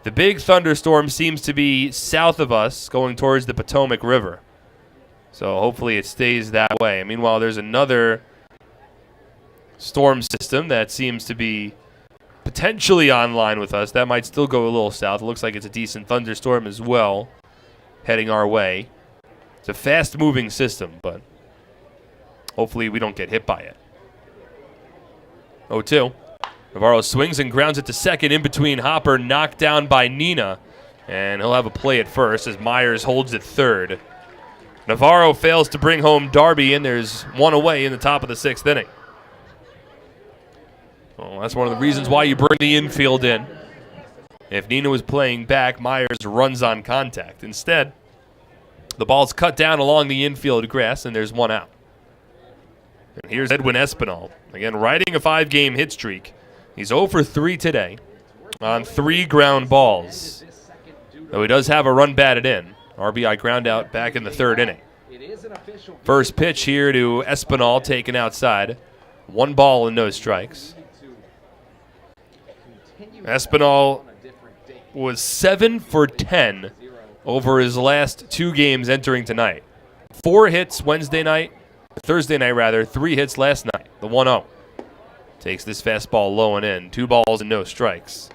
The big thunderstorm seems to be south of us, going towards the Potomac River. So hopefully it stays that way. Meanwhile, there's another storm system that seems to be potentially online with us. That might still go a little south. It looks like it's a decent thunderstorm as well, heading our way. It's a fast-moving system, but hopefully we don't get hit by it. 0-2. Navarro swings and grounds it to second in between Hopper, knocked down by Nina. And he'll have a play at first as Myers holds it third. Navarro fails to bring home Darby, and there's 1 away in the top of the 6th inning. Well, that's one of the reasons why you bring the infield in. If Nina was playing back, Myers runs on contact. Instead, the ball's cut down along the infield grass, and there's 1 out. And here's Edwin Espinal, again riding a 5-game hit streak. He's 0 for 3 today on 3 ground balls. Though he does have a run batted in. RBI ground out back in the 3rd inning. First pitch here to Espinal, taken outside. 1 ball and no strikes. Espinal was 7 for 10 over his last 2 games entering tonight. 4 hits Thursday night rather, 3 hits last night, the 1-0. Takes this fastball low and in, 2 balls and no strikes.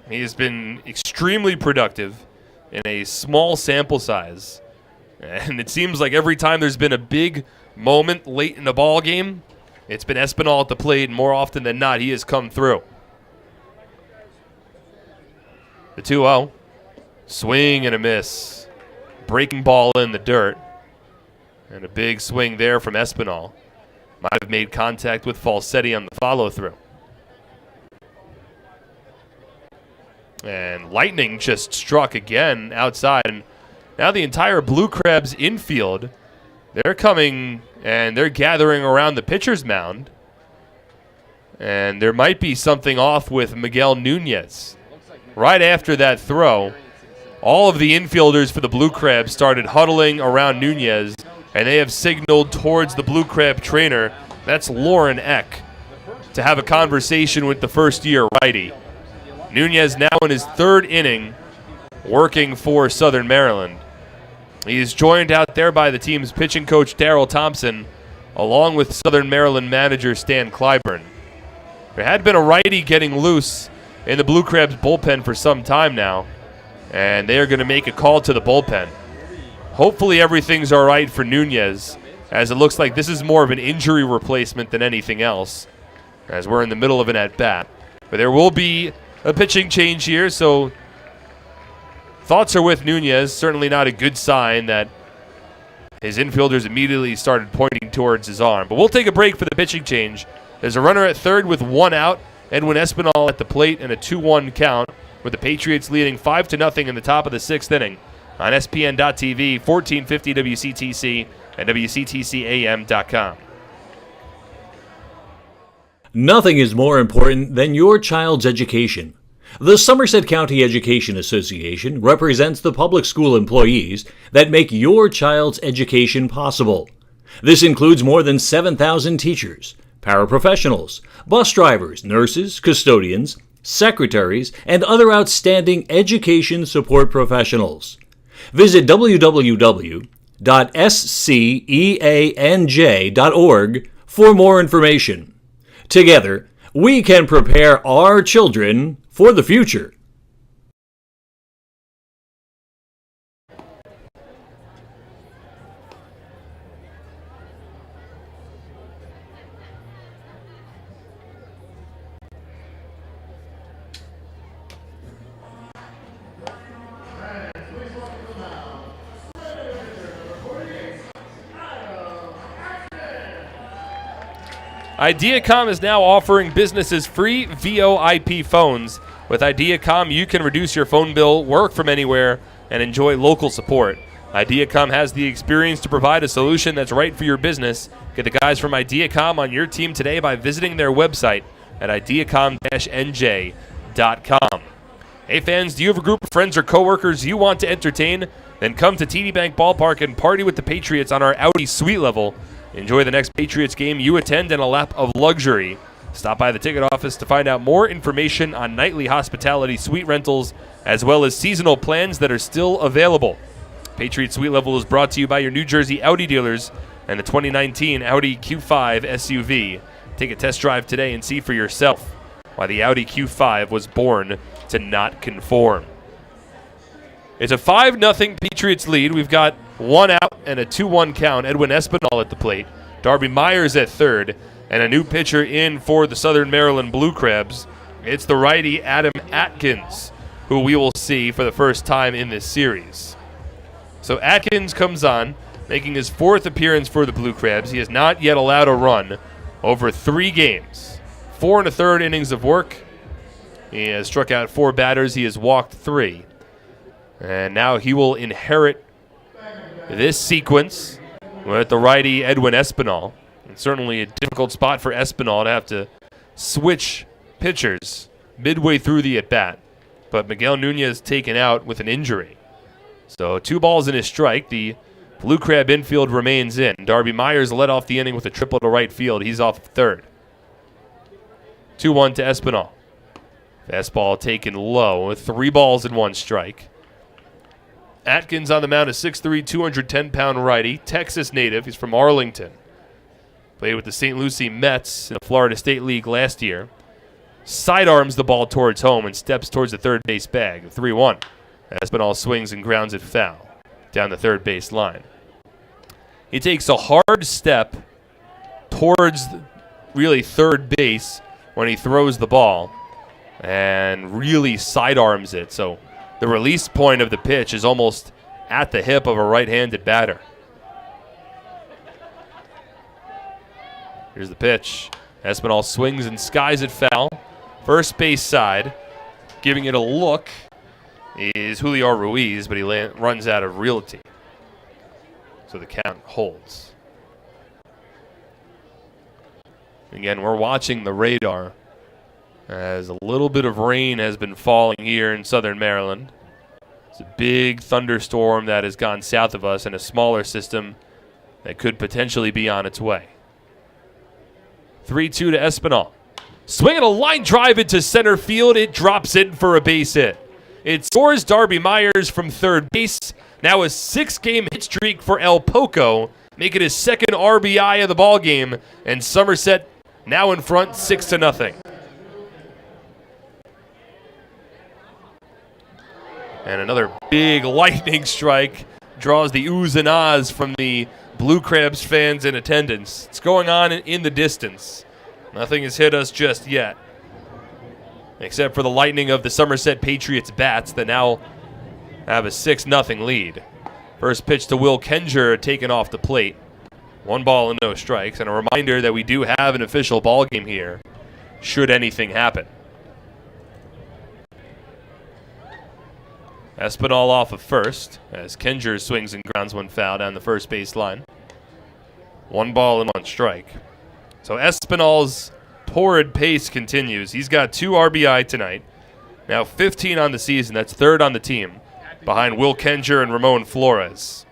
He has been extremely productive in a small sample size. And it seems like every time there's been a big moment late in the ball game, it's been Espinal at the plate, and more often than not, he has come through. The 2-0. Swing and a miss. Breaking ball in the dirt. And a big swing there from Espinal. Might have made contact with Falsetti on the follow-through. And lightning just struck again outside. And now the entire Blue Crabs infield, they're coming and they're gathering around the pitcher's mound. And there might be something off with Miguel Nunez. Right after that throw, all of the infielders for the Blue Crabs started huddling around Nunez, and they have signaled towards the Blue Crab trainer, that's Lauren Eck, to have a conversation with the first-year righty. Nunez now in his 3rd inning working for Southern Maryland. He's joined out there by the team's pitching coach, Darryl Thompson, along with Southern Maryland manager Stan Clyburn. There had been a righty getting loose in the Blue Crabs bullpen for some time now, and they are going to make a call to the bullpen. Hopefully everything's all right for Nunez, as it looks like this is more of an injury replacement than anything else, as we're in the middle of an at-bat. But there will be a pitching change here, so thoughts are with Nunez. Certainly not a good sign that his infielders immediately started pointing towards his arm. But we'll take a break for the pitching change. There's a runner at third with one out. Edwin Espinal at the plate and a 2-1 count, with the Patriots leading 5-0 in the top of the sixth inning on SPN.TV, 1450 WCTC, and WCTCAM.com. Nothing is more important than your child's education. The Somerset County Education Association represents the public school employees that make your child's education possible. This includes more than 7,000 teachers, paraprofessionals, bus drivers, nurses, custodians, secretaries, and other outstanding education support professionals. Visit www.sceanj.org for more information. Together, we can prepare our children for the future. Ideacom is now offering businesses free VoIP phones. With Ideacom, you can reduce your phone bill, work from anywhere, and enjoy local support. Ideacom has the experience to provide a solution that's right for your business. Get the guys from Ideacom on your team today by visiting their website at ideacom-nj.com. Hey fans, do you have a group of friends or coworkers you want to entertain? Then come to TD Bank Ballpark and party with the Patriots on our Audi Suite level. Enjoy the next Patriots game you attend in a lap of luxury. Stop by the ticket office to find out more information on nightly hospitality suite rentals, as well as seasonal plans that are still available. Patriot Suite Level is brought to you by your New Jersey Audi dealers and the 2019 Audi Q5 SUV. Take a test drive today and see for yourself why the Audi Q5 was born to not conform. It's a 5-0 Patriots lead. We've got one out and a 2-1 count. Edwin Espinal at the plate. Darby Myers at third. And a new pitcher in for the Southern Maryland Blue Crabs. It's the righty Adam Atkins, who we will see for the first time in this series. So Atkins comes on, making his fourth appearance for the Blue Crabs. He has not yet allowed a run over 3 games. 4 1/3 innings of work. He has struck out 4 batters. He has walked 3. And now he will inherit this sequence with the righty Edwin Espinal. It's certainly a difficult spot for Espinal to have to switch pitchers midway through the at-bat. But Miguel Nunez taken out with an injury. So 2 balls and a strike. The Blue Crab infield remains in. Darby Myers led off the inning with a triple to right field. He's off third. 2-1 to Espinal. Fastball taken low with 3 balls and 1 strike. Atkins on the mound, a 6'3", 210-pound righty, Texas native. He's from Arlington. Played with the St. Lucie Mets in the Florida State League last year. Sidearms the ball towards home and steps towards the third base bag. 3-1. Espinal swings and grounds it foul down the third base line. He takes a hard step towards really third base when he throws the ball and really sidearms it. So the release point of the pitch is almost at the hip of a right-handed batter. Here's the pitch. Espinal swings and skies it foul. First base side. Giving it a look is Julio Ruiz, but he runs out of realty. So the count holds. Again, we're watching the radar as a little bit of rain has been falling here in southern Maryland. It's a big thunderstorm that has gone south of us and a smaller system that could potentially be on its way. 3-2 to Espinal. Swinging a line drive into center field. It drops in for a base hit. It scores Darby Myers from third base. Now a 6-game hit streak for El Poco, making his second RBI of the ballgame, and Somerset now in front 6-0. And another big lightning strike draws the oohs and ahs from the Blue Crabs fans in attendance. It's going on in the distance. Nothing has hit us just yet, except for the lightning of the Somerset Patriots bats that now have a 6-0 lead. First pitch to Will Kenger taken off the plate. 1 ball and no strikes, and a reminder that we do have an official ball game here, should anything happen. Espinal off of first, as Kenger swings and grounds one foul down the first base line. 1 ball and 1 strike. So Espinal's torrid pace continues. He's got 2 RBI tonight. Now 15 on the season. That's third on the team, behind Will Kenger and Ramon Flores.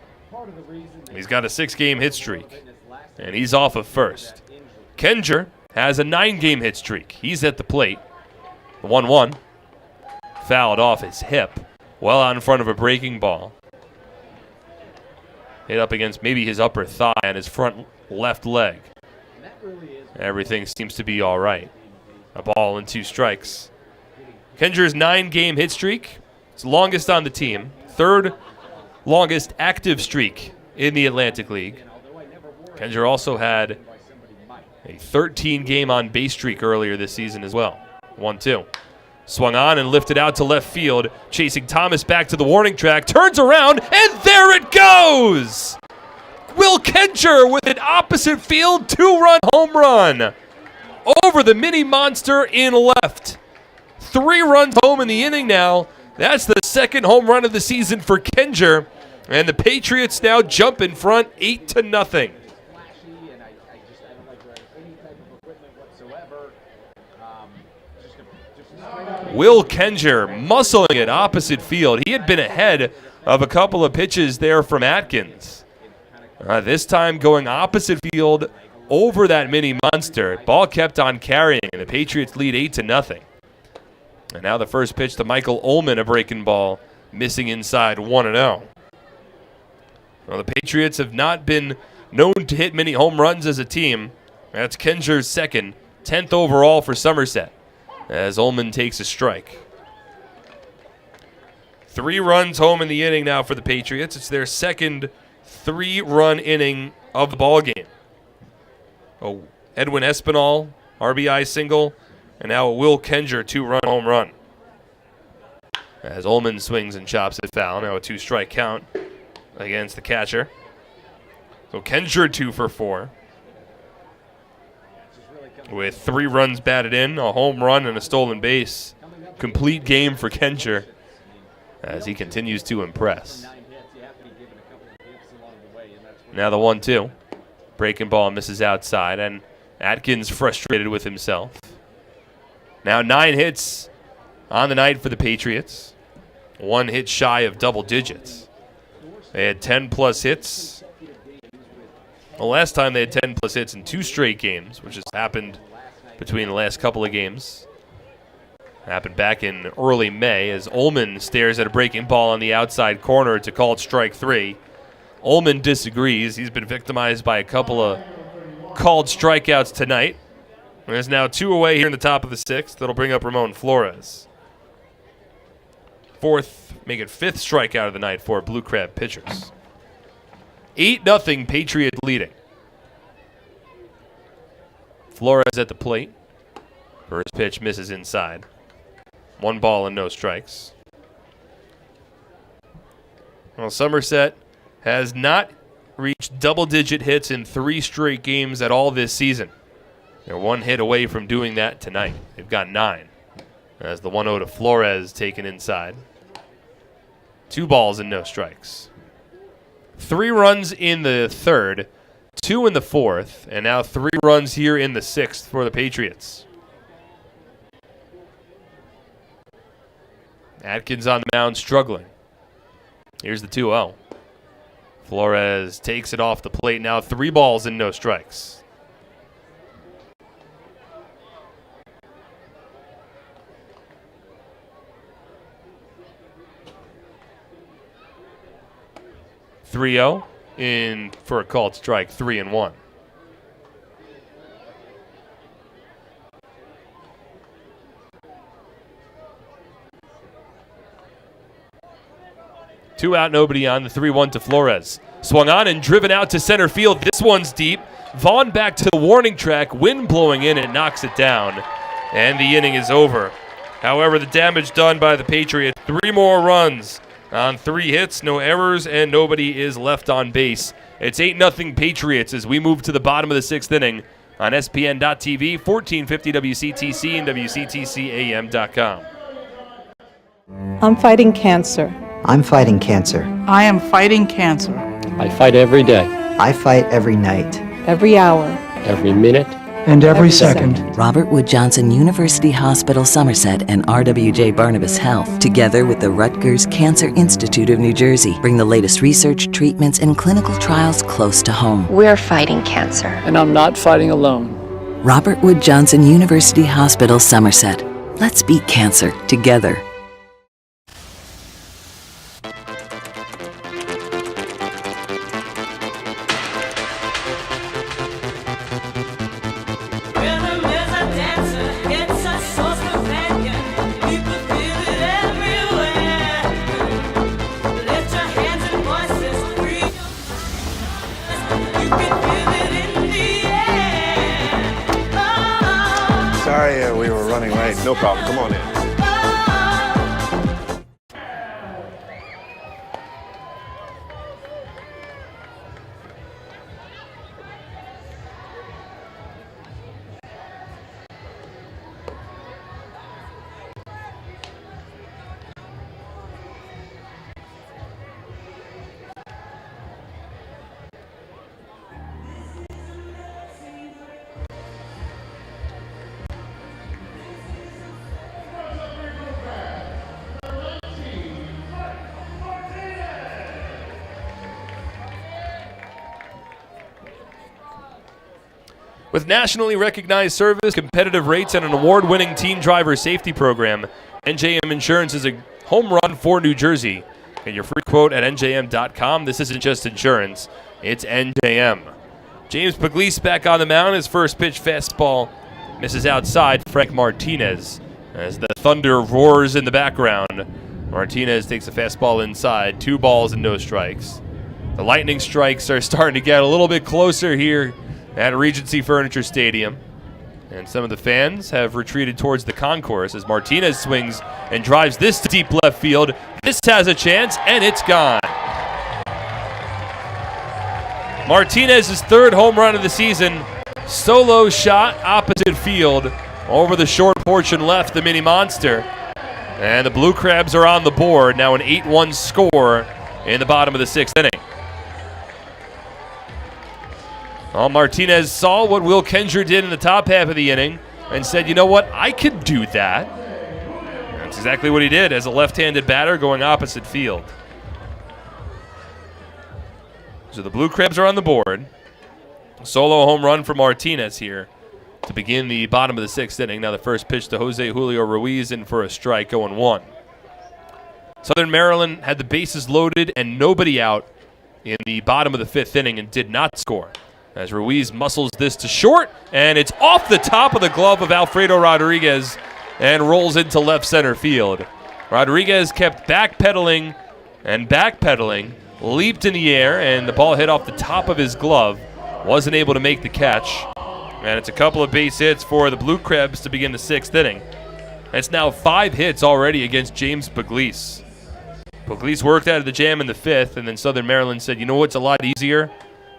He's got a 6-game hit streak, and he's off of first. Kenger has a 9-game hit streak. He's at the plate. The 1-1. Fouled off his hip, well out in front of a breaking ball. Hit up against maybe his upper thigh and his front left leg. Everything seems to be all right. A ball and 2 strikes. Kenger's 9-game hit streak, it's longest on the team. 3rd longest active streak in the Atlantic League. Kenger also had a 13-game on base streak earlier this season as well. 1-2. Swung on and lifted out to left field. Chasing Thomas back to the warning track. Turns around, and there it goes! Will Kenger with an opposite field 2-run home run over the mini monster in left. 3 runs home in the inning now. That's the 2nd home run of the season for Kenger. And the Patriots now jump in front 8-0. Will Kenger muscling it opposite field. He had been ahead of a couple of pitches there from Atkins. This time going opposite field over that mini monster. Ball kept on carrying, and the Patriots lead 8-0. And now the first pitch to Michael Ullman, a breaking ball, missing inside 1-0. Well, the Patriots have not been known to hit many home runs as a team. That's Kenger's 2nd, 10th overall for Somerset, as Ullman takes a strike. 3 runs home in the inning now for the Patriots. It's their 2nd 3-run inning of the ballgame. Oh, Edwin Espinal, RBI single, and now a Will Kenger 2-run home run. As Ullman swings and chops it foul. Now a 2-strike count against the catcher. So Kenger 2 for 4. With 3 runs batted in, a home run and a stolen base. Complete game for Kenger as he continues to impress. Now the 1-2. Breaking ball misses outside, and Atkins frustrated with himself. Now 9 hits on the night for the Patriots. 1 hit shy of double digits. They had 10-plus hits. The last time they had 10-plus hits in 2 straight games, which has happened between the last couple of games. Happened back in early May as Ullman stares at a breaking ball on the outside corner to call it strike 3. Ullman disagrees. He's been victimized by a couple of called strikeouts tonight. There's now 2 away here in the top of the 6th. That'll bring up Ramon Flores. 4th, make it 5th strikeout of the night for Blue Crab pitchers. 8-0 Patriot leading. Flores at the plate. First pitch misses inside. 1 ball and no strikes. Well, Somerset has not reached double-digit hits in 3 straight games at all this season. They're 1 hit away from doing that tonight. They've got 9. As the 1-0 to Flores taken inside. 2 balls and no strikes. 3 runs in the 3rd, 2 in the 4th, and now 3 runs here in the 6th for the Patriots. Atkins on the mound struggling. Here's the 2-0. Flores takes it off the plate. Now 3 balls and no strikes. 3-0 in for a called strike, 3-1. Two out, nobody on. The 3-1 to Flores. Swung on and driven out to center field. This one's deep. Vaughn back to the warning track. Wind blowing in and knocks it down. And the inning is over. However, the damage done by the Patriots. 3 more runs on 3 hits, no errors, and nobody is left on base. It's 8-0 Patriots as we move to the bottom of the 6th inning on SPN.TV, 1450 WCTC, and WCTCAM.com. I'm fighting cancer. I'm fighting cancer. I am fighting cancer. I fight every day, I fight every night. Every hour. every minute, and every second. Robert Wood Johnson University Hospital Somerset and RWJ Barnabas Health, together with the Rutgers Cancer Institute of New Jersey, bring the latest research, treatments, and clinical trials close to home. We're fighting cancer. and I'm not fighting alone. Robert Wood Johnson University Hospital Somerset. Let's beat cancer together. Sorry, we were running late. No problem. Come on in. With nationally recognized service, competitive rates, and an award-winning teen driver safety program, NJM Insurance is a home run for New Jersey. Get your free quote at njm.com. This isn't just insurance, it's NJM. James Puglisi back on the mound. His first pitch fastball misses outside Frank Martinez. As the thunder roars in the background, Martinez takes a fastball inside. 2 balls and no strikes. The lightning strikes are starting to get a little bit closer here at Regency Furniture Stadium. And some of the fans have retreated towards the concourse as Martinez swings and drives this to deep left field. This has a chance, and it's gone. Martinez's 3rd home run of the season. Solo shot opposite field over the short portion left, the mini monster. And the Blue Crabs are on the board. Now an 8-1 score in the bottom of the 6th inning. Well, Martinez saw what Will Kendra did in the top half of the inning and said, you know what, I could do that. That's exactly what he did as a left-handed batter going opposite field. So the Blue Crabs are on the board. Solo home run for Martinez here to begin the bottom of the 6th inning. Now the first pitch to Jose Julio Ruiz in for a strike, 0-1. Southern Maryland had the bases loaded and nobody out in the bottom of the 5th inning and did not score. As Ruiz muscles this to short, and it's off the top of the glove of Alfredo Rodriguez and rolls into left center field. Rodriguez kept backpedaling and backpedaling, leaped in the air, and the ball hit off the top of his glove. Wasn't able to make the catch. And it's a couple of base hits for the Blue Crabs to begin the 6th inning. It's now 5 hits already against James Puglisi. Puglisi worked out of the jam in the 5th, and then Southern Maryland said, you know what's a lot easier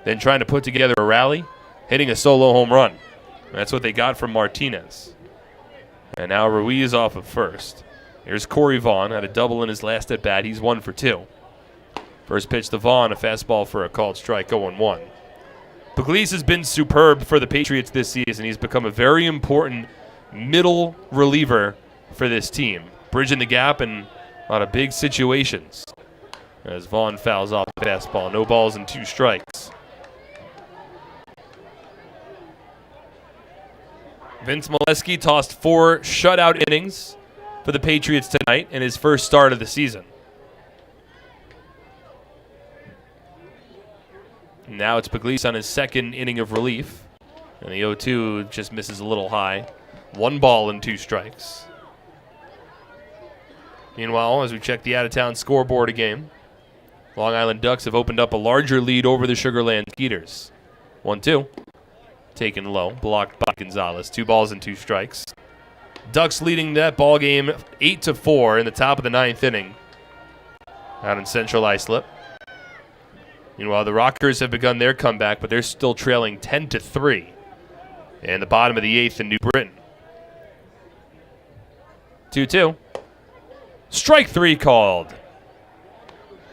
than trying to put together a rally? Hitting a solo home run. That's what they got from Martinez. And now Ruiz off of first. Here's Corey Vaughn, had a double in his last at bat. He's 1 for 2. First pitch to Vaughn, a fastball for a called strike, 0-1. Puglisi has been superb for the Patriots this season. He's become a very important middle reliever for this team, bridging the gap in a lot of big situations. As Vaughn fouls off the fastball, no balls and 2 strikes. Vince Molesky tossed 4 shutout innings for the Patriots tonight in his first start of the season. Now it's Puglisi on his second inning of relief. And the 0-2 just misses a little high. 1 ball and 2 strikes. Meanwhile, as we check the out-of-town scoreboard again, Long Island Ducks have opened up a larger lead over the Sugar Land Skeeters. 1-2. Taken low. Blocked by Gonzalez. 2 balls and 2 strikes. Ducks leading that ball game 8-4 in the top of the 9th inning. Out in Central Islip. Meanwhile, the Rockers have begun their comeback, but they're still trailing 10-3 in the bottom of the 8th in New Britain. 2-2. Strike 3 called.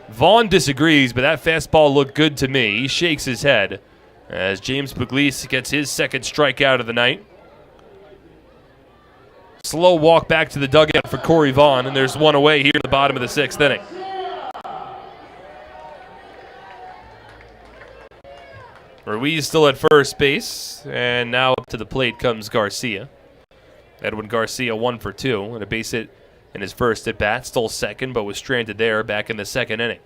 Vaughn disagrees, but that fastball looked good to me. He shakes his head as James Puglisi gets his second strikeout of the night. Slow walk back to the dugout for Corey Vaughn, and there's one away here in the bottom of the 6th inning. Ruiz still at first base, and now up to the plate comes Garcia. Edwin Garcia 1 for 2, and a base hit in his first at bat. Stole second, but was stranded there back in the 2nd inning.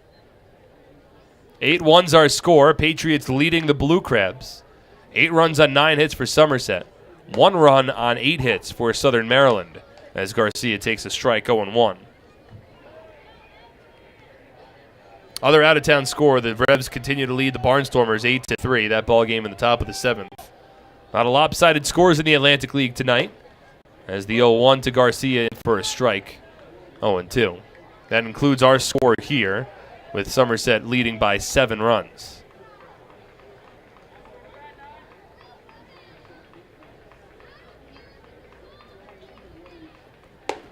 8-1's our score. Patriots leading the Blue Crabs. 8 runs on 9 hits for Somerset. 1 run on 8 hits for Southern Maryland, as Garcia takes a strike 0-1. Other out-of-town score, the Revs continue to lead the Barnstormers 8-3. That ball game in the top of the 7th. A lot of lopsided scores in the Atlantic League tonight, as the 0-1 to Garcia for a strike, 0-2. That includes our score here, with Somerset leading by 7 runs.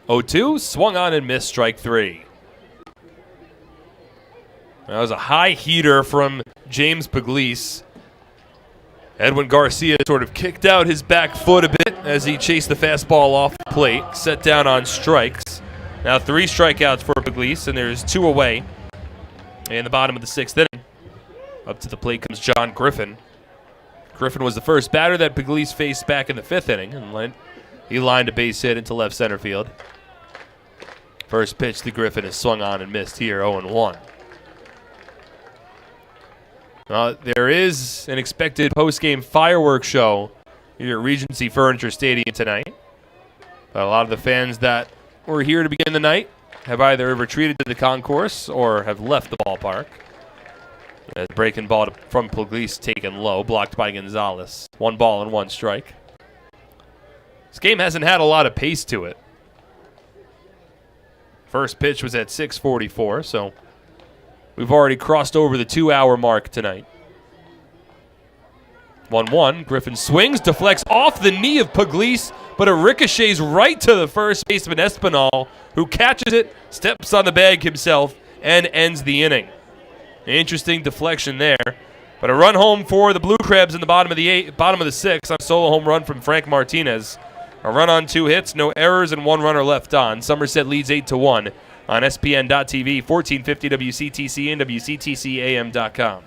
Oh-2, swung on and missed, strike 3. That was a high heater from James Puglisi. Edwin Garcia sort of kicked out his back foot a bit as he chased the fastball off the plate, set down on strikes. Now 3 strikeouts for Puglisi, and there's 2 away in the bottom of the 6th inning. Up to the plate comes John Griffin. Griffin was the first batter that Puglisi faced back in the 5th inning, and he lined a base hit into left center field. First pitch to Griffin is swung on and missed here, 0-1. There is an expected post-game fireworks show here at Regency Furniture Stadium tonight. But a lot of the fans that were here to begin the night have either retreated to the concourse or have left the ballpark. As breaking ball from Puglisi taken low, blocked by Gonzalez. 1 ball and 1 strike. This game hasn't had a lot of pace to it. First pitch was at 6:44, so we've already crossed over the 2-hour mark tonight. 1-1. Griffin swings, deflects off the knee of Puglisi, but it ricochets right to the first baseman Espinal, who catches it, steps on the bag himself, and ends the inning. Interesting deflection there. But a run home for the Blue Crabs in the bottom of the 6th on a solo home run from Frank Martinez. A run on 2 hits, no errors, and 1 runner left on. Somerset leads 8-1 on SPN.TV, 1450 WCTC, and WCTCAM.com.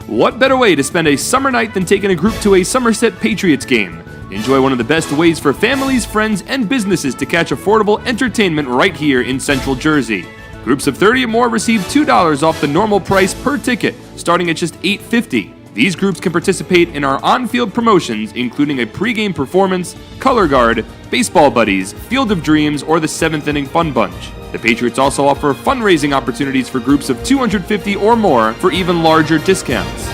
What better way to spend a summer night than taking a group to a Somerset Patriots game? Enjoy one of the best ways for families, friends, and businesses to catch affordable entertainment right here in Central Jersey. Groups of 30 or more receive $2 off the normal price per ticket, starting at just $8.50. These groups can participate in our on-field promotions, including a pregame performance, color guard, baseball buddies, Field of Dreams, or the 7th inning fun bunch. The Patriots also offer fundraising opportunities for groups of 250 or more for even larger discounts.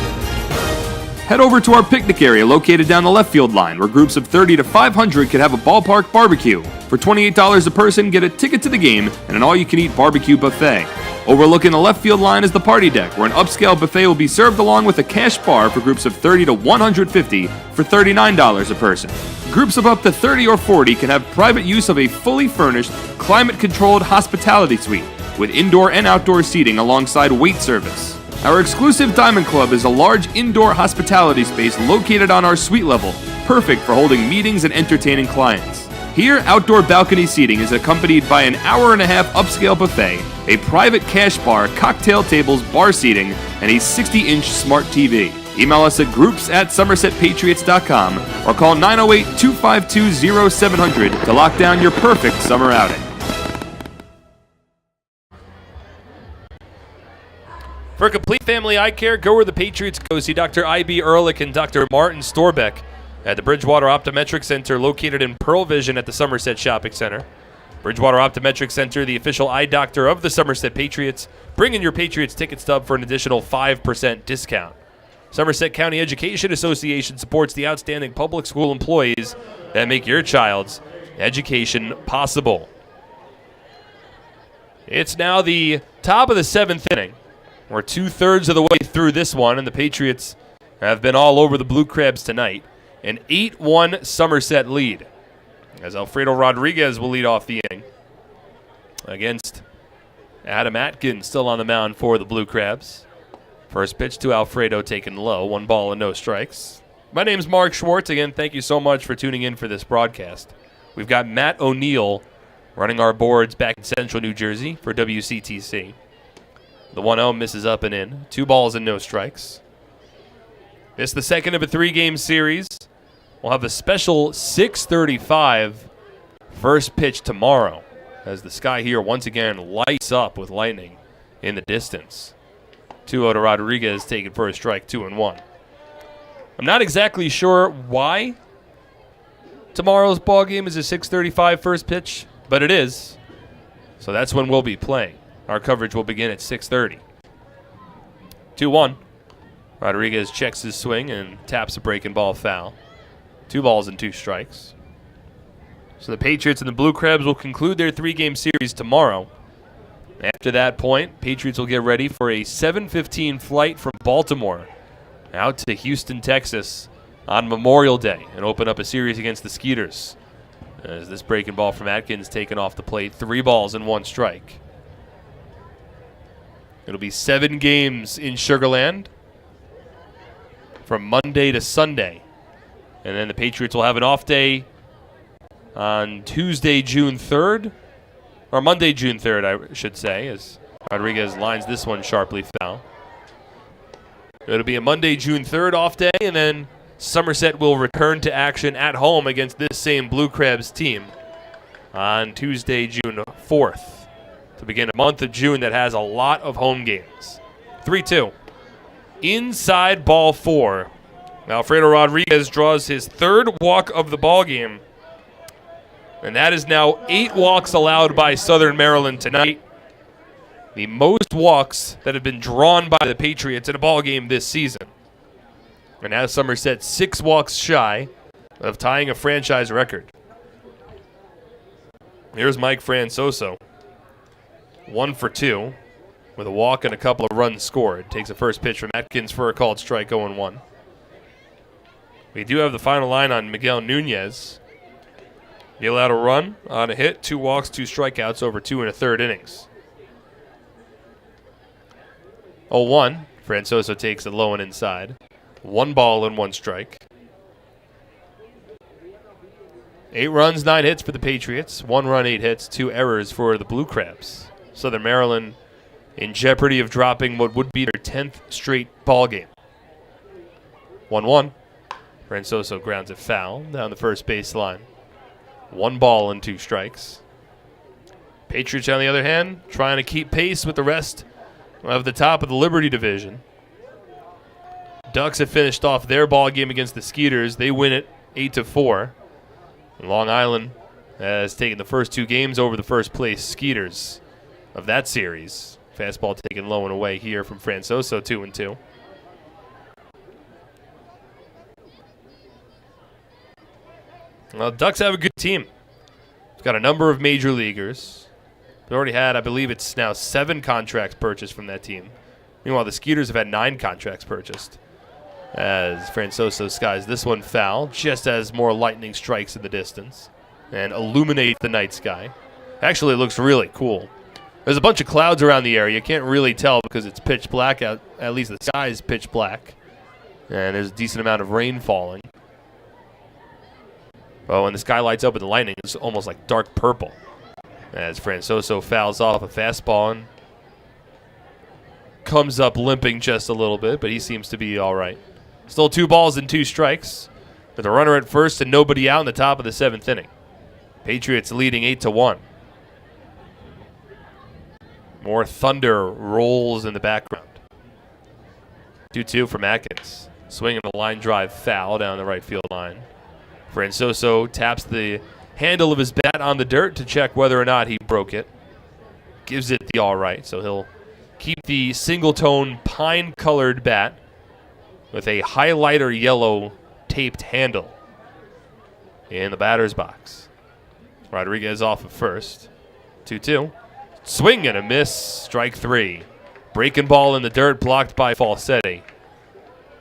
Head over to our picnic area located down the left field line, where groups of 30 to 500 can have a ballpark barbecue. For $28 a person, get a ticket to the game and an all-you-can-eat barbecue buffet. Overlooking the left field line is the party deck, where an upscale buffet will be served along with a cash bar for groups of 30 to 150 for $39 a person. Groups of up to 30 or 40 can have private use of a fully furnished, climate-controlled hospitality suite with indoor and outdoor seating alongside wait service. Our exclusive Diamond Club is a large indoor hospitality space located on our suite level, perfect for holding meetings and entertaining clients. Here, outdoor balcony seating is accompanied by an hour-and-a-half upscale buffet, a private cash bar, cocktail tables, bar seating, and a 60-inch smart TV. Email us at groups@somersetpatriots.com or call 908-252-0700 to lock down your perfect summer outing. For complete family eye care, go where the Patriots go. See Dr. I.B. Ehrlich and Dr. Martin Storbeck at the Bridgewater Optometric Center, located in Pearl Vision at the Somerset Shopping Center. Bridgewater Optometric Center, the official eye doctor of the Somerset Patriots. Bring in your Patriots ticket stub for an additional 5% discount. Somerset County Education Association supports the outstanding public school employees that make your child's education possible. It's now the top of the 7th inning. We're 2/3 of the way through this one, and the Patriots have been all over the Blue Crabs tonight. An 8-1 Somerset lead, as Alfredo Rodriguez will lead off the inning against Adam Atkins, still on the mound for the Blue Crabs. First pitch to Alfredo taken low, 1 ball and no strikes. My name's Mark Schwartz. Again, thank you so much for tuning in for this broadcast. We've got Matt O'Neill running our boards back in Central New Jersey for WCTC. The 1-0 misses up and in. 2 balls and no strikes. This is the second of a 3-game series. We'll have a special 6:35 first pitch tomorrow, as the sky here once again lights up with lightning in the distance. 2-0 to Rodriguez, taken for a strike, 2-1. I'm not exactly sure why tomorrow's ball game is a 6:35 first pitch, but it is. So that's when we'll be playing. Our coverage will begin at 6:30. 2-1. Rodriguez checks his swing and taps a breaking ball foul. 2 balls and 2 strikes. So the Patriots and the Blue Crabs will conclude their 3-game series tomorrow. After that point, Patriots will get ready for a 7:15 flight from Baltimore out to Houston, Texas on Memorial Day and open up a series against the Skeeters. As this breaking ball from Atkins taken off the plate, 3 balls and 1 strike. It'll be 7 games in Sugar Land from Monday to Sunday. And then the Patriots will have an off day on Tuesday, June 3rd. Or Monday, June 3rd, I should say, as Rodriguez lines this one sharply foul. It'll be a Monday, June 3rd off day, and then Somerset will return to action at home against this same Blue Crabs team on Tuesday, June 4th. To begin a month of June that has a lot of home games. 3-2. Inside ball 4. Alfredo Rodriguez draws his 3rd walk of the ball game. And that is now 8 walks allowed by Southern Maryland tonight. The most walks that have been drawn by the Patriots in a ball game this season. And now Somerset 6 walks shy of tying a franchise record. Here's Mike Francoso. 1 for 2 with a walk and a couple of runs scored. Takes a first pitch from Atkins for a called strike, 0-1. We do have the final line on Miguel Nunez. He allowed a run on a hit, 2 walks, 2 strikeouts over 2 1/3 innings. 0-1. Francoso takes it low and inside. 1 ball and 1 strike. 8 runs, 9 hits for the Patriots. 1 run, 8 hits, 2 errors for the Blue Crabs. Southern Maryland in jeopardy of dropping what would be their 10th straight ball game. 1-1. Francoso grounds it foul down the first baseline. 1 ball and 2 strikes. Patriots, on the other hand, trying to keep pace with the rest of the top of the Liberty Division. Ducks have finished off their ball game against the Skeeters. They win it 8-4. And Long Island has taken the first 2 games over the first place Skeeters of that series. Fastball taken low and away here from Francoso, 2-2. Well, Ducks have a good team. They've got a number of major leaguers. They already had, I believe it's now 7 contracts purchased from that team. Meanwhile, the Skeeters have had 9 contracts purchased. As Francoso skies this one foul, just as more lightning strikes in the distance and illuminates the night sky. Actually, it looks really cool. There's a bunch of clouds around the area. You can't really tell because it's pitch black out. At least the sky is pitch black. And there's a decent amount of rain falling. But when the sky lights up with the lightning, it's almost like dark purple. As Francoso fouls off a fastball and comes up limping just a little bit, but he seems to be all right. Still 2 balls and 2 strikes with a runner at first and nobody out in the top of the 7th inning. Patriots leading 8-1. More thunder rolls in the background. 2-2 from Atkins. Swinging a line drive foul down the right field line. Francoso taps the handle of his bat on the dirt to check whether or not he broke it. Gives it the all right, so he'll keep the single-tone pine-colored bat with a highlighter yellow taped handle in the batter's box. Rodriguez off of first. 2-2. Swing and a miss. Strike 3. Breaking ball in the dirt, blocked by Falsetti.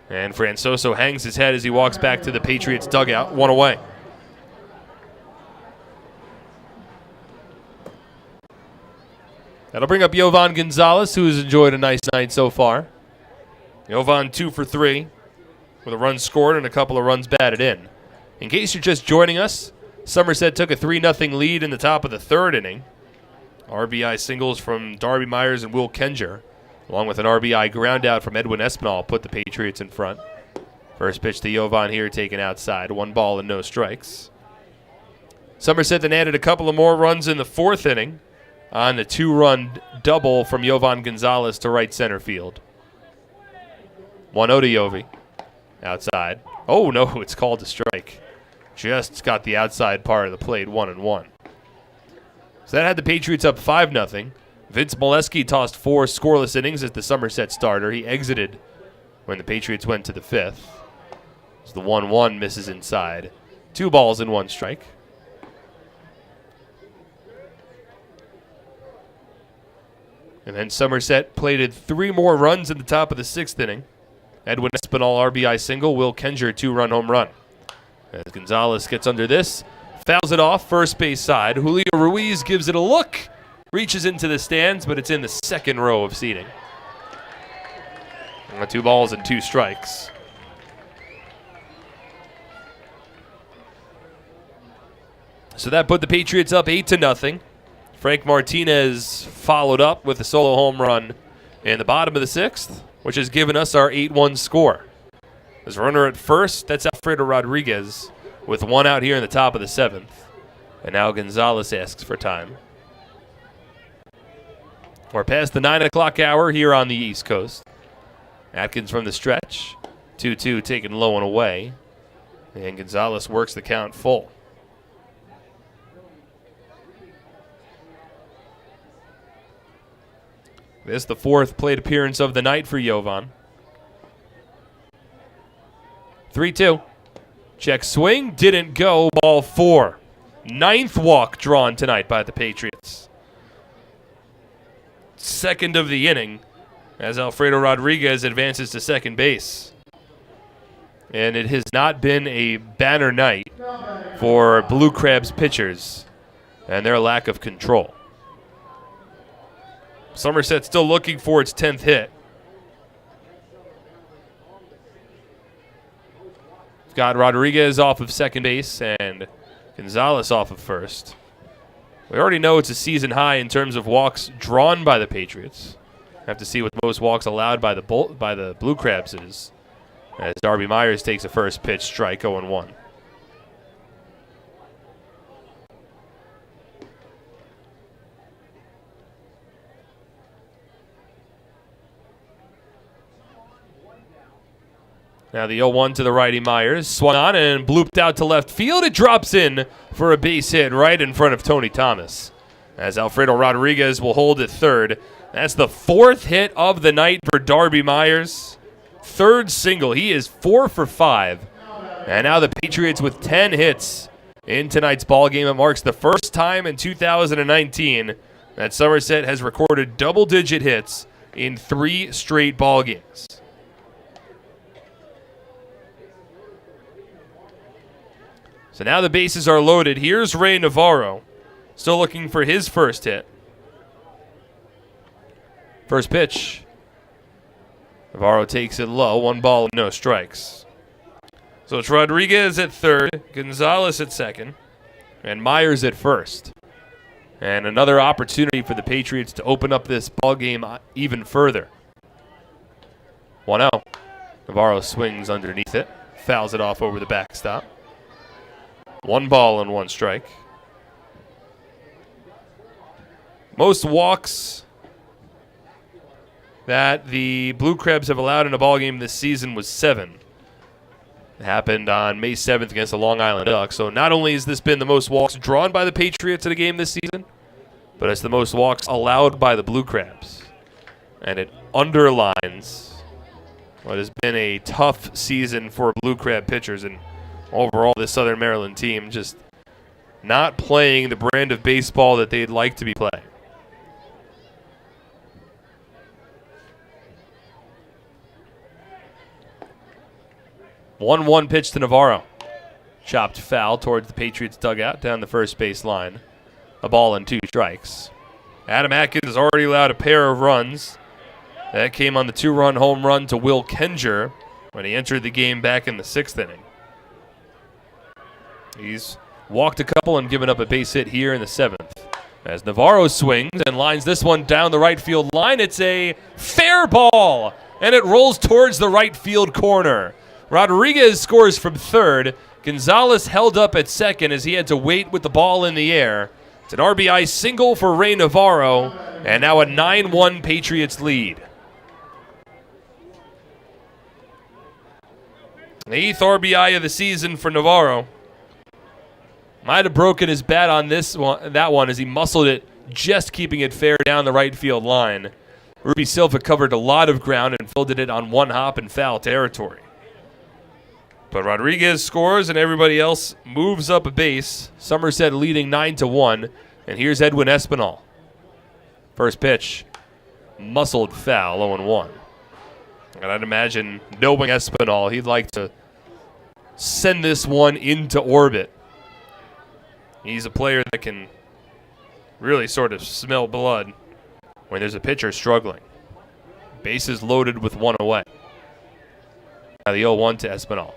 And Francoso hangs his head as he walks back to the Patriots dugout. 1 away. That'll bring up Yovan Gonzalez, who has enjoyed a nice night so far. Yovan 2 for 3 with a run scored and a couple of runs batted in. In case you're just joining us, Somerset took a 3-0 lead in the top of the third inning. RBI singles from Darby Myers and Will Kenger, along with an RBI ground out from Edwin Espinal, put the Patriots in front. First pitch to Yovan here, taken outside. 1 ball and no strikes. Somerset then added a couple of more runs in the fourth inning on the 2-run double from Yovan Gonzalez to right center field. 1-0 to Yovi. Outside. Oh, no, it's called a strike. Just got the outside part of the plate, 1-1. So that had the Patriots up 5-0. Vince Molesky tossed 4 scoreless innings as the Somerset starter. He exited when the Patriots went to the 5th. As the 1-1 misses inside. 2 balls and 1 strike. And then Somerset plated 3 more runs in the top of the 6th inning. Edwin Espinal RBI single, Will Kenger 2-run home run. As Gonzalez gets under this, fouls it off first base side. Julio Ruiz gives it a look, reaches into the stands, but it's in the second row of seating. 2 balls and 2 strikes. So that put the Patriots up 8-0. Frank Martinez followed up with a solo home run in the bottom of the 6th, which has given us our 8-1 score. As runner at first, that's Alfredo Rodriguez with 1 out here in the top of the 7th. And now Gonzalez asks for time. We're past the 9 o'clock hour here on the East Coast. Atkins from the stretch. 2-2 taken low and away. And Gonzalez works the count full. This the 4th plate appearance of the night for Yovan. 3-2. Check swing, didn't go, ball 4. 9th walk drawn tonight by the Patriots. 2nd of the inning as Alfredo Rodriguez advances to second base. And it has not been a banner night for Blue Crabs pitchers and their lack of control. Somerset still looking for its 10th hit. Got Rodriguez off of second base and Gonzalez off of first. We already know it's a season high in terms of walks drawn by the Patriots. Have to see what most walks allowed by the Blue Crabs is. As Darby Myers takes a first pitch, strike 0-1. Now the 0-1 to the righty Myers. Swung on and blooped out to left field. It drops in for a base hit right in front of Tony Thomas. As Alfredo Rodriguez will hold at third. That's the 4th hit of the night for Darby Myers. 3rd single. He is 4 for 5. And now the Patriots with 10 hits in tonight's ballgame. It marks the first time in 2019 that Somerset has recorded double-digit hits in 3 straight ballgames. So now the bases are loaded. Here's Ray Navarro, still looking for his first hit. First pitch. Navarro takes it low. 1 ball, no strikes. So it's Rodriguez at third, Gonzalez at second, and Myers at first. And another opportunity for the Patriots to open up this ballgame even further. 1-0. Navarro swings underneath it, fouls it off over the backstop. 1 ball and 1 strike. Most walks that the Blue Crabs have allowed in a ballgame this season was 7. It happened on May 7th against the Long Island Ducks. So not only has this been the most walks drawn by the Patriots in a game this season, but it's the most walks allowed by the Blue Crabs. And it underlines what has been a tough season for Blue Crab pitchers, and overall this Southern Maryland team just not playing the brand of baseball that they'd like to be playing. One pitch to Navarro. Chopped foul towards the Patriots dugout down the first base line. A ball and 2 strikes. Adam Atkins has already allowed a pair of runs. That came on the 2-run home run to Will Kenger when he entered the game back in the 6th inning. He's walked a couple and given up a base hit here in the 7th. As Navarro swings and lines this one down the right field line, it's a fair ball, and it rolls towards the right field corner. Rodriguez scores from third. Gonzalez held up at second as he had to wait with the ball in the air. It's an RBI single for Ray Navarro, and now a 9-1 Patriots lead. The 8th RBI of the season for Navarro. Might have broken his bat on that one as he muscled it, just keeping it fair down the right field line. Ruby Silva covered a lot of ground and fielded it on one hop in foul territory. But Rodriguez scores and everybody else moves up a base. Somerset leading 9-1. And here's Edwin Espinal. First pitch, muscled foul, 0-1. And I'd imagine, knowing Espinal, he'd like to send this one into orbit. He's a player that can really sort of smell blood when there's a pitcher struggling. Bases loaded with 1 away. Now the 0-1 to Espinal.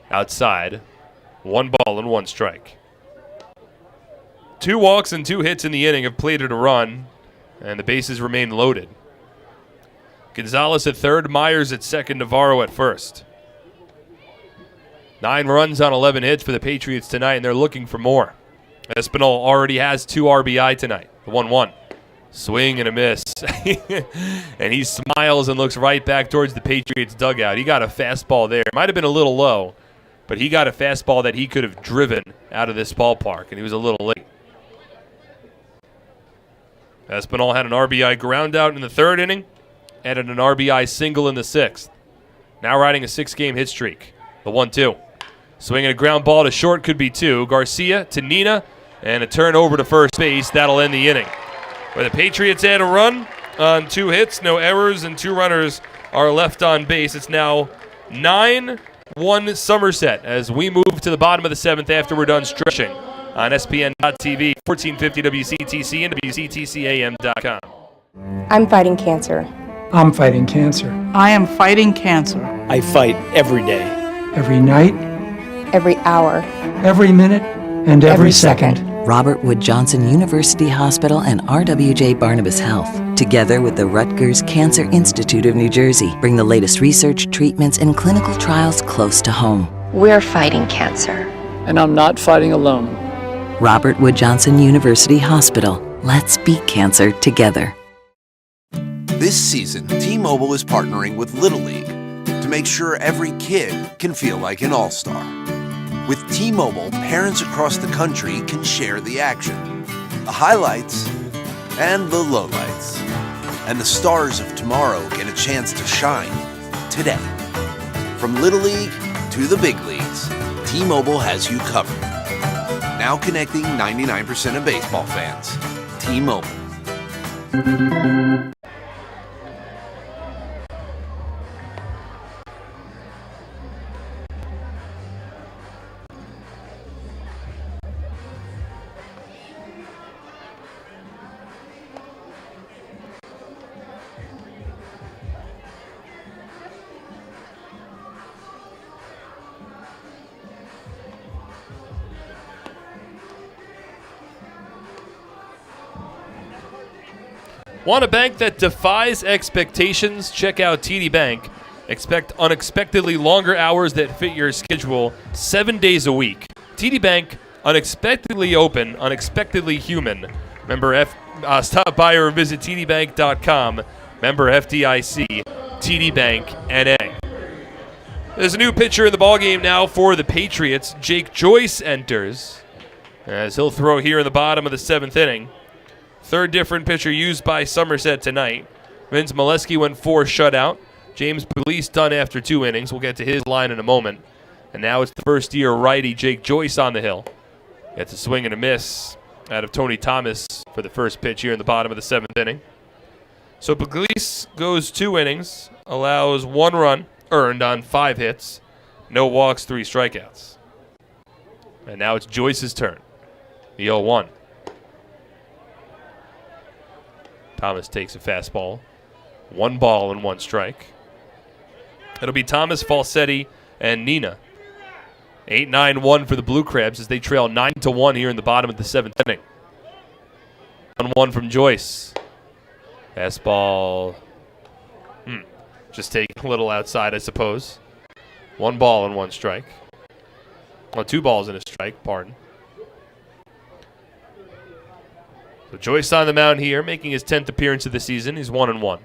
Outside, 1 ball and 1 strike. 2 walks and 2 hits in the inning have plated a run, and the bases remain loaded. Gonzalez at third, Myers at second, Navarro at first. 9 runs on 11 hits for the Patriots tonight, and they're looking for more. Espinal already has 2 RBI tonight, the 1-1. Swing and a miss. And he smiles and looks right back towards the Patriots dugout. He got a fastball there. Might have been a little low, but he got a fastball that he could have driven out of this ballpark, and he was a little late. Espinal had an RBI ground out in the 3rd inning, added an RBI single in the 6th. Now riding a 6-game hit streak. The 1-2. Swinging a ground ball to short, could be 2. Garcia to Nina, and a turn over to first base. That'll end the inning. Where the Patriots add a run on 2 hits, no errors, and 2 runners are left on base. It's now 9-1 Somerset as we move to the bottom of the 7th after we're done stretching on SPN.TV, 1450 WCTC, and WCTCAM.com. I'm fighting cancer. I'm fighting cancer. I am fighting cancer. I fight every day. Every night, Every hour. every minute, and every second. Robert Wood Johnson University Hospital and RWJ Barnabas Health, together with the Rutgers Cancer Institute of New Jersey, bring the latest research, treatments, and clinical trials close to home. We're fighting cancer. And I'm not fighting alone. Robert Wood Johnson University Hospital. Let's beat cancer together. This season, T-Mobile is partnering with Little League to make sure every kid can feel like an all-star. With T-Mobile, parents across the country can share the action, the highlights, and the lowlights. And the stars of tomorrow get a chance to shine today. From Little League to the big leagues, T-Mobile has you covered. Now connecting 99% of baseball fans. T-Mobile. Want a bank that defies expectations? Check out TD Bank. Expect unexpectedly longer hours that fit your schedule 7 days a week. TD Bank, unexpectedly open, unexpectedly human. Remember, stop by or visit tdbank.com Member FDIC, TD Bank, NA. There's a new pitcher in the ballgame now for the Patriots. Jake Joyce enters, as he'll throw here in the bottom of the 7th inning. Third different pitcher used by Somerset tonight. Vince Molesky went 4 shutout. James Pugliese done after 2 innings. We'll get to his line in a moment. And now it's the first-year righty Jake Joyce on the hill. Gets a swing and a miss out of Tony Thomas for the first pitch here in the bottom of the 7th inning. So Pugliese goes 2 innings, allows 1 run earned on 5 hits, no walks, 3 strikeouts. And now it's Joyce's turn. The 0-1. Thomas takes a fastball. 1 ball and 1 strike. It'll be Thomas, Falsetti, and Nina. 8-9-1 for the Blue Crabs as they trail 9-1 here in the bottom of the 7th inning. 1-1 from Joyce. Fastball. Just taking a little outside, I suppose. 1 ball and 1 strike. Well, 2 balls and a strike, pardon. So Joyce on the mound here, making his 10th appearance of the season. He's 1-1.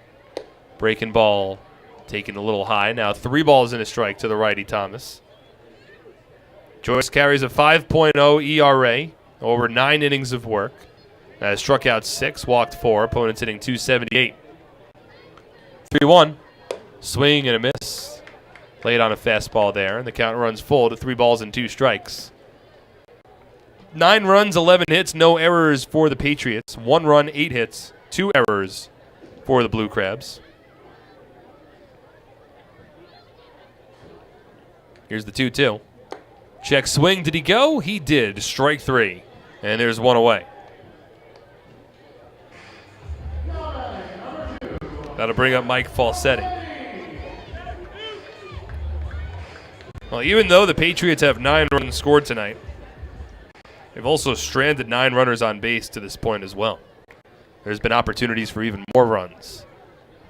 Breaking ball, taking a little high. Now 3 balls and a strike to the righty Thomas. Joyce carries a 5.0 ERA over 9 innings of work. Has struck out 6, walked 4. Opponents hitting .278. 3-1. Swing and a miss. Laid on a fastball there, and the count runs full to 3 balls and 2 strikes. 9 runs, 11 hits, no errors for the Patriots. 1 run, 8 hits, 2 errors for the Blue Crabs. Here's the 2-2. Check swing. Did he go? He did. Strike 3. And there's 1 away. That'll bring up Mike Falsetti. Well, even though the Patriots have 9 runs scored tonight, they've also stranded 9 runners on base to this point as well. There's been opportunities for even more runs,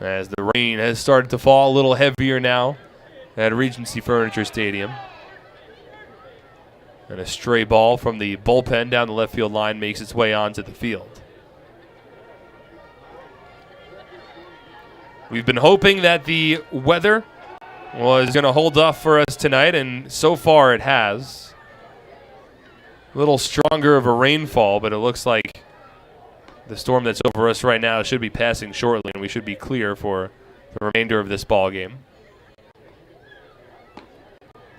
as the rain has started to fall a little heavier now at Regency Furniture Stadium. And a stray ball from the bullpen down the left field line makes its way onto the field. We've been hoping that the weather was going to hold off for us tonight, and so far it has. A little stronger of a rainfall, but it looks like the storm that's over us right now should be passing shortly, and we should be clear for the remainder of this ball game.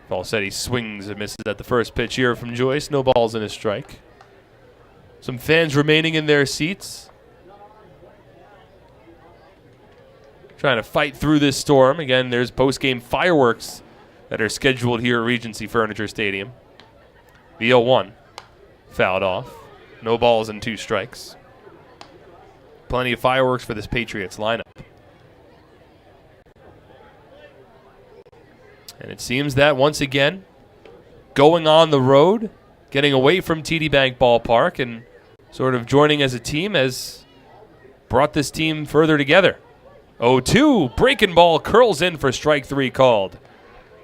Falsetti swings and misses at the first pitch here from Joyce. No balls in a strike. Some fans remaining in their seats, trying to fight through this storm. Again, there's post-game fireworks that are scheduled here at Regency Furniture Stadium. The 0-1 fouled off. No balls and 2 strikes. Plenty of fireworks for this Patriots lineup. And it seems that once again, going on the road, getting away from TD Bank Ballpark, and sort of joining as a team has brought this team further together. 0-2, breaking ball curls in for strike 3 called.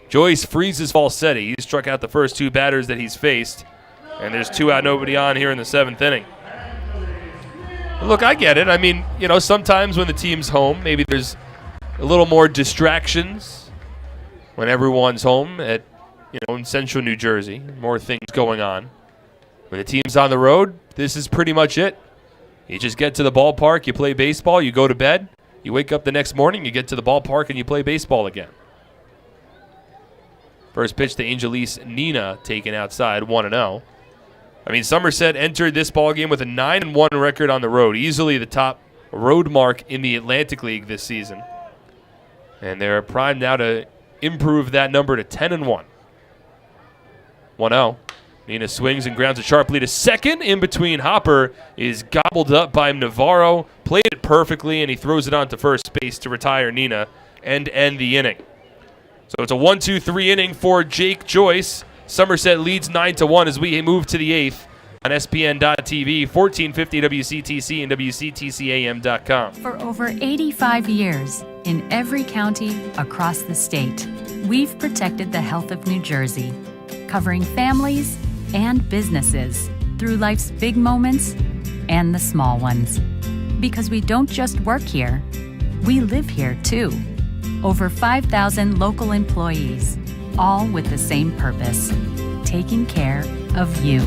Joyce freezes Falsetti. He struck out the first 2 batters that he's faced, and there's 2 out, nobody on here in the 7th inning. Look, I get it. I mean, you know, sometimes when the team's home, maybe there's a little more distractions when everyone's home at, in central New Jersey. More things going on. When the team's on the road, this is pretty much it. You just get to the ballpark, you play baseball, you go to bed. You wake up the next morning, you get to the ballpark, and you play baseball again. First pitch to Angelise Nina, taken outside, 1-0. I mean, Somerset entered this ballgame with a 9-1 record on the road, easily the top road mark in the Atlantic League this season. And they're primed now to improve that number to 10-1. 1-0. Nina swings and grounds it sharply to second. In between, Hopper is gobbled up by Navarro. Played it perfectly, and he throws it onto first base to retire Nina and end the inning. So it's a 1-2-3 inning for Jake Joyce. Somerset leads 9-1 as we move to the 8th on SPN.TV, 1450 WCTC and WCTCAM.com. For over 85 years, in every county across the state, we've protected the health of New Jersey, covering families and businesses through life's big moments and the small ones. Because we don't just work here, We live here too. Over 5,000 local employees, all with the same purpose, taking care of you.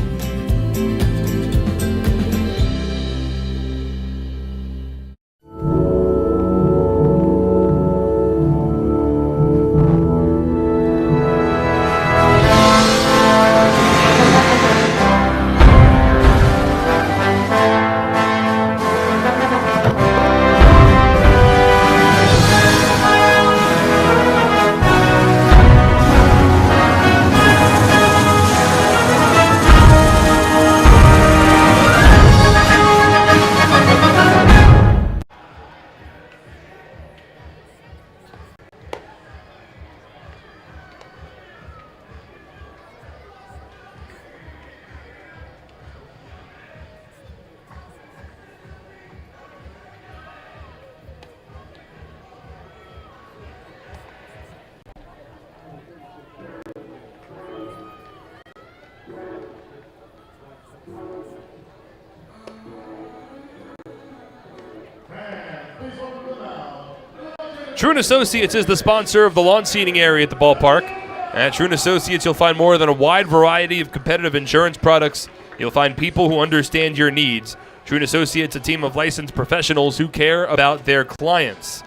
True & Associates is the sponsor of the lawn seating area at the ballpark. At True & Associates, you'll find more than a wide variety of competitive insurance products. You'll find people who understand your needs. True & Associates, a team of licensed professionals who care about their clients.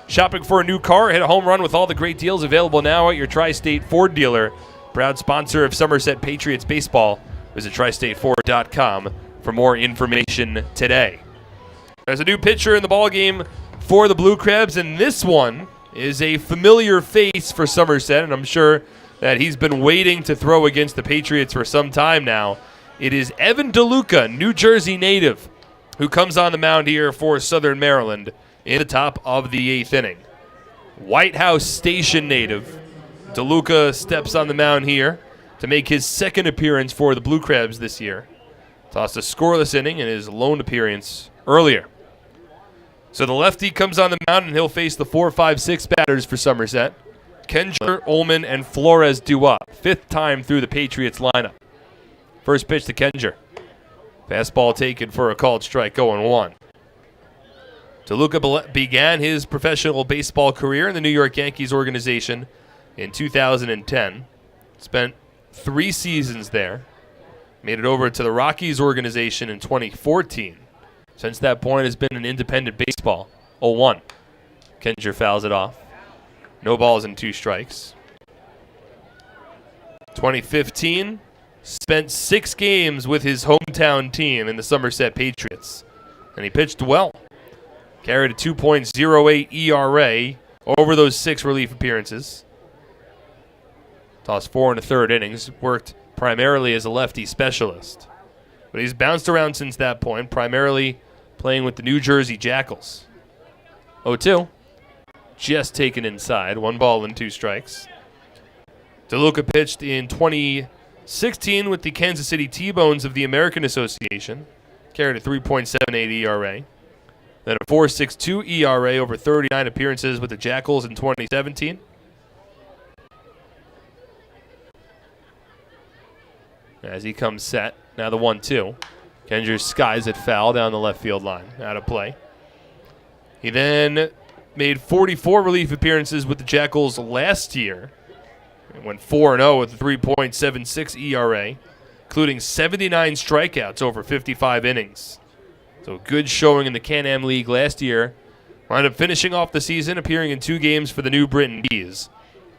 Shopping for a new car? Hit a home run with all the great deals available now at your Tri-State Ford dealer. Proud sponsor of Somerset Patriots baseball. Visit tristateford.com for more information today. There's a new pitcher in the ballgame for the Blue Crabs, and this one is a familiar face for Somerset, and I'm sure that he's been waiting to throw against the Patriots for some time now. It is Evan DeLuca, New Jersey native, who comes on the mound here for Southern Maryland in the top of the 8th inning. White House Station native, DeLuca steps on the mound here to make his second appearance for the Blue Crabs this year. Tossed a scoreless inning in his lone appearance earlier. So the lefty comes on the mound, and he'll face the 4, 5, 6 batters for Somerset. Kenger, Ullman, and Flores due up. 5th time through the Patriots lineup. First pitch to Kenger. Fastball taken for a called strike, 0-1. DeLuca began his professional baseball career in the New York Yankees organization in 2010. Spent 3 seasons there. Made it over to the Rockies organization in 2014. Since that point, has been an independent baseball. 0-1. Kenger fouls it off. No balls and 2 strikes. 2015, spent 6 games with his hometown team in the Somerset Patriots. And he pitched well. Carried a 2.08 ERA over those 6 relief appearances. Tossed 4 1/3 innings. Worked primarily as a lefty specialist. But he's bounced around since that point, primarily playing with the New Jersey Jackals. 0-2. Just taken inside. 1 ball and 2 strikes. DeLuca pitched in 2016 with the Kansas City T-Bones of the American Association. Carried a 3.78 ERA. Then a 4.62 ERA over 39 appearances with the Jackals in 2017. As he comes set. Now the 1-2. Kenger skies it foul down the left field line. Out of play. He then made 44 relief appearances with the Jackals last year. And went 4-0 with a 3.76 ERA, including 79 strikeouts over 55 innings. So good showing in the Can-Am League last year. Wound up finishing off the season, appearing in 2 games for the New Britain Bees.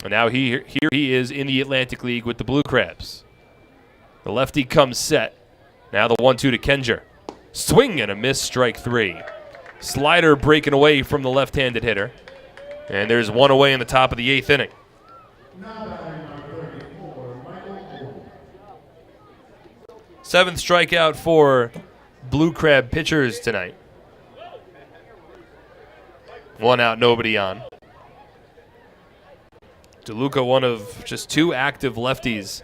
And now here he is in the Atlantic League with the Blue Crabs. The lefty comes set. Now the 1-2 to Kenger. Swing and a miss, strike 3. Slider breaking away from the left-handed hitter. And there's 1 away in the top of the 8th inning. 7th strikeout for Blue Crab pitchers tonight. 1 out, nobody on. DeLuca, one of just 2 active lefties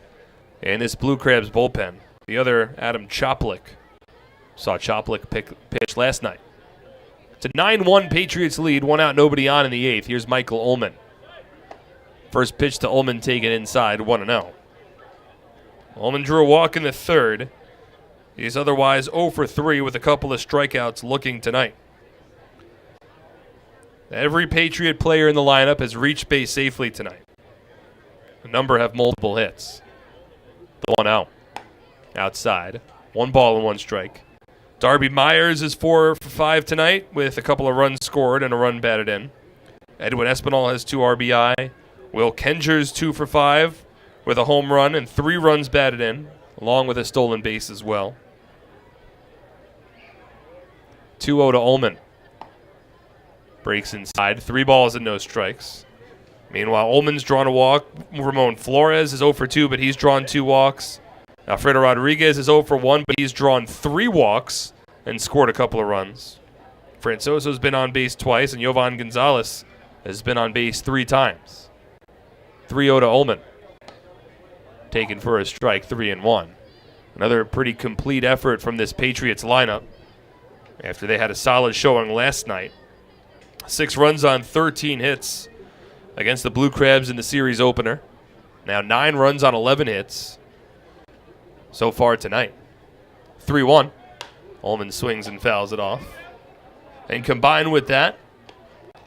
in this Blue Crabs bullpen. The other, Adam Choplik. Saw Choplik pitch last night. It's a 9-1 Patriots lead, 1 out, nobody on in the 8th. Here's Michael Ullman. First pitch to Ullman taken inside, 1-0. Ullman drew a walk in the 3rd. He's otherwise 0 for 3 with a couple of strikeouts looking tonight. Every Patriot player in the lineup has reached base safely tonight. A number have multiple hits. The 1-0. Outside. 1 ball and 1 strike. Darby Myers is 4 for 5 tonight with a couple of runs scored and a run batted in. Edwin Espinal has 2 RBI. Will Kenger's 2 for 5 with a home run and 3 runs batted in, along with a stolen base as well. 2-0 to Ullman. Breaks inside. 3 balls and no strikes. Meanwhile, Ullman's drawn a walk. Ramon Flores is 0 for 2, but he's drawn 2 walks. Alfredo Rodriguez is 0 for 1, but he's drawn 3 walks and scored a couple of runs. Francoso's been on base twice, and Yovan Gonzalez has been on base 3 times. 3-0 to Ullman. Taken for a strike, 3-1. Another pretty complete effort from this Patriots lineup after they had a solid showing last night. 6 runs on 13 hits against the Blue Crabs in the series opener. Now 9 runs on 11 hits so far tonight. 3-1. Ullman swings and fouls it off. And combined with that,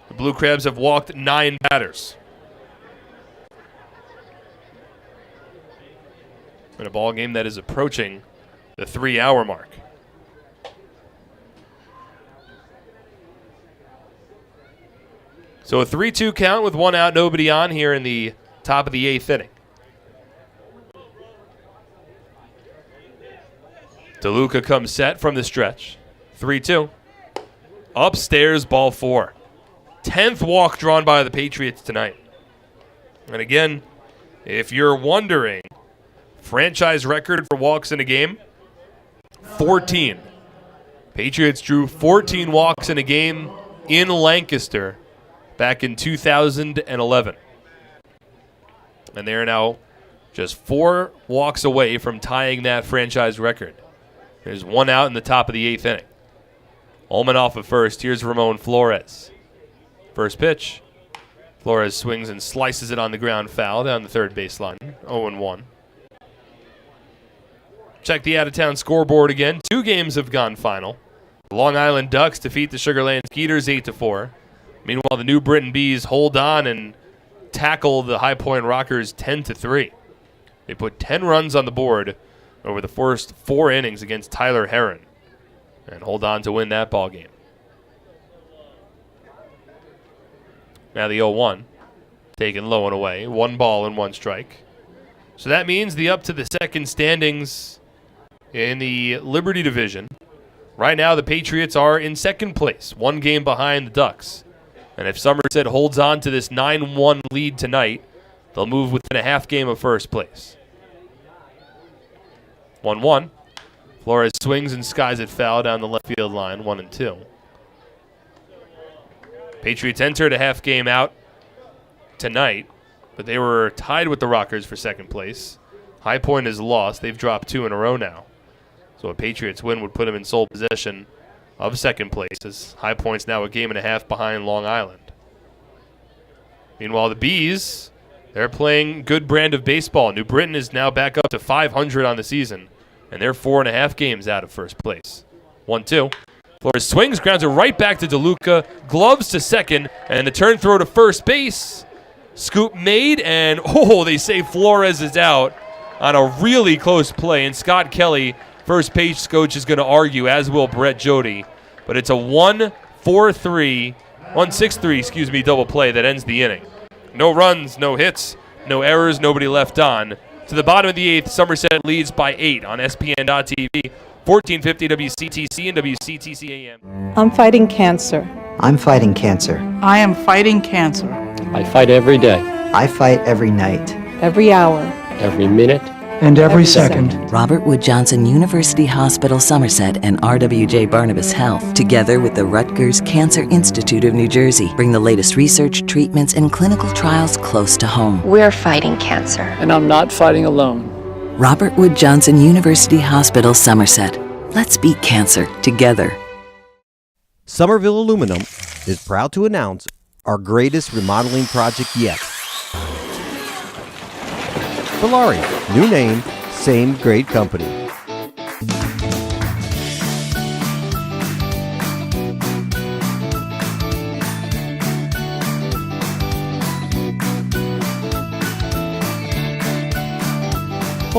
the Blue Crabs have walked 9 batters. In a ball game that is approaching the 3-hour mark. So a 3-2 count with 1 out, nobody on here in the top of the 8th inning. DeLuca comes set from the stretch. 3-2. Upstairs, ball 4. 10th walk drawn by the Patriots tonight. And again, if you're wondering, franchise record for walks in a game, 14. Patriots drew 14 walks in a game in Lancaster back in 2011. And they are now just 4 walks away from tying that franchise record. There's 1 out in the top of the 8th inning. Ullman off at first. Here's Ramon Flores. First pitch. Flores swings and slices it on the ground, foul down the third baseline. 0-1. Check the out-of-town scoreboard again. 2 games have gone final. The Long Island Ducks defeat the Sugar Land Skeeters 8-4. Meanwhile, the New Britain Bees hold on and tackle the High Point Rockers 10-3. They put 10 runs on the board over the first 4 innings against Tyler Herron and hold on to win that ball game. Now the 0-1, taken low and away. 1 ball and 1 strike. So that means the up to the second standings in the Liberty Division. Right now, the Patriots are in second place, 1 game behind the Ducks. And if Somerset holds on to this 9-1 lead tonight, they'll move within a half game of first place. 1-1. Flores swings and skies it foul down the left field line, 1-2. Patriots entered a half game out tonight, but they were tied with the Rockers for second place. High Point is lost. They've dropped 2 in a row now. So a Patriots win would put them in sole possession of second place, as High Point's now a game and a half behind Long Island. Meanwhile, the Bees, they're playing good brand of baseball. New Britain is now back up to 500 on the season, and they're 4.5 games out of first place. 1-2. Flores swings, grounds it right back to DeLuca, gloves to second, and the turn throw to first base. Scoop made, and they say Flores is out on a really close play, and Scott Kelly, first base coach, is going to argue, as will Brett Jody. But it's a 1-6-3 double play that ends the inning. No runs, no hits, no errors, nobody left on. To the bottom of the 8th, Somerset leads by 8 on SPN.TV, 1450 WCTC and WCTC AM. I'm fighting cancer. I'm fighting cancer. I am fighting cancer. I fight every day, I fight every night. Every hour. every minute, and every second. Robert Wood Johnson University Hospital Somerset and RWJ Barnabas Health, together with the Rutgers Cancer Institute of New Jersey, bring the latest research, treatments, and clinical trials close to home. We're fighting cancer. and I'm not fighting alone. Robert Wood Johnson University Hospital Somerset. Let's beat cancer together. Somerville Aluminum is proud to announce our greatest remodeling project yet. Valari, new name, same great company.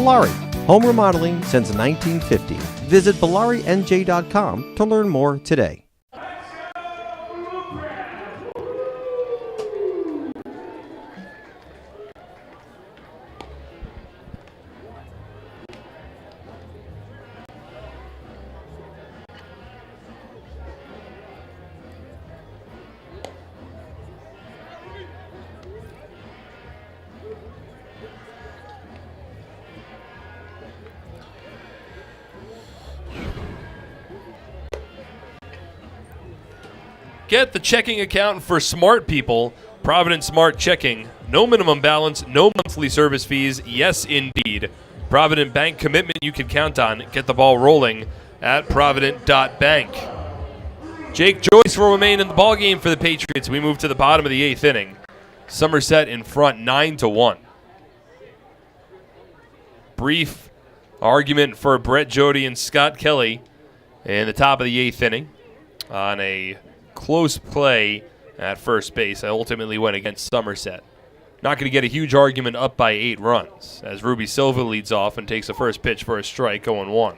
Bellari, home remodeling since 1950. Visit BellariNJ.com to learn more today. Get the checking account for smart people. Provident Smart Checking. No minimum balance, no monthly service fees. Yes, indeed. Provident Bank commitment you can count on. Get the ball rolling at Provident.Bank. Jake Joyce will remain in the ballgame for the Patriots. We move to the bottom of the 8th inning. Somerset in front 9-1. Brief argument for Brett Jody and Scott Kelly in the top of the 8th inning on a close play at first base. I ultimately went against Somerset. Not going to get a huge argument up by 8 runs as Ruby Silva leads off and takes the first pitch for a strike, 0-1.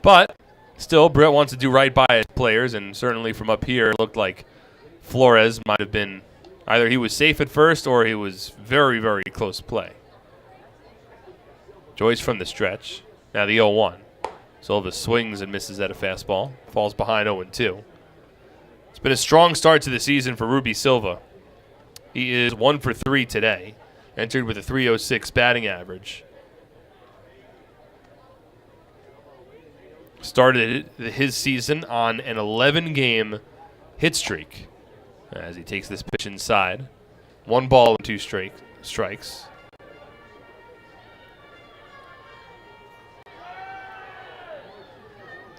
But still, Brett wants to do right by his players, and certainly from up here, it looked like Flores might have been either he was safe at first or he was very, very close play. Joyce from the stretch. Now the 0-1. Silva swings and misses at a fastball. Falls behind 0-2. It's been a strong start to the season for Ruby Silva. He is 1 for 3 today. Entered with a .306 batting average. Started his season on an 11-game hit streak as he takes this pitch inside. 1 ball and 2 strikes.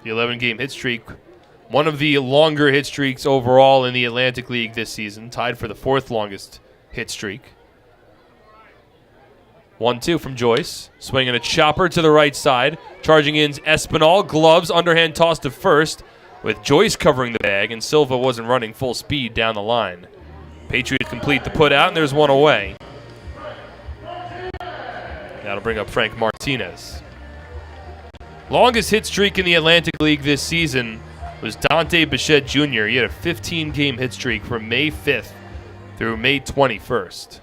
The 11-game hit streak, one of the longer hit streaks overall in the Atlantic League this season, tied for the 4th longest hit streak. 1-2 from Joyce, swinging a chopper to the right side, charging in Espinal, gloves, underhand toss to first, with Joyce covering the bag, and Silva wasn't running full speed down the line. Patriots complete the put out, and there's 1 away. That'll bring up Frank Martinez. Longest hit streak in the Atlantic League this season was Dante Bichette Jr. He had a 15-game hit streak from May 5th through May 21st.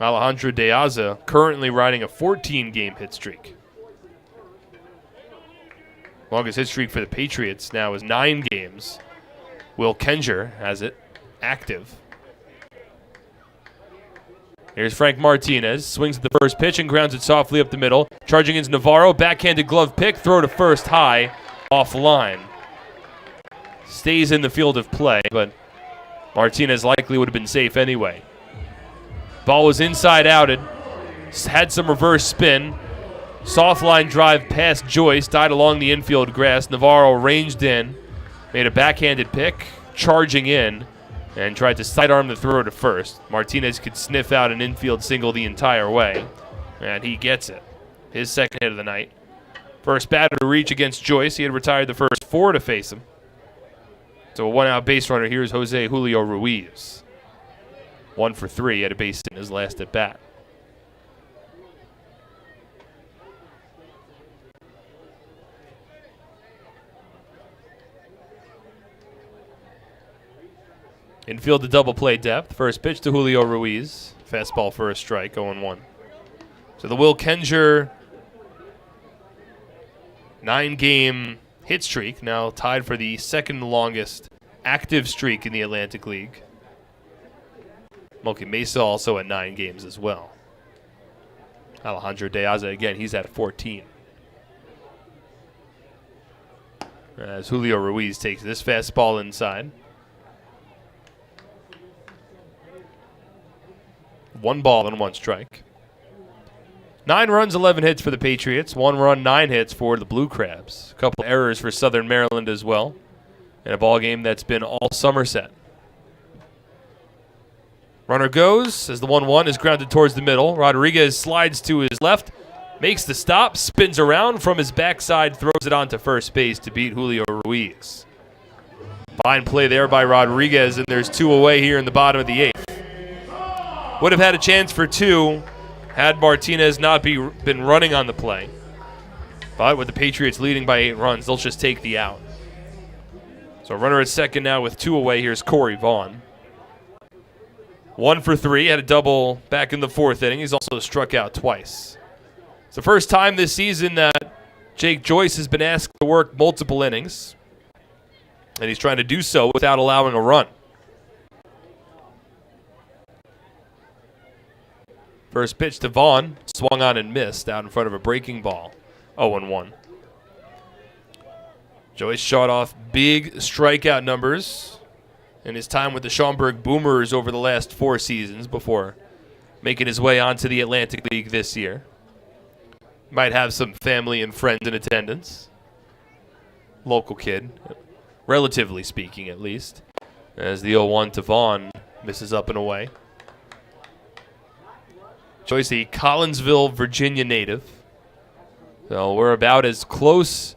Alejandro De Aza currently riding a 14-game hit streak. Longest hit streak for the Patriots now is 9 games. Will Kenger has it active. Here's Frank Martinez, swings at the first pitch and grounds it softly up the middle. Charging in Navarro, backhanded glove pick, throw to first high, offline. Stays in the field of play, but Martinez likely would have been safe anyway. Ball was inside outed, had some reverse spin. Soft line drive past Joyce, died along the infield grass. Navarro ranged in, made a backhanded pick, charging in, and tried to sidearm the throw to first. Martinez could sniff out an infield single the entire way, and he gets it. His second hit of the night. First batter to reach against Joyce. He had retired the first 4 to face him. So a 1-out base runner. Here's Jose Julio Ruiz. 1 for 3 at a base in his last at bat. Infield to double play depth. First pitch to Julio Ruiz. Fastball for a strike, 0-1. So the Will Kenger 9-game hit streak now tied for the 2nd longest active streak in the Atlantic League. Moki Mesa also at 9 games as well. Alejandro De Aza, again, he's at 14. As Julio Ruiz takes this fastball inside. 1 ball and 1 strike. 9 runs, 11 hits for the Patriots. 1 run, 9 hits for the Blue Crabs. A couple errors for Southern Maryland as well. In a ball game that's been all Somerset. Runner goes as the 1-1 is grounded towards the middle. Rodriguez slides to his left, makes the stop, spins around from his backside, throws it onto first base to beat Julio Ruiz. Fine play there by Rodriguez, and there's 2 away here in the bottom of the 8th. Would have had a chance for 2 had Martinez not been running on the play. But with the Patriots leading by 8 runs, they'll just take the out. So runner at second now with 2 away. Here's Corey Vaughn. 1 for 3, had a double back in the 4th inning. He's also struck out twice. It's the first time this season that Jake Joyce has been asked to work multiple innings, and he's trying to do so without allowing a run. First pitch to Vaughn, swung on and missed out in front of a breaking ball. 0-1. Joyce shot off big strikeout numbers in his time with the Schaumburg Boomers over the last 4 seasons before making his way onto the Atlantic League this year. Might have some family and friends in attendance. Local kid, relatively speaking at least, as the 0-1 to Vaughn misses up and away. Joyce, a Collinsville, Virginia native. So we're about as close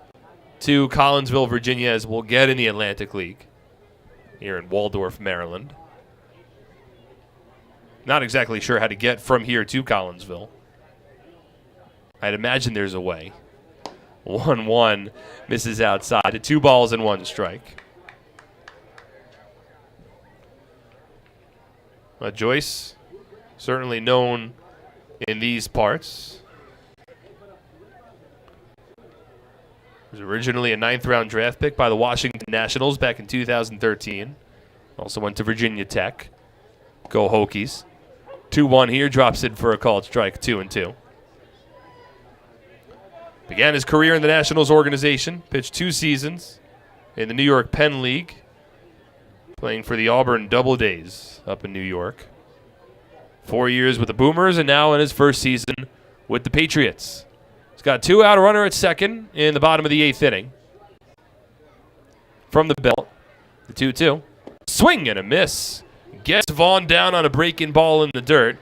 to Collinsville, Virginia as we'll get in the Atlantic League here in Waldorf, Maryland. Not exactly sure how to get from here to Collinsville. I'd imagine there's a way. 1-1 misses outside. 2 balls and 1 strike. Joyce, certainly known in these parts. Was originally a 9th-round draft pick by the Washington Nationals back in 2013. Also went to Virginia Tech. Go Hokies. 2-1 here, drops it for a called strike, 2-2. Began his career in the Nationals organization, pitched 2 seasons in the New York Penn League, playing for the Auburn Doubledays up in New York. 4 years with the Boomers, and now in his first season with the Patriots. He's got 2 out, a runner at second in the bottom of the 8th inning. From the belt, the 2-2. Swing and a miss. Gets Vaughn down on a breaking ball in the dirt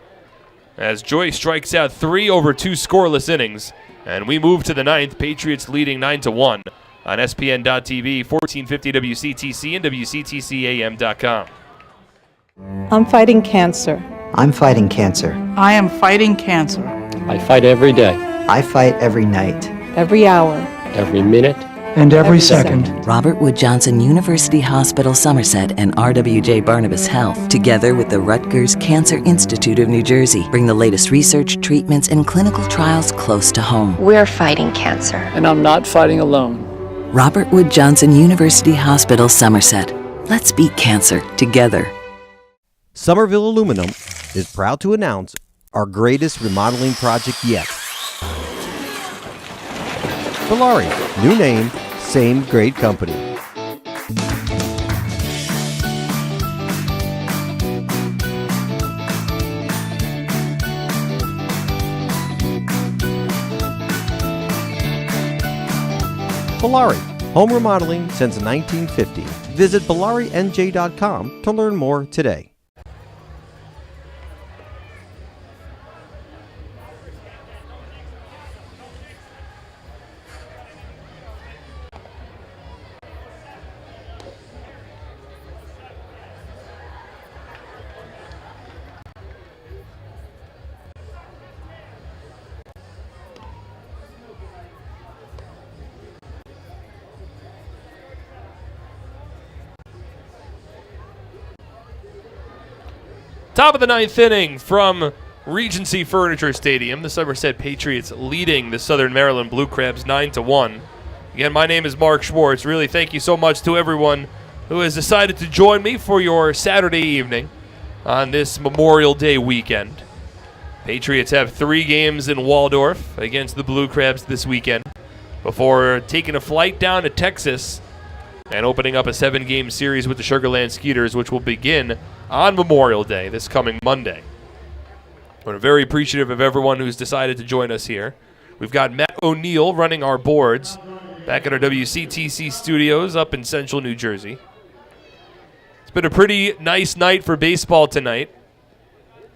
as Joyce strikes out 3 over 2 scoreless innings. And we move to the 9th, Patriots leading 9-1 on SPN.TV, 1450 WCTC, and WCTCAM.com. I'm fighting cancer. I'm fighting cancer. I am fighting cancer. I fight every day, I fight every night. Every hour. every minute, and every second. Robert Wood Johnson University Hospital Somerset and RWJ Barnabas Health, together with the Rutgers Cancer Institute of New Jersey, bring the latest research, treatments, and clinical trials close to home. We're fighting cancer. and I'm not fighting alone. Robert Wood Johnson University Hospital Somerset. Let's beat cancer together. Somerville Aluminum is proud to announce our greatest remodeling project yet. Valari, new name, same great company. Valari, home remodeling since 1950. Visit BalariNJ.com to learn more today. Top of the 9th inning from Regency Furniture Stadium. The Somerset Patriots leading the Southern Maryland Blue Crabs 9-1. Again, my name is Mark Schwartz. Really, thank you so much to everyone who has decided to join me for your Saturday evening on this Memorial Day weekend. Patriots have 3 games in Waldorf against the Blue Crabs this weekend before taking a flight down to Texas and opening up a 7-game series with the Sugar Land Skeeters, which will begin on Memorial Day this coming Monday. We're very appreciative of everyone who's decided to join us here. We've got Matt O'Neill running our boards back at our WCTC studios up in central New Jersey. It's been a pretty nice night for baseball tonight.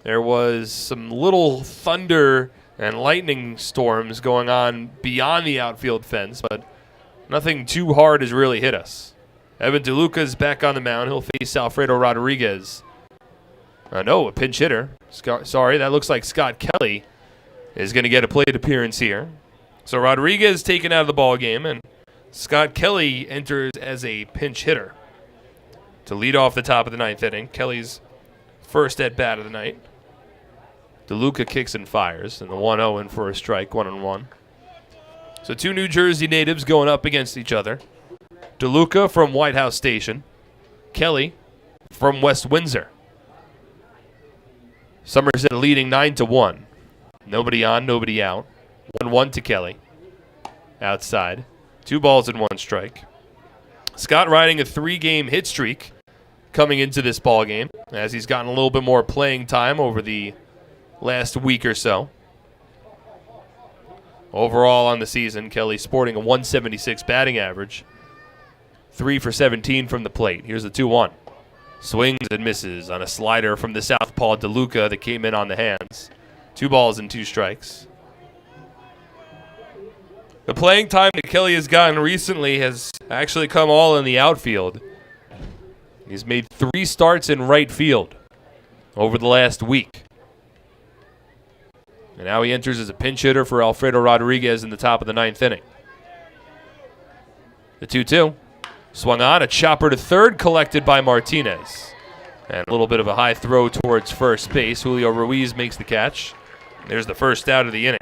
There was some little thunder and lightning storms going on beyond the outfield fence, but nothing too hard has really hit us. Evan DeLuca's back on the mound. He'll face Alfredo Rodriguez. No, a pinch hitter. Sorry, that looks like Scott Kelly is going to get a plate appearance here. So Rodriguez taken out of the ball game, and Scott Kelly enters as a pinch hitter to lead off the top of the ninth inning. Kelly's first at bat of the night. DeLuca kicks and fires, and the 1-0 in for a strike, 1-1. So two New Jersey natives going up against each other. DeLuca from White House Station, Kelly from West Windsor. Somerset leading 9-1. Nobody on, nobody out. 1-1 to Kelly. Outside. 2 balls and 1 strike. Scott riding a 3-game hit streak coming into this ball game, as he's gotten a little bit more playing time over the last week or so. Overall on the season, Kelly sporting a 176 batting average. 3 for 17 from the plate. Here's the 2-1. Swings and misses on a slider from the southpaw DeLuca that came in on the hands. 2 balls and 2 strikes. The playing time that Kelly has gotten recently has actually come all in the outfield. He's made 3 starts in right field over the last week. And now he enters as a pinch hitter for Alfredo Rodriguez in the top of the 9th inning. The 2-2. Swung on, a chopper to third, collected by Martinez. And a little bit of a high throw towards first base. Julio Ruiz makes the catch. There's the first out of the inning.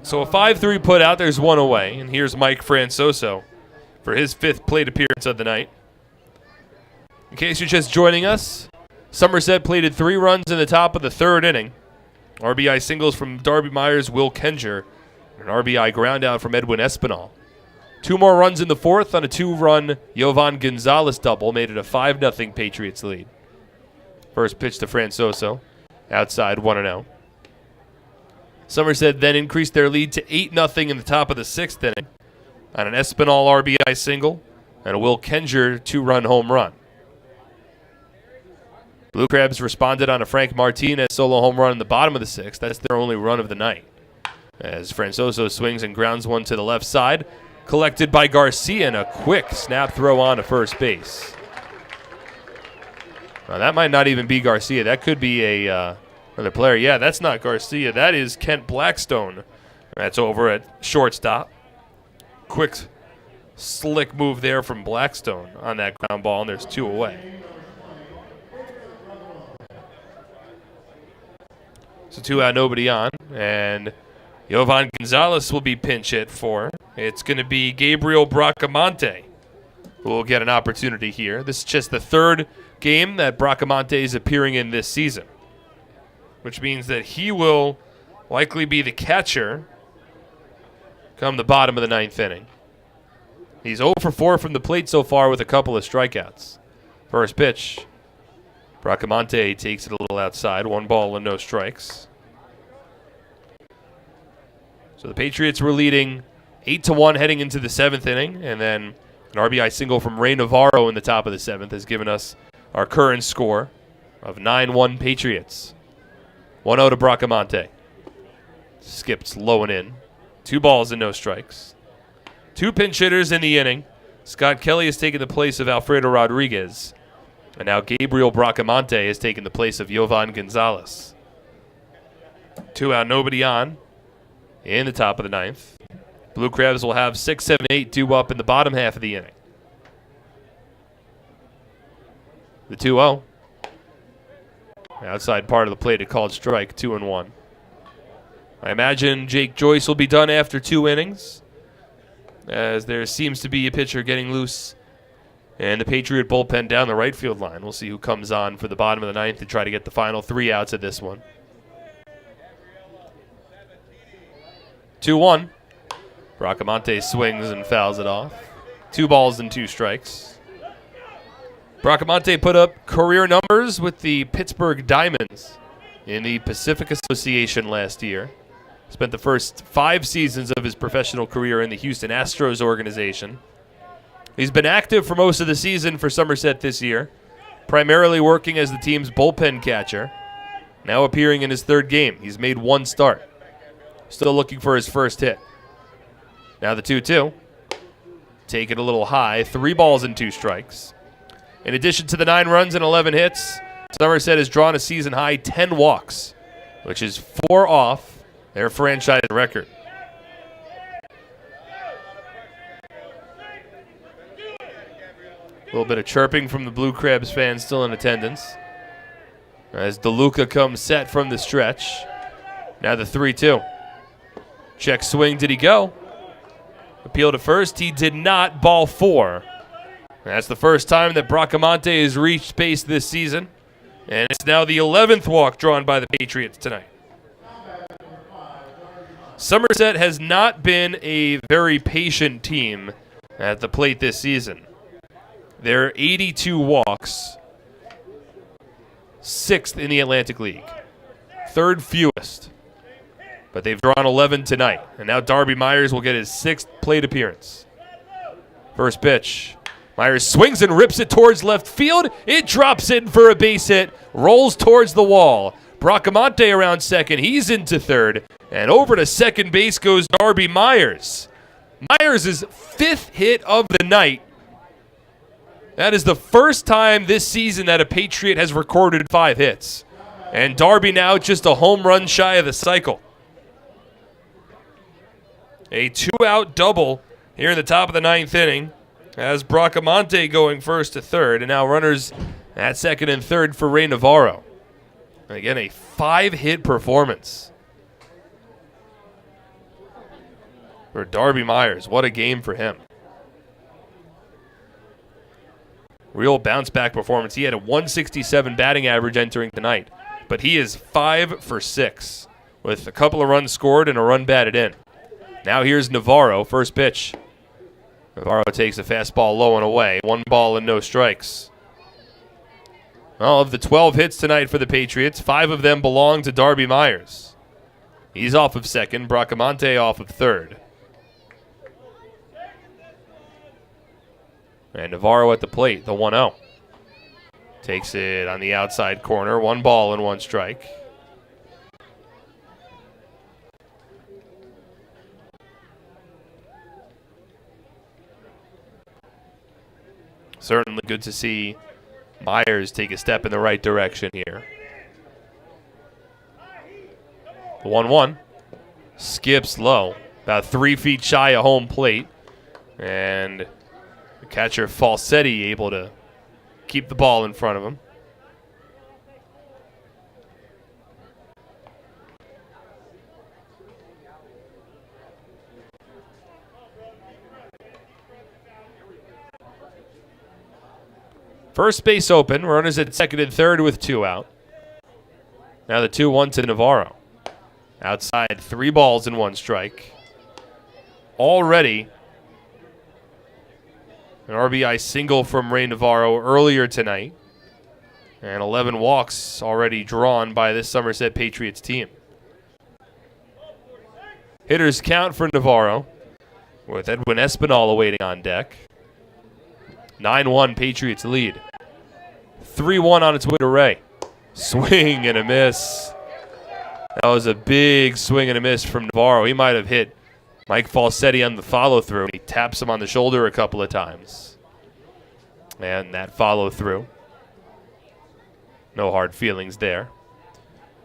So a 5-3 put out, there's 1 away. And here's Mike Francoso for his 5th plate appearance of the night. In case you're just joining us, Somerset plated 3 runs in the top of the 3rd inning. RBI singles from Darby Myers, Will Kenger, and an RBI ground out from Edwin Espinal. 2 more runs in the 4th on a 2-run Yovan Gonzalez double made it a 5-0 Patriots lead. First pitch to Francoso, outside 1-0. Somerset then increased their lead to 8-0 in the top of the 6th inning on an Espinal RBI single and a Will Kenger 2-run home run. Blue Crabs responded on a Frank Martinez solo home run in the bottom of the 6th. That's their only run of the night. As Francoso swings and grounds one to the left side, collected by Garcia in a quick snap throw on to first base. Now that might not even be Garcia. That could be another player. Yeah, that's not Garcia. That is Kent Blackstone. That's over at shortstop. Quick, slick move there from Blackstone on that ground ball, and there's 2 away. So 2 out, nobody on, and Yovan Gonzalez will be pinch hit for. It's going to be Gabriel Bracamonte who will get an opportunity here. This is just the 3rd game that Bracamonte is appearing in this season, which means that he will likely be the catcher come the bottom of the 9th inning. He's 0 for 4 from the plate so far with a couple of strikeouts. First pitch, Bracamonte takes it a little outside, 1 ball and no strikes. So the Patriots were leading 8-1 heading into the 7th inning, and then an RBI single from Ray Navarro in the top of the 7th has given us our current score of 9-1 Patriots. 1-0 to Bracamonte. Skipped low and in. 2 balls and no strikes. 2 pinch hitters in the inning. Scott Kelly has taken the place of Alfredo Rodriguez. And now Gabriel Bracamonte has taken the place of Yovan Gonzalez. 2 out, nobody on in the top of the 9th. Blue Crabs will have 6, 7, 8 due up in the bottom half of the inning. The 2-0. Outside part of the plate, a called strike, 2-1. I imagine Jake Joyce will be done after 2 innings, as there seems to be a pitcher getting loose. And the Patriot bullpen down the right field line. We'll see who comes on for the bottom of the 9th to try to get the final 3 outs of this one. 2-1. Bracamonte swings and fouls it off. 2 balls and 2 strikes. Bracamonte put up career numbers with the Pittsburgh Diamonds in the Pacific Association last year. Spent the first 5 seasons of his professional career in the Houston Astros organization. He's been active for most of the season for Somerset this year, primarily working as the team's bullpen catcher. Now appearing in his 3rd game. He's made 1 start. Still looking for his first hit. Now the 2-2. Take it a little high. 3 balls and 2 strikes. In addition to the 9 runs and 11 hits, Somerset has drawn a season-high 10 walks, which is 4 off their franchise record. A little bit of chirping from the Blue Crabs fans still in attendance as DeLuca comes set from the stretch. Now the 3-2. Check swing, did he go? Appeal to first, he did not. Ball 4. That's the first time that Bracamonte has reached base this season, and it's now the 11th walk drawn by the Patriots tonight. Somerset has not been a very patient team at the plate this season. They're 82 walks, 6th in the Atlantic League, 3rd fewest. But they've drawn 11 tonight, and now Darby Myers will get his 6th plate appearance. First pitch. Myers swings and rips it towards left field. It drops in for a base hit, rolls towards the wall. Bracamonte around second. He's into third, and over to second base goes Darby Myers. Myers' 5th hit of the night. That is the first time this season that a Patriot has recorded 5 hits. And Darby now just a home run shy of the cycle. A 2-out double here in the top of the 9th inning has Bracamonte going first to third, and now runners at second and third for Ray Navarro. And again, a 5-hit performance for Darby Myers. What a game for him. Real bounce-back performance. He had a 167 batting average entering tonight, but he is 5 for 6 with a couple of runs scored and a run batted in. Now here's Navarro, first pitch. Navarro takes a fastball low and away. 1 ball and no strikes. Well, of the 12 hits tonight for the Patriots, 5 of them belong to Darby Myers. He's off of second, Bracamonte off of third. And Navarro at the plate, the 1-0. Takes it on the outside corner, 1 ball and 1 strike. Certainly good to see Myers take a step in the right direction here. 1-1. Skips low, about 3 feet shy of home plate. And the catcher Falsetti able to keep the ball in front of him. First base open, runners at second and third with 2 out. Now the 2-1 to Navarro. Outside, 3 balls and 1 strike. Already an RBI single from Ray Navarro earlier tonight. And 11 walks already drawn by this Somerset Patriots team. Hitters count for Navarro, with Edwin Espinal awaiting on deck. 9-1 Patriots lead. 3-1 on its way to Ray. Swing and a miss. That was a big swing and a miss from Navarro. He might have hit Mike Falsetti on the follow-through. He taps him on the shoulder a couple of times. And that follow-through. No hard feelings there.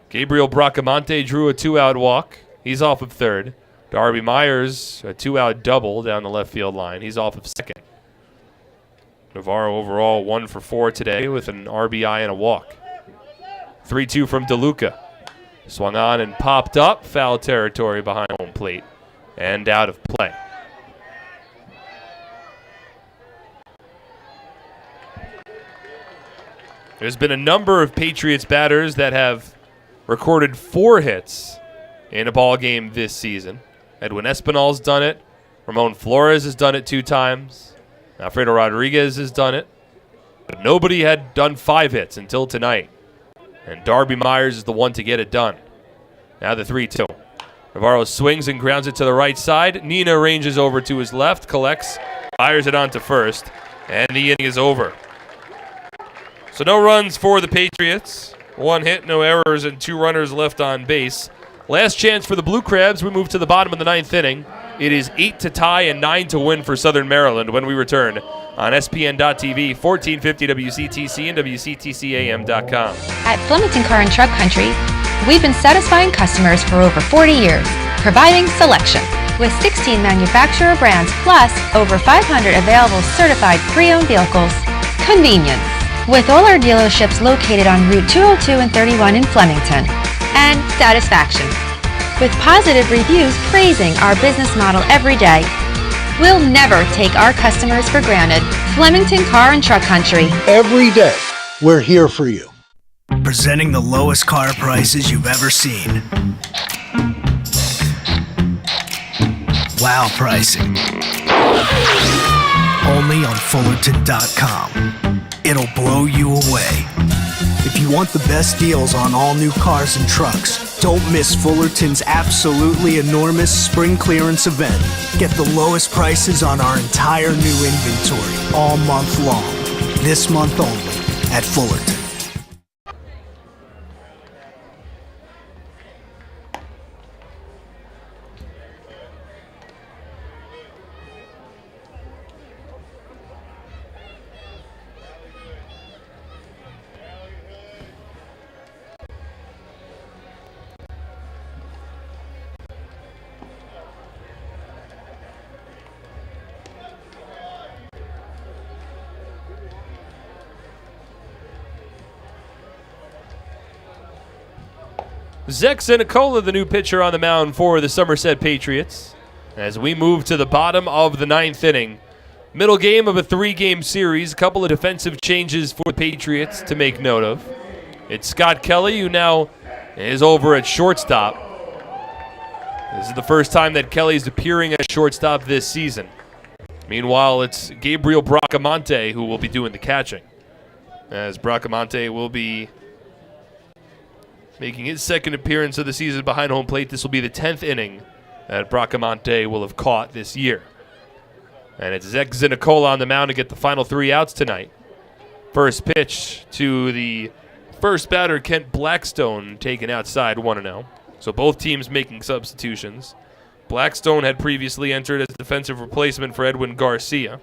Gabriel Bracamonte drew a 2-out walk. He's off of third. Darby Myers, a 2-out double down the left field line. He's off of second. Navarro overall 1 for 4 today with an RBI and a walk. 3-2 from DeLuca. Swung on and popped up. Foul territory behind home plate and out of play. There's been a number of Patriots batters that have recorded 4 hits in a ball game this season. Edwin Espinal's done it. Ramon Flores has done it 2 times. Alfredo Rodriguez has done it. But nobody had done 5 hits until tonight. And Darby Myers is the one to get it done. Now the 3-2. Navarro swings and grounds it to the right side. Nina ranges over to his left, collects, fires it onto first, and the inning is over. So no runs for the Patriots. 1 hit, no errors, and 2 runners left on base. Last chance for the Blue Crabs. We move to the bottom of the 9th inning. It is 8 to tie and 9 to win for Southern Maryland when we return on SPN.TV, 1450 WCTC and WCTCAM.com. At Flemington Car and Truck Country, we've been satisfying customers for over 40 years, providing selection. With 16 manufacturer brands plus over 500 available certified pre-owned vehicles. Convenience. With all our dealerships located on Route 202 and 31 in Flemington. And satisfaction. With positive reviews praising our business model every day. We'll never take our customers for granted. Flemington Car and Truck Country. Every day, we're here for you. Presenting the lowest car prices you've ever seen. Wow pricing. Only on Fullerton.com. It'll blow you away. If you want the best deals on all new cars and trucks, don't miss Fullerton's absolutely enormous spring clearance event. Get the lowest prices on our entire new inventory all month long. This month only at Fullerton. Zach Zinicola, the new pitcher on the mound for the Somerset Patriots. As we move to the bottom of the ninth inning. Middle game of a 3-game series. A couple of defensive changes for the Patriots to make note of. It's Scott Kelly, who now is over at shortstop. This is the first time that Kelly's appearing at shortstop this season. Meanwhile, it's Gabriel Bracamonte who will be doing the catching. As Bracamonte will be making his second appearance of the season behind home plate. This will be the 10th inning that Bracamonte will have caught this year. And it's Zach Zinicola on the mound to get the final 3 outs tonight. First pitch to the first batter, Kent Blackstone, taken outside 1-0. So both teams making substitutions. Blackstone had previously entered as defensive replacement for Edwin Garcia.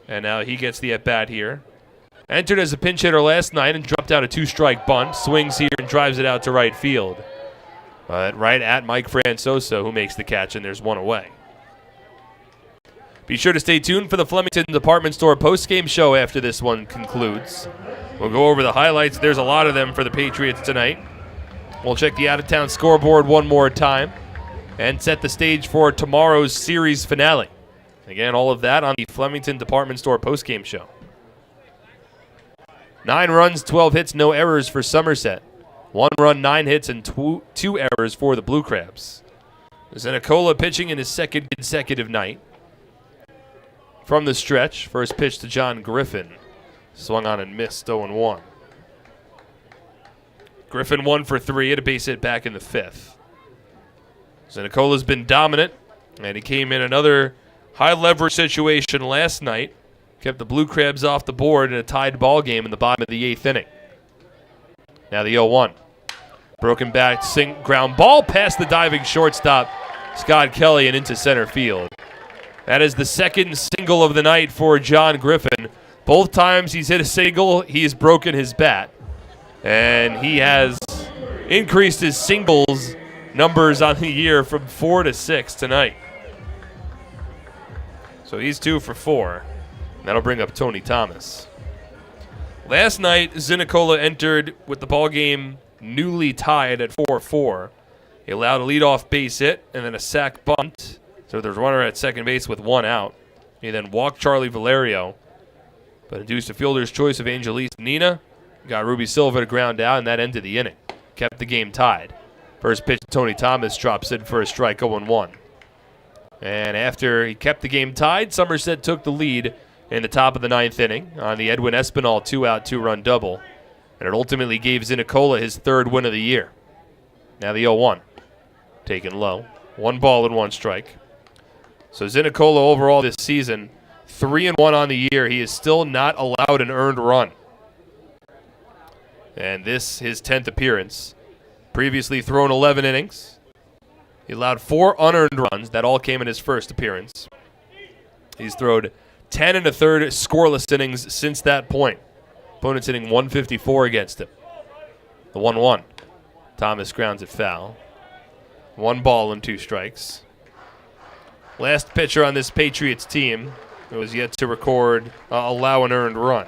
And now he gets the at-bat here. Entered as a pinch hitter last night and dropped out a 2-strike bunt. Swings here and drives it out to right field. But right at Mike Francoso, who makes the catch, and there's one away. Be sure to stay tuned for the Flemington Department Store post-game show after this one concludes. We'll go over the highlights. There's a lot of them for the Patriots tonight. We'll check the out-of-town scoreboard one more time and set the stage for tomorrow's series finale. Again, all of that on the Flemington Department Store post-game show. 9 runs, 12 hits, no errors for Somerset. 1 run, 9 hits, and 2 errors for the Blue Crabs. Zinicola pitching in his second consecutive night. From the stretch, first pitch to John Griffin. Swung on and missed, 0-1. Griffin 1 for 3 at a base hit back in the 5th. Zinicola's been dominant, and he came in another high-leverage situation last night. Kept the Blue Crabs off the board in a tied ball game in the bottom of the 8th inning. Now the 0-1. Broken back, ground ball past the diving shortstop, Scott Kelly, and into center field. That is the second single of the night for John Griffin. Both times he's hit a single, he's broken his bat. And he has increased his singles numbers on the year from 4 to 6 tonight. So he's 2 for 4. That'll bring up Tony Thomas. Last night, Zinicola entered with the ball game newly tied at 4-4. He allowed a leadoff base hit and then a sac bunt. So there's a runner at second base with 1 out. He then walked Charlie Valerio, but induced a fielder's choice of Angelise Nina. Got Ruby Silva to ground out, and that ended the inning. Kept the game tied. First pitch to Tony Thomas drops in for a strike, 0-1. And after he kept the game tied, Somerset took the lead in the top of the 9th inning on the Edwin Espinal 2-out, 2-run double. And it ultimately gave Zinicola his 3rd win of the year. Now the 0-1. Taken low. 1 ball and 1 strike. So Zinicola overall this season, 3-1 on the year. He is still not allowed an earned run. And this, his 10th appearance. Previously thrown 11 innings. He allowed 4 unearned runs. That all came in his first appearance. He's thrown 10 1/3 scoreless innings since that point. Opponents hitting 154 against him. The 1-1. Thomas grounds it foul. 1 ball and 2 strikes. Last pitcher on this Patriots team who has yet to allow an earned run.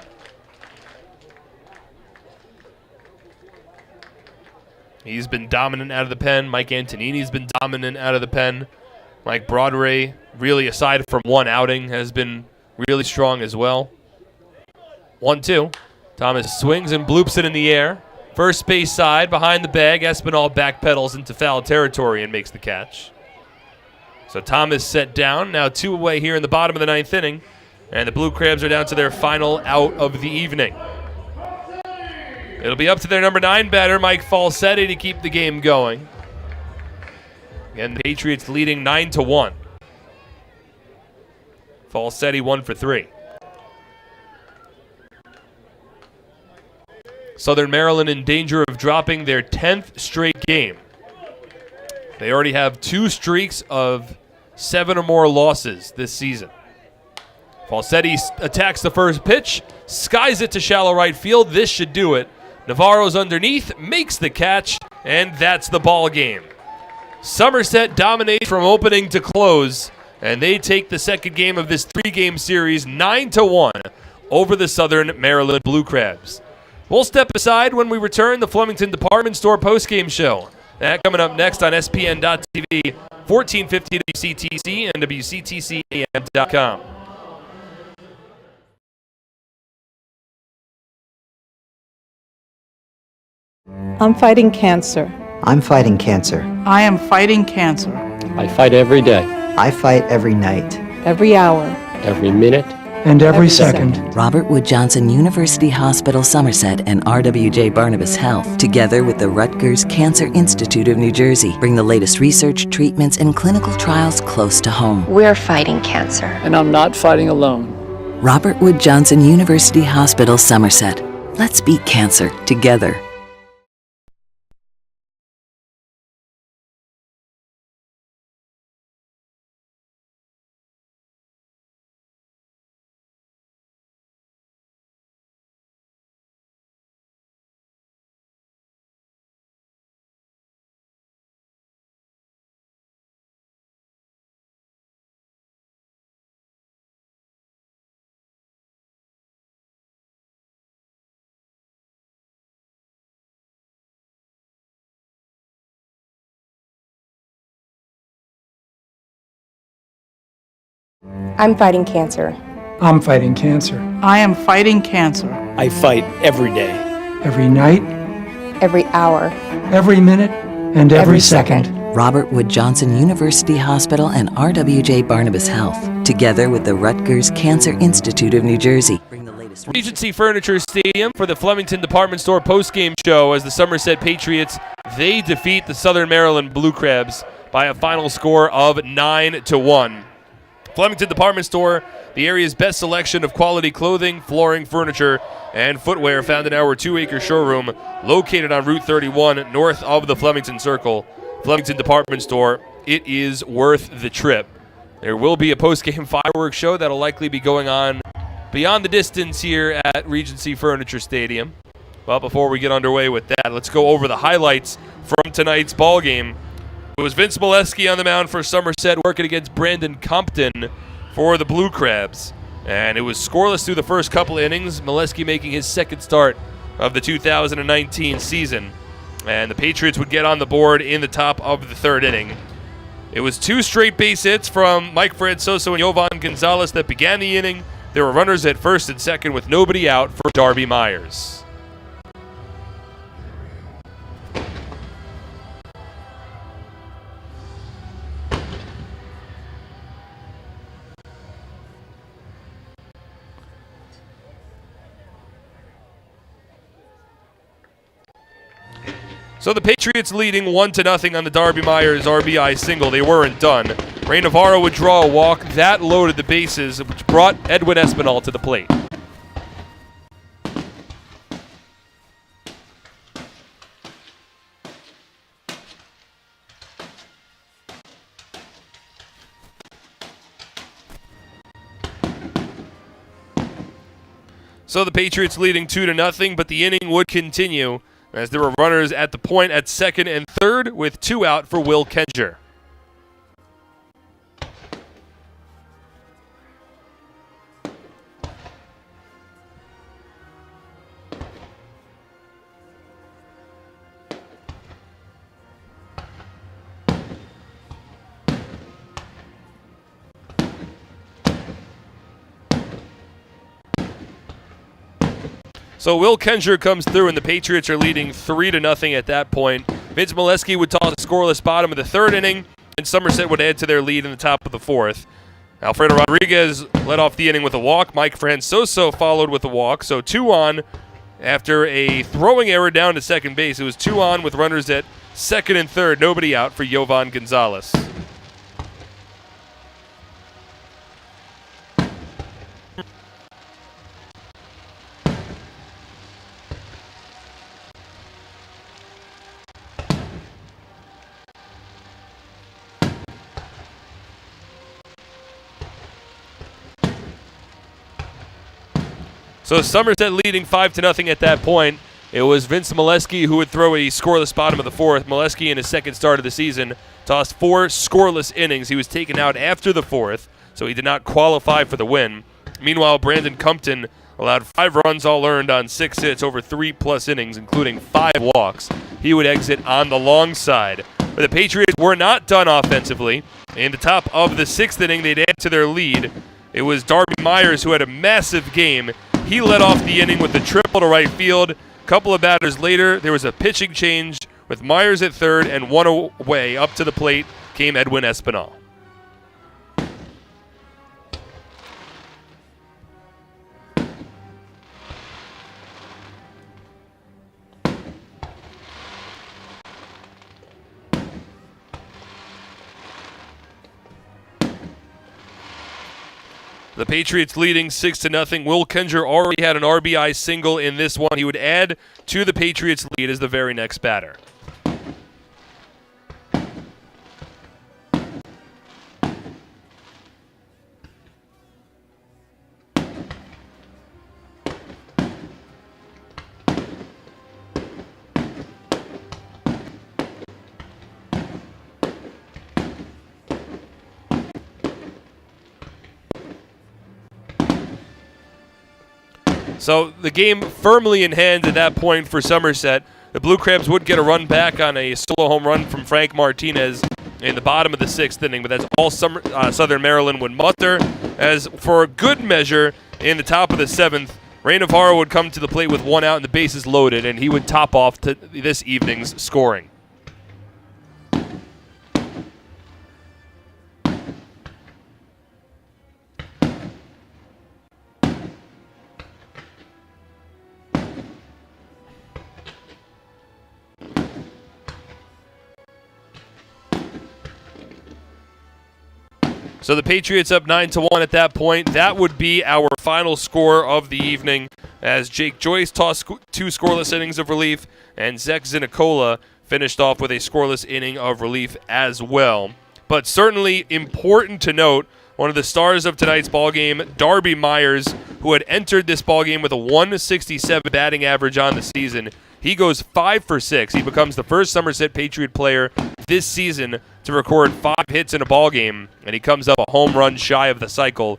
He's been dominant out of the pen. Mike Antonini's been dominant out of the pen. Mike Broadway, really aside from 1 outing, has been really strong as well. 1-2. Thomas swings and bloops it in the air. First base side, behind the bag. Espinal backpedals into foul territory and makes the catch. So Thomas set down. Now 2 away here in the bottom of the 9th inning. And the Blue Crabs are down to their final out of the evening. It'll be up to their number 9 batter, Mike Falsetti, to keep the game going. Again, the Patriots leading 9-1. Falsetti 1 for 3. Southern Maryland in danger of dropping their 10th straight game. They already have 2 streaks of 7 or more losses this season. Falsetti attacks the first pitch, skies it to shallow right field. This should do it. Navarro's underneath, makes the catch, and that's the ball game. Somerset dominates from opening to close, and they take the second game of this 3-game series 9-1 over the Southern Maryland Blue Crabs. We'll step aside when we return the Flemington Department Store postgame show. That coming up next on SPN.TV, 1450 WCTC and WCTCAM.com. I'm fighting cancer. I'm fighting cancer. I am fighting cancer. I fight every day, I fight every night. Every hour. every minute, and every second. Robert Wood Johnson University Hospital Somerset and RWJ Barnabas Health, together with the Rutgers Cancer Institute of New Jersey, bring the latest research, treatments, and clinical trials close to home. We're fighting cancer. and I'm not fighting alone. Robert Wood Johnson University Hospital Somerset. Let's beat cancer together. I'm fighting cancer. I'm fighting cancer. I am fighting cancer. I fight every day. Every night, Every hour. every minute, and every second. Robert Wood Johnson University Hospital and RWJ Barnabas Health, together with the Rutgers Cancer Institute of New Jersey. Regency Furniture Stadium for the Flemington Department Store postgame show as the Somerset Patriots, they defeat the Southern Maryland Blue Crabs by a final score of 9-1. Flemington Department Store, the area's best selection of quality clothing, flooring, furniture, and footwear found in our 2-acre showroom located on Route 31 north of the Flemington Circle. Flemington Department Store, it is worth the trip. There will be a post-game fireworks show that'll likely be going on beyond the distance here at Regency Furniture Stadium. But before we get underway with that, let's go over the highlights from tonight's ball game. It was Vince Molesky on the mound for Somerset working against Brandon Compton for the Blue Crabs. And it was scoreless through the first couple innings, Molesky making his second start of the 2019 season. And the Patriots would get on the board in the top of the third inning. It was 2 straight base hits from Mike Francoso and Jovan Gonzalez that began the inning. There were runners at first and second with nobody out for Darby Myers. So the Patriots leading 1-0 on the Darby Myers RBI single. They weren't done. Ray Navarro would draw a walk. That loaded the bases, which brought Edwin Espinal to the plate. So the Patriots leading 2-0, but the inning would continue as there were runners at the point at second and third with 2 out for Will Kenger. So Will Kenger comes through, and the Patriots are leading 3-0 at that point. Vince Molesky would toss a scoreless bottom of the third inning, and Somerset would add to their lead in the top of the fourth. Alfredo Rodriguez led off the inning with a walk. Mike Francoso followed with a walk. So 2 on after a throwing error down to second base. It was 2 on with runners at second and third. Nobody out for Yovan Gonzalez. So Somerset leading 5-0 at that point. It was Vince Molesky who would throw a scoreless bottom of the fourth. Molesky, in his second start of the season, tossed 4 scoreless innings. He was taken out after the fourth, so he did not qualify for the win. Meanwhile, Brandon Compton allowed 5 runs all earned on 6 hits over 3+ innings, including 5 walks. He would exit on the long side. But the Patriots were not done offensively. In the top of the 6th inning, they'd add to their lead. It was Darby Myers who had a massive game. He led off the inning with a triple to right field. A couple of batters later, there was a pitching change with Myers at third and 1 away. Up to the plate came Edwin Espinal. The Patriots leading 6-0. Will Kenger already had an RBI single in this one. He would add to the Patriots' lead as the very next batter. So the game firmly in hand at that point for Somerset. The Blue Crabs would get a run back on a solo home run from Frank Martinez in the bottom of the 6th inning, but that's all Southern Maryland would muster. As for a good measure, in the top of the 7th, Ray Navarro would come to the plate with 1 out and the bases loaded, and he would top off to this evening's scoring. So the Patriots up 9-1 at that point. That would be our final score of the evening as Jake Joyce tossed 2 scoreless innings of relief and Zach Zinicola finished off with a scoreless inning of relief as well. But certainly important to note, one of the stars of tonight's ballgame, Darby Myers, who had entered this ballgame with a 167 batting average on the season. He goes 5 for 6. He becomes the first Somerset Patriot player this season to record 5 hits in a ballgame, and he comes up a home run shy of the cycle.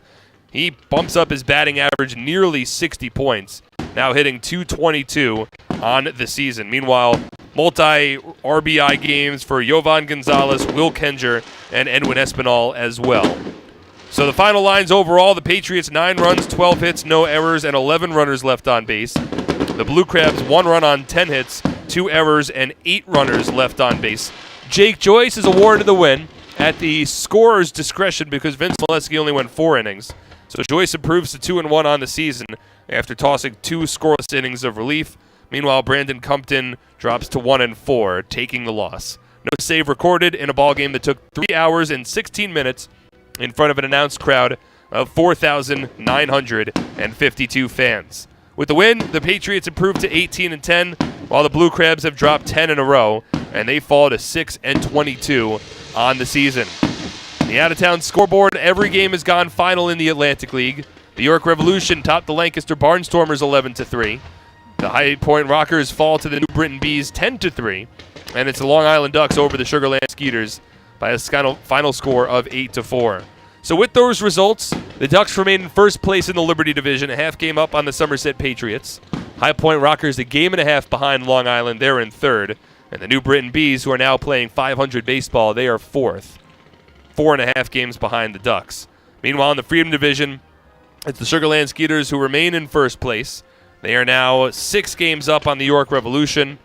He bumps up his batting average nearly 60 points, now hitting .222 on the season. Meanwhile, multi-RBI games for Yovan Gonzalez, Will Kenger, and Edwin Espinal as well. So the final lines overall, the Patriots 9 runs, 12 hits, no errors, and 11 runners left on base. The Blue Crabs 1 run on 10 hits, 2 errors, and 8 runners left on base. Jake Joyce is awarded the win at the scorer's discretion because Vince Molesky only went 4 innings. So Joyce improves to 2-1 on the season after tossing 2 scoreless innings of relief. Meanwhile, Brandon Compton drops to 1-4, taking the loss. No save recorded in a ballgame that took 3 hours and 16 minutes in front of an announced crowd of 4,952 fans. With the win, the Patriots improved to 18-10, while the Blue Crabs have dropped 10 in a row, and they fall to 6-22 on the season. The out-of-town scoreboard, every game has gone final in the Atlantic League. The York Revolution topped the Lancaster Barnstormers 11-3. The High Point Rockers fall to the New Britain Bees 10-3. And it's the Long Island Ducks over the Sugar Land Skeeters by a final score of 8-4. So with those results, the Ducks remain in first place in the Liberty Division, a half game up on the Somerset Patriots. High Point Rockers a game and a half behind Long Island. They're in third. And the New Britain Bees, who are now playing .500 baseball, they are fourth. 4.5 games behind the Ducks. Meanwhile, in the Freedom Division, it's the Sugar Land Skeeters who remain in first place. They are now 6 games up on the York Revolution,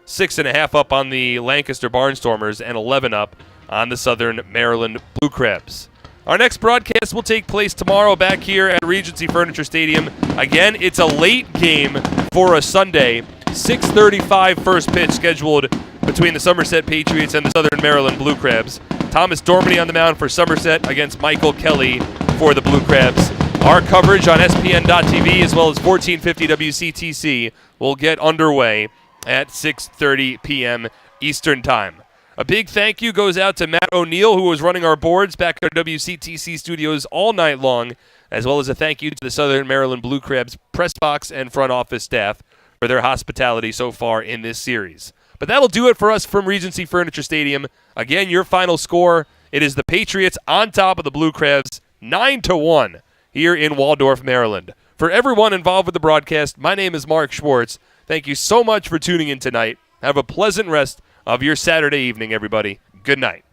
6.5 up on the Lancaster Barnstormers, and 11 up on the Southern Maryland Blue Crabs. Our next broadcast will take place tomorrow back here at Regency Furniture Stadium. Again, it's a late game for a Sunday. 6:35 first pitch scheduled between the Somerset Patriots and the Southern Maryland Blue Crabs. Thomas Dormany on the mound for Somerset against Michael Kelly for the Blue Crabs. Our coverage on SPN.TV as well as 1450 WCTC will get underway at 6:30 p.m. Eastern Time. A big thank you goes out to Matt O'Neill, who was running our boards back at our WCTC studios all night long, as well as a thank you to the Southern Maryland Blue Crabs press box and front office staff for their hospitality so far in this series. But that'll do it for us from Regency Furniture Stadium. Again, your final score, it is the Patriots on top of the Blue Crabs, 9-1 here in Waldorf, Maryland. For everyone involved with the broadcast, my name is Mark Schwartz. Thank you so much for tuning in tonight. Have a pleasant rest of your Saturday evening, everybody. Good night.